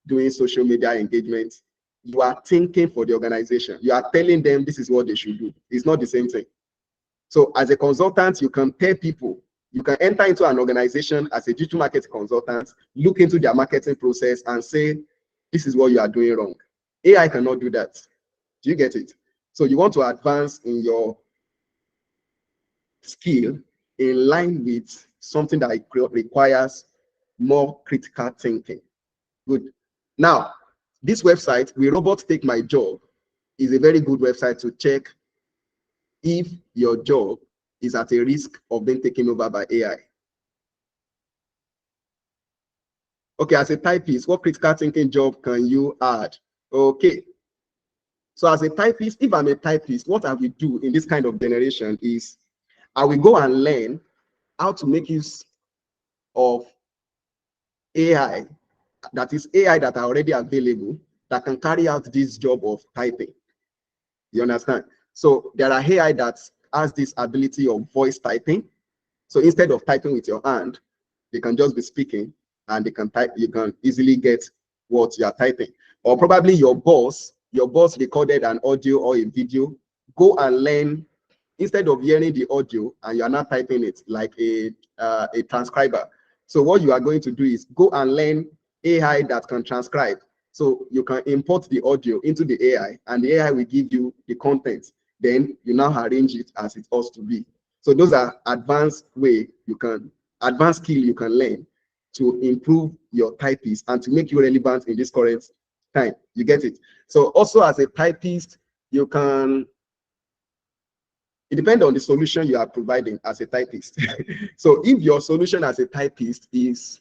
doing social media engagement, you are thinking for the organization. You are telling them this is what they should do. It's not the same thing. So as a consultant, you can tell people, you can enter into an organization as a digital marketing consultant, look into their marketing process and say, this is what you are doing wrong. AI cannot do that. Do you get it? So you want to advance in your skill in line with something that requires more critical thinking. Good. Now, this website, Will Robots Take My Job, is a very good website to check if your job is at a risk of being taken over by AI. Okay, as a typist, what critical thinking job can you add? Okay. So as a typist, if I'm a typist, what I will do in this kind of generation is I will go and learn how to make use of AI, that is AI that are already available, that can carry out this job of typing. You understand? So there are AI that has this ability of voice typing. So instead of typing with your hand, they can just be speaking and they can type. You can easily get what you are typing. Or probably your boss recorded an audio or a video. Go and learn, instead of hearing the audio and you are not typing it like a transcriber. So what you are going to do is go and learn AI that can transcribe. So you can import the audio into the AI and the AI will give you the content. Then you now arrange it as it ought to be. So those are advanced skill you can learn to improve your typist and to make you relevant in this current time. You get it? So also as a typist, you can, it depends on the solution you are providing as a typist. So if your solution as a typist is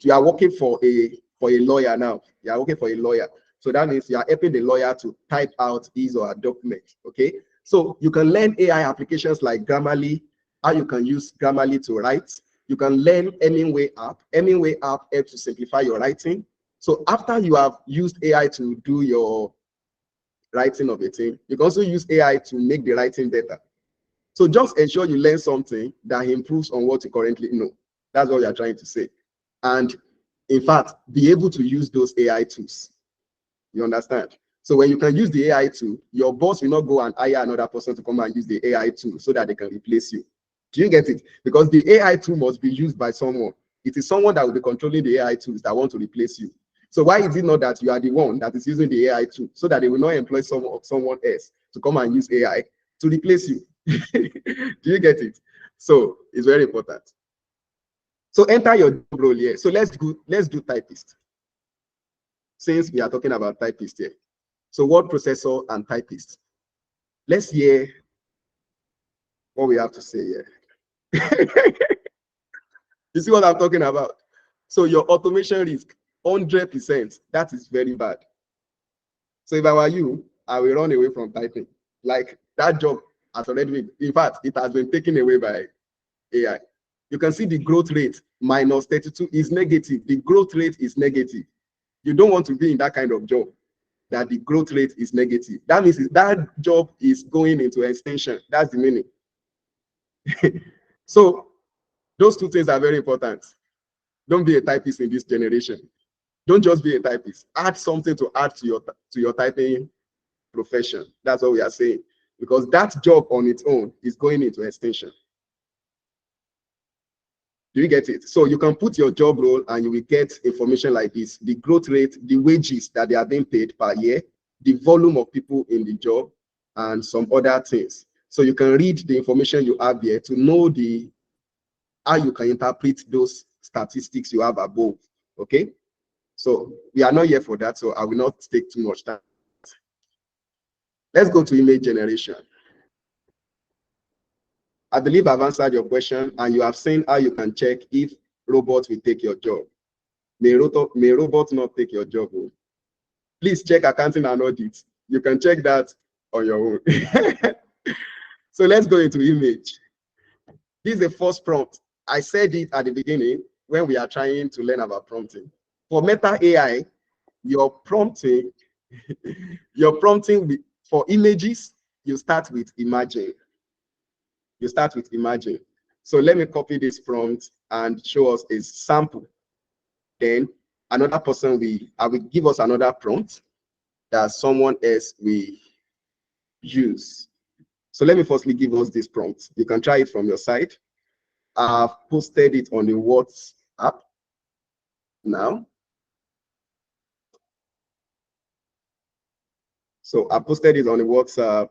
you are working for a lawyer now, you are working for a lawyer. So that means you are helping the lawyer to type out his or her document. Okay. So you can learn AI applications like Grammarly, how you can use Grammarly to write. You can learn Hemingway app. Hemingway app helps to simplify your writing. So after you have used AI to do your writing of a thing, you can also use AI to make the writing better. So just ensure you learn something that improves on what you currently know. That's what you're trying to say. And in fact, be able to use those AI tools. You understand? So when you can use the AI tool, your boss will not go and hire another person to come and use the AI tool so that they can replace you. Do you get it? Because the AI tool must be used by someone. It is someone that will be controlling the AI tools that want to replace you. So why is it not that you are the one that is using the AI tool so that they will not employ someone else to come and use AI to replace you? Do you get it? So it's very important. So enter your job role here. So let's do typist. Since we are talking about typist here. So word processor and typist. Let's hear what we have to say here. You see what I'm talking about? So your automation risk, 100%. That is very bad. So if I were you, I will run away from typing. Like that job has already been, in fact, it has been taken away by AI. You can see the growth rate, minus 32 is negative. The growth rate is negative. You don't want to be in that kind of job that the growth rate is negative. That means that job is going into extension. That's the meaning. So those two things are very important. Don't be a typist in this generation. Don't just be a typist. Add something to add to your typing profession. That's what we are saying. Because that job on its own is going into extension. Do you get it? So you can put your job role and you will get information like this: the growth rate, the wages that they are being paid per year, the volume of people in the job, and some other things. So you can read the information you have here to know how you can interpret those statistics you have above. Okay? So we are not here for that, so I will not take too much time. Let's go to image generation. I believe I've answered your question, and you have seen how you can check if robots will take your job. May robots not take your job? Oh. Please check accounting and audit. You can check that on your own. So let's go into image. This is the first prompt. I said it at the beginning when we are trying to learn about prompting. For Meta AI, your prompting for images, you start with imagine. You start with imagine. So let me copy this prompt and show us a sample. Then another person will give us another prompt that someone else will use. So let me firstly give us this prompt. You can try it from your side. I've posted it on the WhatsApp now. So I posted it on the WhatsApp,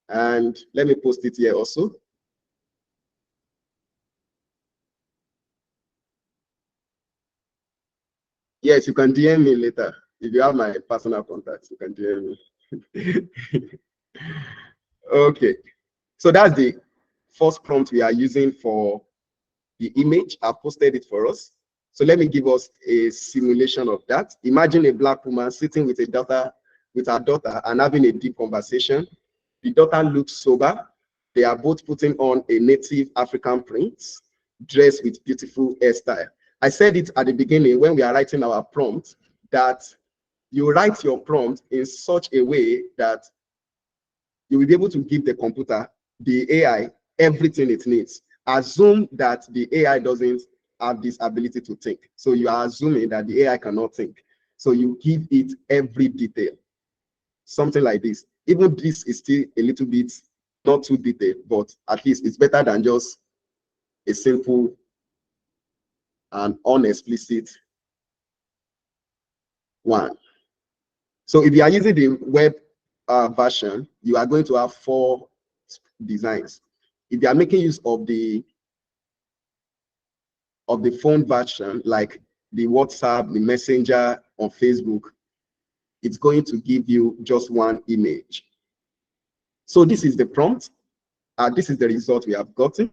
and let me post it here also. Yes, you can DM me later. If you have my personal contacts, you can DM me. Okay, so that's the first prompt we are using for the image. I posted it for us. So let me give us a simulation of that. Imagine a Black woman sitting with her daughter and having a deep conversation. The daughter looks sober. They are both putting on a native African print, dressed with beautiful hairstyle. I said it at the beginning when we are writing our prompt, that you write your prompt in such a way that you will be able to give the computer, the AI, everything it needs. Assume that the AI doesn't have this ability to think. So you are assuming that the AI cannot think. So you give it every detail. Something like this. Even this is still a little bit not too detailed, but at least it's better than just a simple and unexplicit one. So if you are using the web version, you are going to have 4 designs. If you are making use of the phone version, like the WhatsApp, the Messenger on Facebook, it's going to give you just 1 image. So this is the prompt. This is the result we have gotten.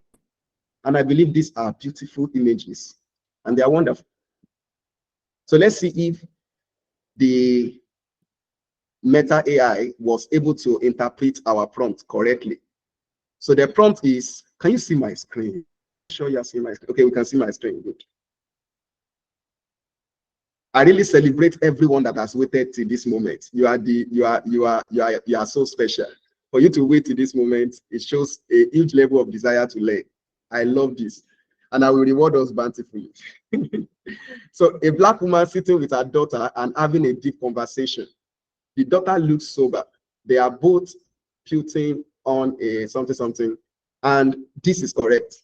And I believe these are beautiful images, and they are wonderful. So let's see if the Meta AI was able to interpret our prompt correctly. So the prompt is, can you see my screen? I'm sure you are seeing my screen. Okay, we can see my screen. Good. I really celebrate everyone that has waited to this moment. You are so special. For you to wait to this moment, it shows a huge level of desire to learn. I love this, and I will reward us bountifully. So a Black woman sitting with her daughter and having a deep conversation. The daughter looks sober. They are both putting on a something, and this is correct.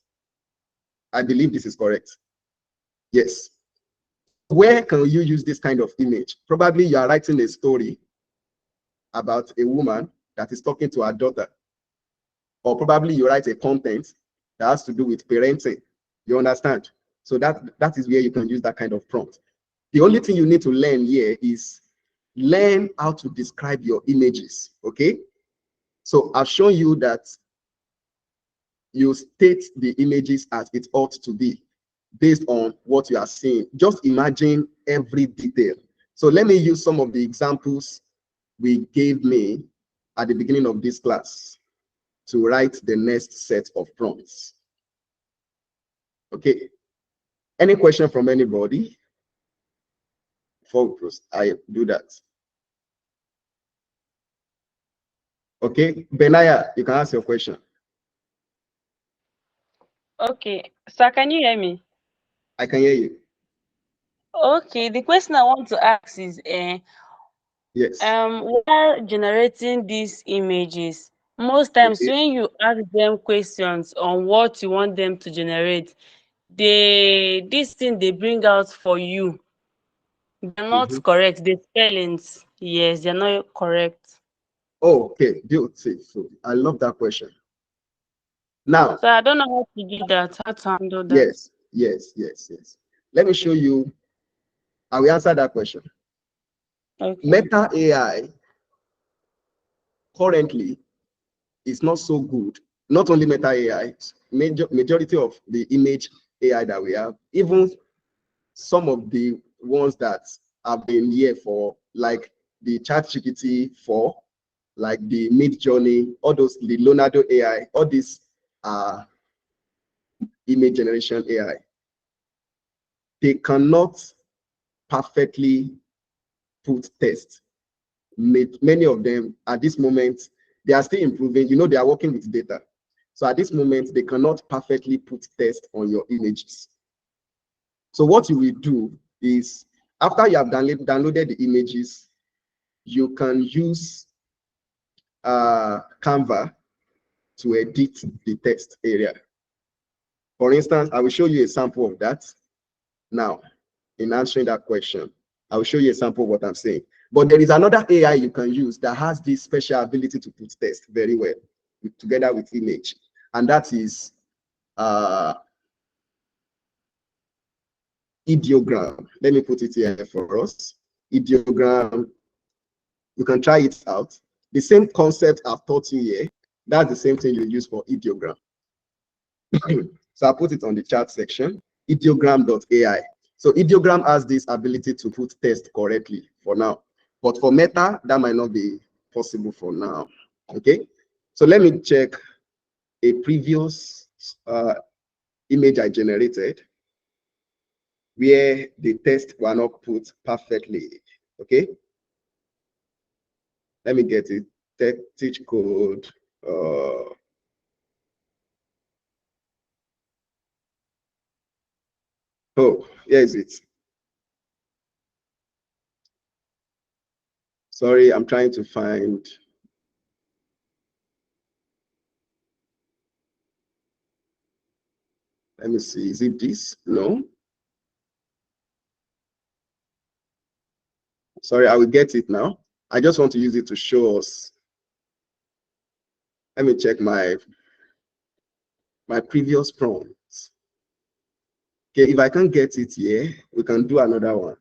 I believe this is correct. Yes. Where can you use this kind of image? Probably you are writing a story about a woman that is talking to her daughter, or probably you write a content that has to do with parenting. You understand? So that is where you can use that kind of prompt. The only thing you need to learn here is learn how to describe your images. Okay? So I've shown you that you state the images as it ought to be based on what you are seeing. Just imagine every detail. So let me use some of the examples we gave me at the beginning of this class to write the next set of prompts. Okay. Any question from anybody? Before I do that. Okay, Benaya, you can ask your question. Okay, sir, can you hear me? I can hear you. Okay, the question I want to ask is, Yes. while generating these images, most times Okay. when you ask them questions on what you want them to generate, this thing they bring out for you, they're not correct. The spellings, yes, they're not correct. Oh, okay, beautiful. I love that question. Now, So I don't know how to do that, how to handle that. Yes. Let me show you. I will answer that question. Okay. Meta AI currently is not so good not only Meta AI, majority of the image AI that we have, even some of the ones that have been here for, like the ChatGPT 4, like the Mid Journey, all those, the Leonardo AI, all these are image generation AI. They cannot perfectly put text. Many of them at this moment, they are still improving. You know, they are working with data. So at this moment, they cannot perfectly put text on your images. So what you will do is, after you have downloaded the images, you can use Canva to edit the text area. For instance, I will show you a sample of that now in answering that question. I will show you a sample of what I'm saying. But there is another AI you can use that has this special ability to put text very well together with image, and that is ideogram. Let me put it here for us. Ideogram, you can try it out. The same concept I've taught you here, that's the same thing you use for ideogram. So I'll put it on the chat section, ideogram.ai. So ideogram has this ability to put text correctly for now. But for Meta, that might not be possible for now. Okay, so let me check a previous image I generated where the text were not put perfectly. Okay, let me get it. Teach code. Oh, here is it. Sorry, I'm trying to find. Let me see. Is it this? No. Sorry, I will get it now. I just want to use it to show us. Let me check my previous prompts. Okay, if I can't get it here, we can do another one.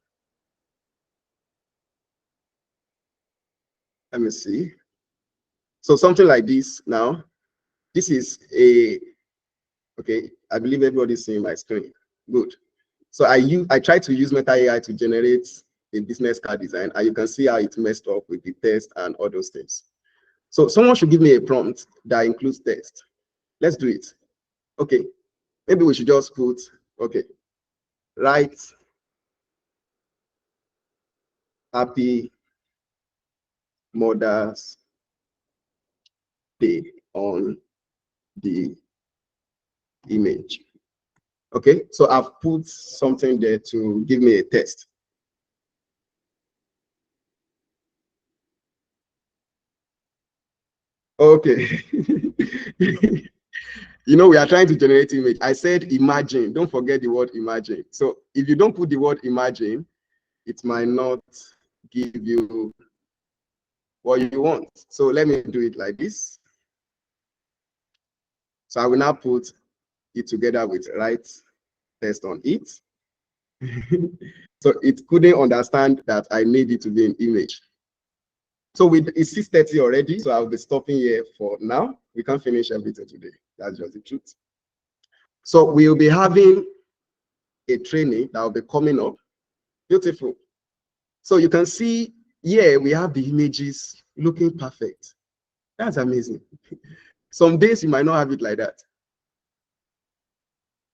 Let me see. So something like this now. This is a, okay, I believe everybody's seeing my screen. Good. So I tried to use Meta AI to generate a business card design, and you can see how it messed up with the text and all those things. So someone should give me a prompt that includes text. Let's do it. Okay, maybe we should just put, okay, write Happy Mother's Day on the image. Okay, so I've put something there to give me a text. Okay. You know, we are trying to generate image. I said imagine. Don't forget the word imagine. So if you don't put the word imagine, it might not give you what you want. So let me do it like this. So I will now put it together with write text on it. So it couldn't understand that I need it to be an image. So it's 6:30 already, so I'll be stopping here for now. We can't finish everything today. That's just the truth. So we'll be having a training that will be coming up. Beautiful. So you can see here we have the images looking perfect. That's amazing. Some days you might not have it like that.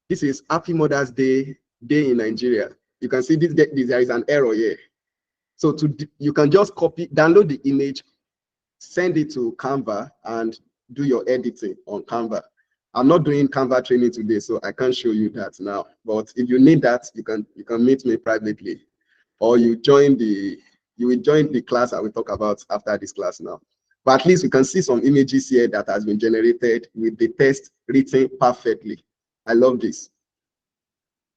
This is Happy Mother's Day in Nigeria. You can see this, there is an error here. So you can just download the image, send it to Canva, and do your editing on Canva. I'm not doing Canva training today, so I can't show you that now. But if you need that, you can meet me privately, or you will join the class I will talk about after this class now. But at least you can see some images here that has been generated with the text written perfectly. I love this.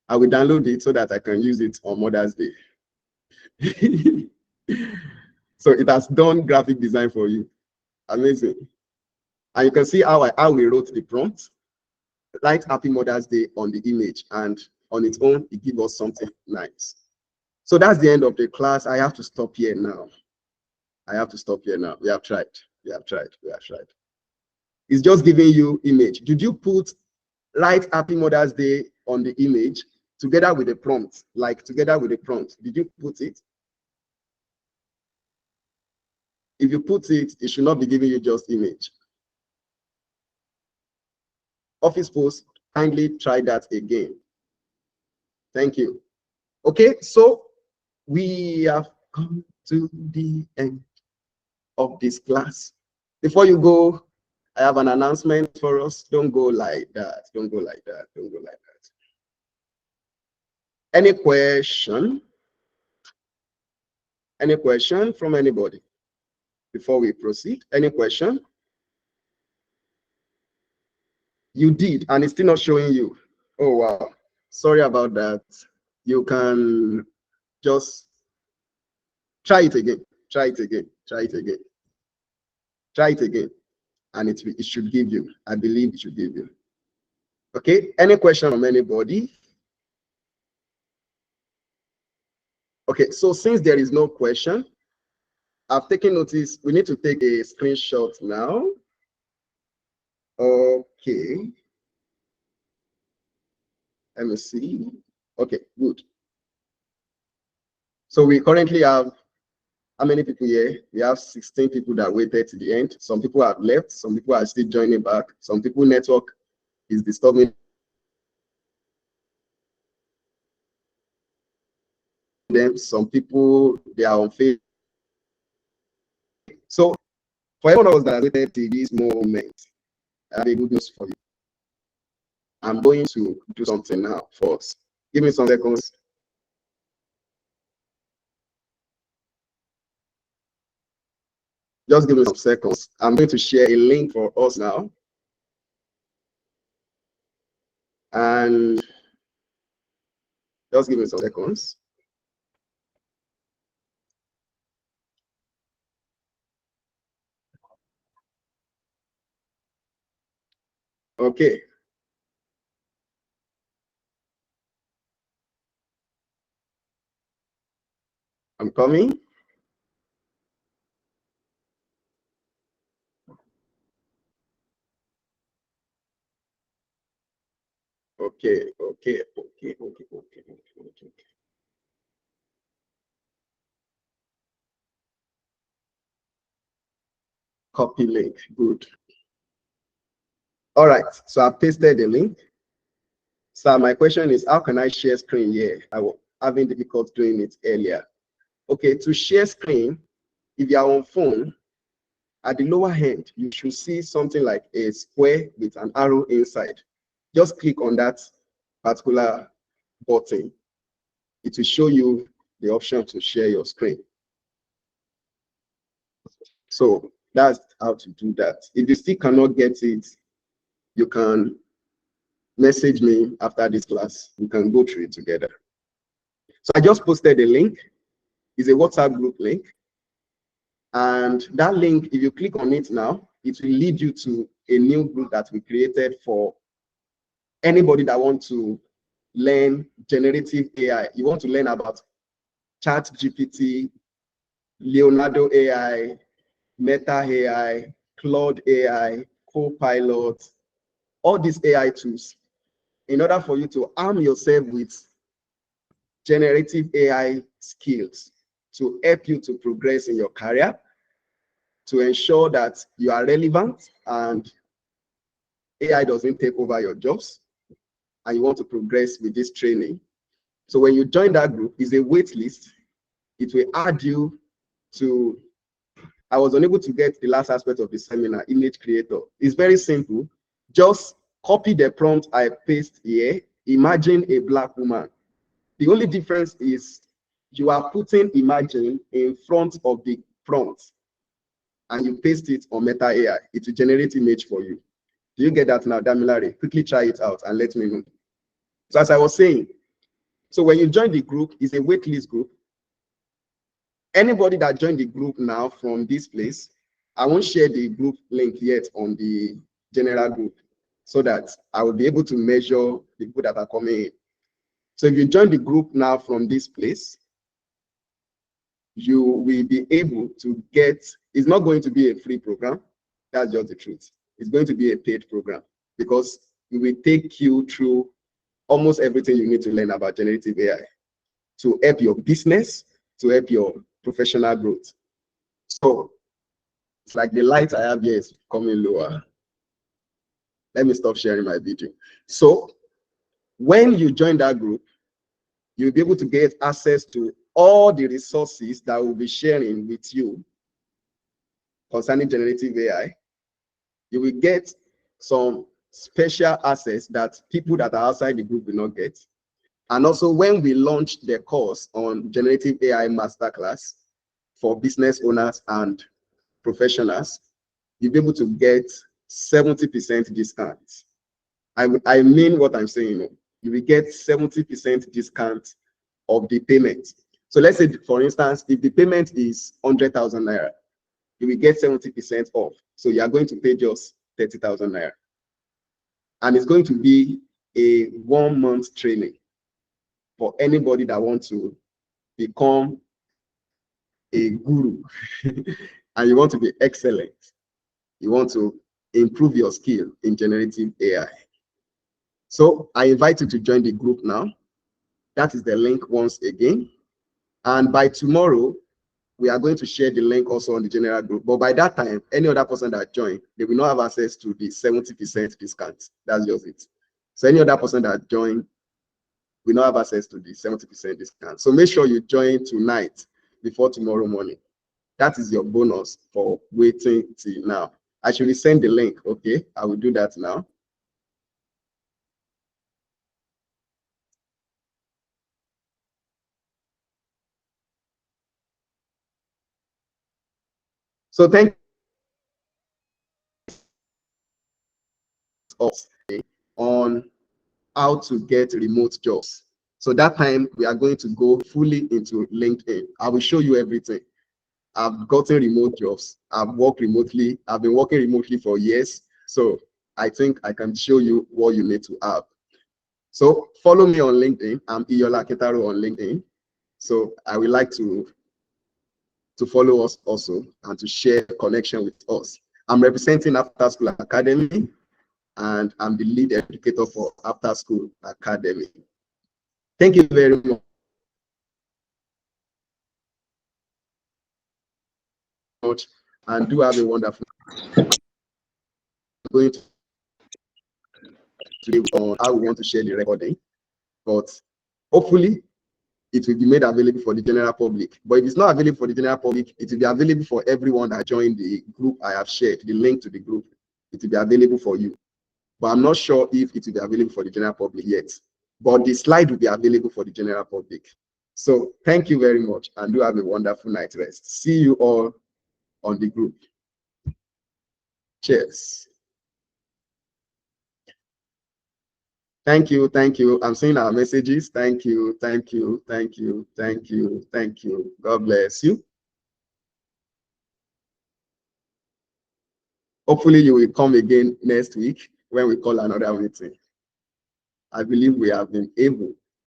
I will download it so that I can use it on Mother's Day. So it has done graphic design for you. Amazing. And you can see how we wrote the prompt. Write Happy Mother's Day on the image, and on its own, it gives us something nice. So that's the end of the class. I have to stop here now. We have tried. It's just giving you image. Did you put write Happy Mother's Day on the image together with the prompt? Like together with the prompt, did you put it? If you put it, it should not be giving you just image. Office post, kindly try that again. Thank you. Okay, so we have come to the end of this class. Before you go, I have an announcement for us. Don't go like that. Don't go like that. Don't go like that. Any question? Any question from anybody before we proceed? Any question? You did, and it's still not showing you. Oh, wow. Sorry about that. You can just try it again. Try it again. Try it again. Try it again. And it should give you. I believe it should give you. Okay. Any question from anybody? Okay. So since there is no question, I've taken notice. We need to take a screenshot now. Okay. Let me see. Okay, good. So we currently have how many people here? We have 16 people that waited to the end. Some people have left. Some people are still joining back. Some people network is disturbing them. Some people, they are on Facebook. So for everyone of us that has waited to this moment, I have a good news for you. I'm going to do something now for us. Give me some seconds. Just give me some seconds. I'm going to share a link for us now. And just give me some seconds. Okay. I'm coming. Okay. Copy link. Good. All right. So I pasted the link. So my question is, how can I share screen here? I was having difficulty doing it earlier. Okay. To share screen, if you are on phone, at the lower hand, you should see something like a square with an arrow inside. Just click on that particular button. It will show you the option to share your screen. So that's how to do that. If you still cannot get it, you can message me after this class. We can go through it together. So I just posted a link. It's a WhatsApp group link. And that link, if you click on it now, it will lead you to a new group that we created for anybody that wants to learn generative AI. You want to learn about ChatGPT, Leonardo AI, Meta AI, Claude AI, Copilot, all these AI tools, in order for you to arm yourself with generative AI skills to help you to progress in your career, to ensure that you are relevant and AI doesn't take over your jobs, and you want to progress with this training. So when you join that group, it's a wait list. It will add you to, I was unable to get the last aspect of the seminar, image creator. It's very simple. Just copy the prompt I paste here. Imagine a black woman. The only difference is you are putting imagine in front of the prompt and you paste it on Meta AI. It will generate image for you. Do you get that now, Damilare? Quickly try it out and let me know. So as I was saying, so when you join the group, it's a waitlist group. Anybody that joined the group now from this place, I won't share the group link yet on the general group so that I will be able to measure the people that are coming in. So if you join the group now from this place, you will be able to get, it's not going to be a free program. That's just the truth. It's going to be a paid program because it will take you through almost everything you need to learn about generative AI to help your business, to help your professional growth. So it's like the light I have here is coming lower. Let me stop sharing my video. So when you join that group, you'll be able to get access to all the resources that we'll be sharing with you concerning generative AI. You will get some special access that people that are outside the group will not get. And also, when we launch the course on generative AI Masterclass for business owners and professionals, you'll be able to get 70% discount. I mean what I'm saying. You will get 70% discount of the payment. So let's say, for instance, if the payment is 100,000 naira, you will get 70% off. So you are going to pay just 30,000 naira. And it's going to be a 1 month training for anybody that wants to become a guru and you want to be excellent. You want to improve your skill in generative AI. So I invite you to join the group now. That is the link once again. And by tomorrow, we are going to share the link also on the general group. But by that time, any other person that joined, they will not have access to the 70% discount. That's just it. So any other person that joined will not have access to the 70% discount. So make sure you join tonight before tomorrow morning. That is your bonus for waiting till now. I should send the link. Okay, I will do that now. So thank us on how to get remote jobs. So that time we are going to go fully into LinkedIn. I will show you everything. I've gotten remote jobs. I've worked remotely. I've been working remotely for years. So I think I can show you what you need to have. So follow me on LinkedIn. I'm Iyola Ketaro on LinkedIn. So I would like to follow us also and to share connection with us. I'm representing After School Academy, and I'm the lead educator for After School Academy. Thank you very much, and do have a wonderful going to today on how we want to share the recording, but hopefully it will be made available for the general public. But if it's not available for the general public, it will be available for everyone that joined the group I have shared, the link to the group. It will be available for you. But I'm not sure if it will be available for the general public yet. But the slide will be available for the general public. So thank you very much, and do have a wonderful night rest. See you all on the group. Cheers. Thank you, thank you. I'm seeing our messages. Thank you, thank you, thank you, thank you, thank you. God bless you. Hopefully you will come again next week when we call another meeting. I believe we have been able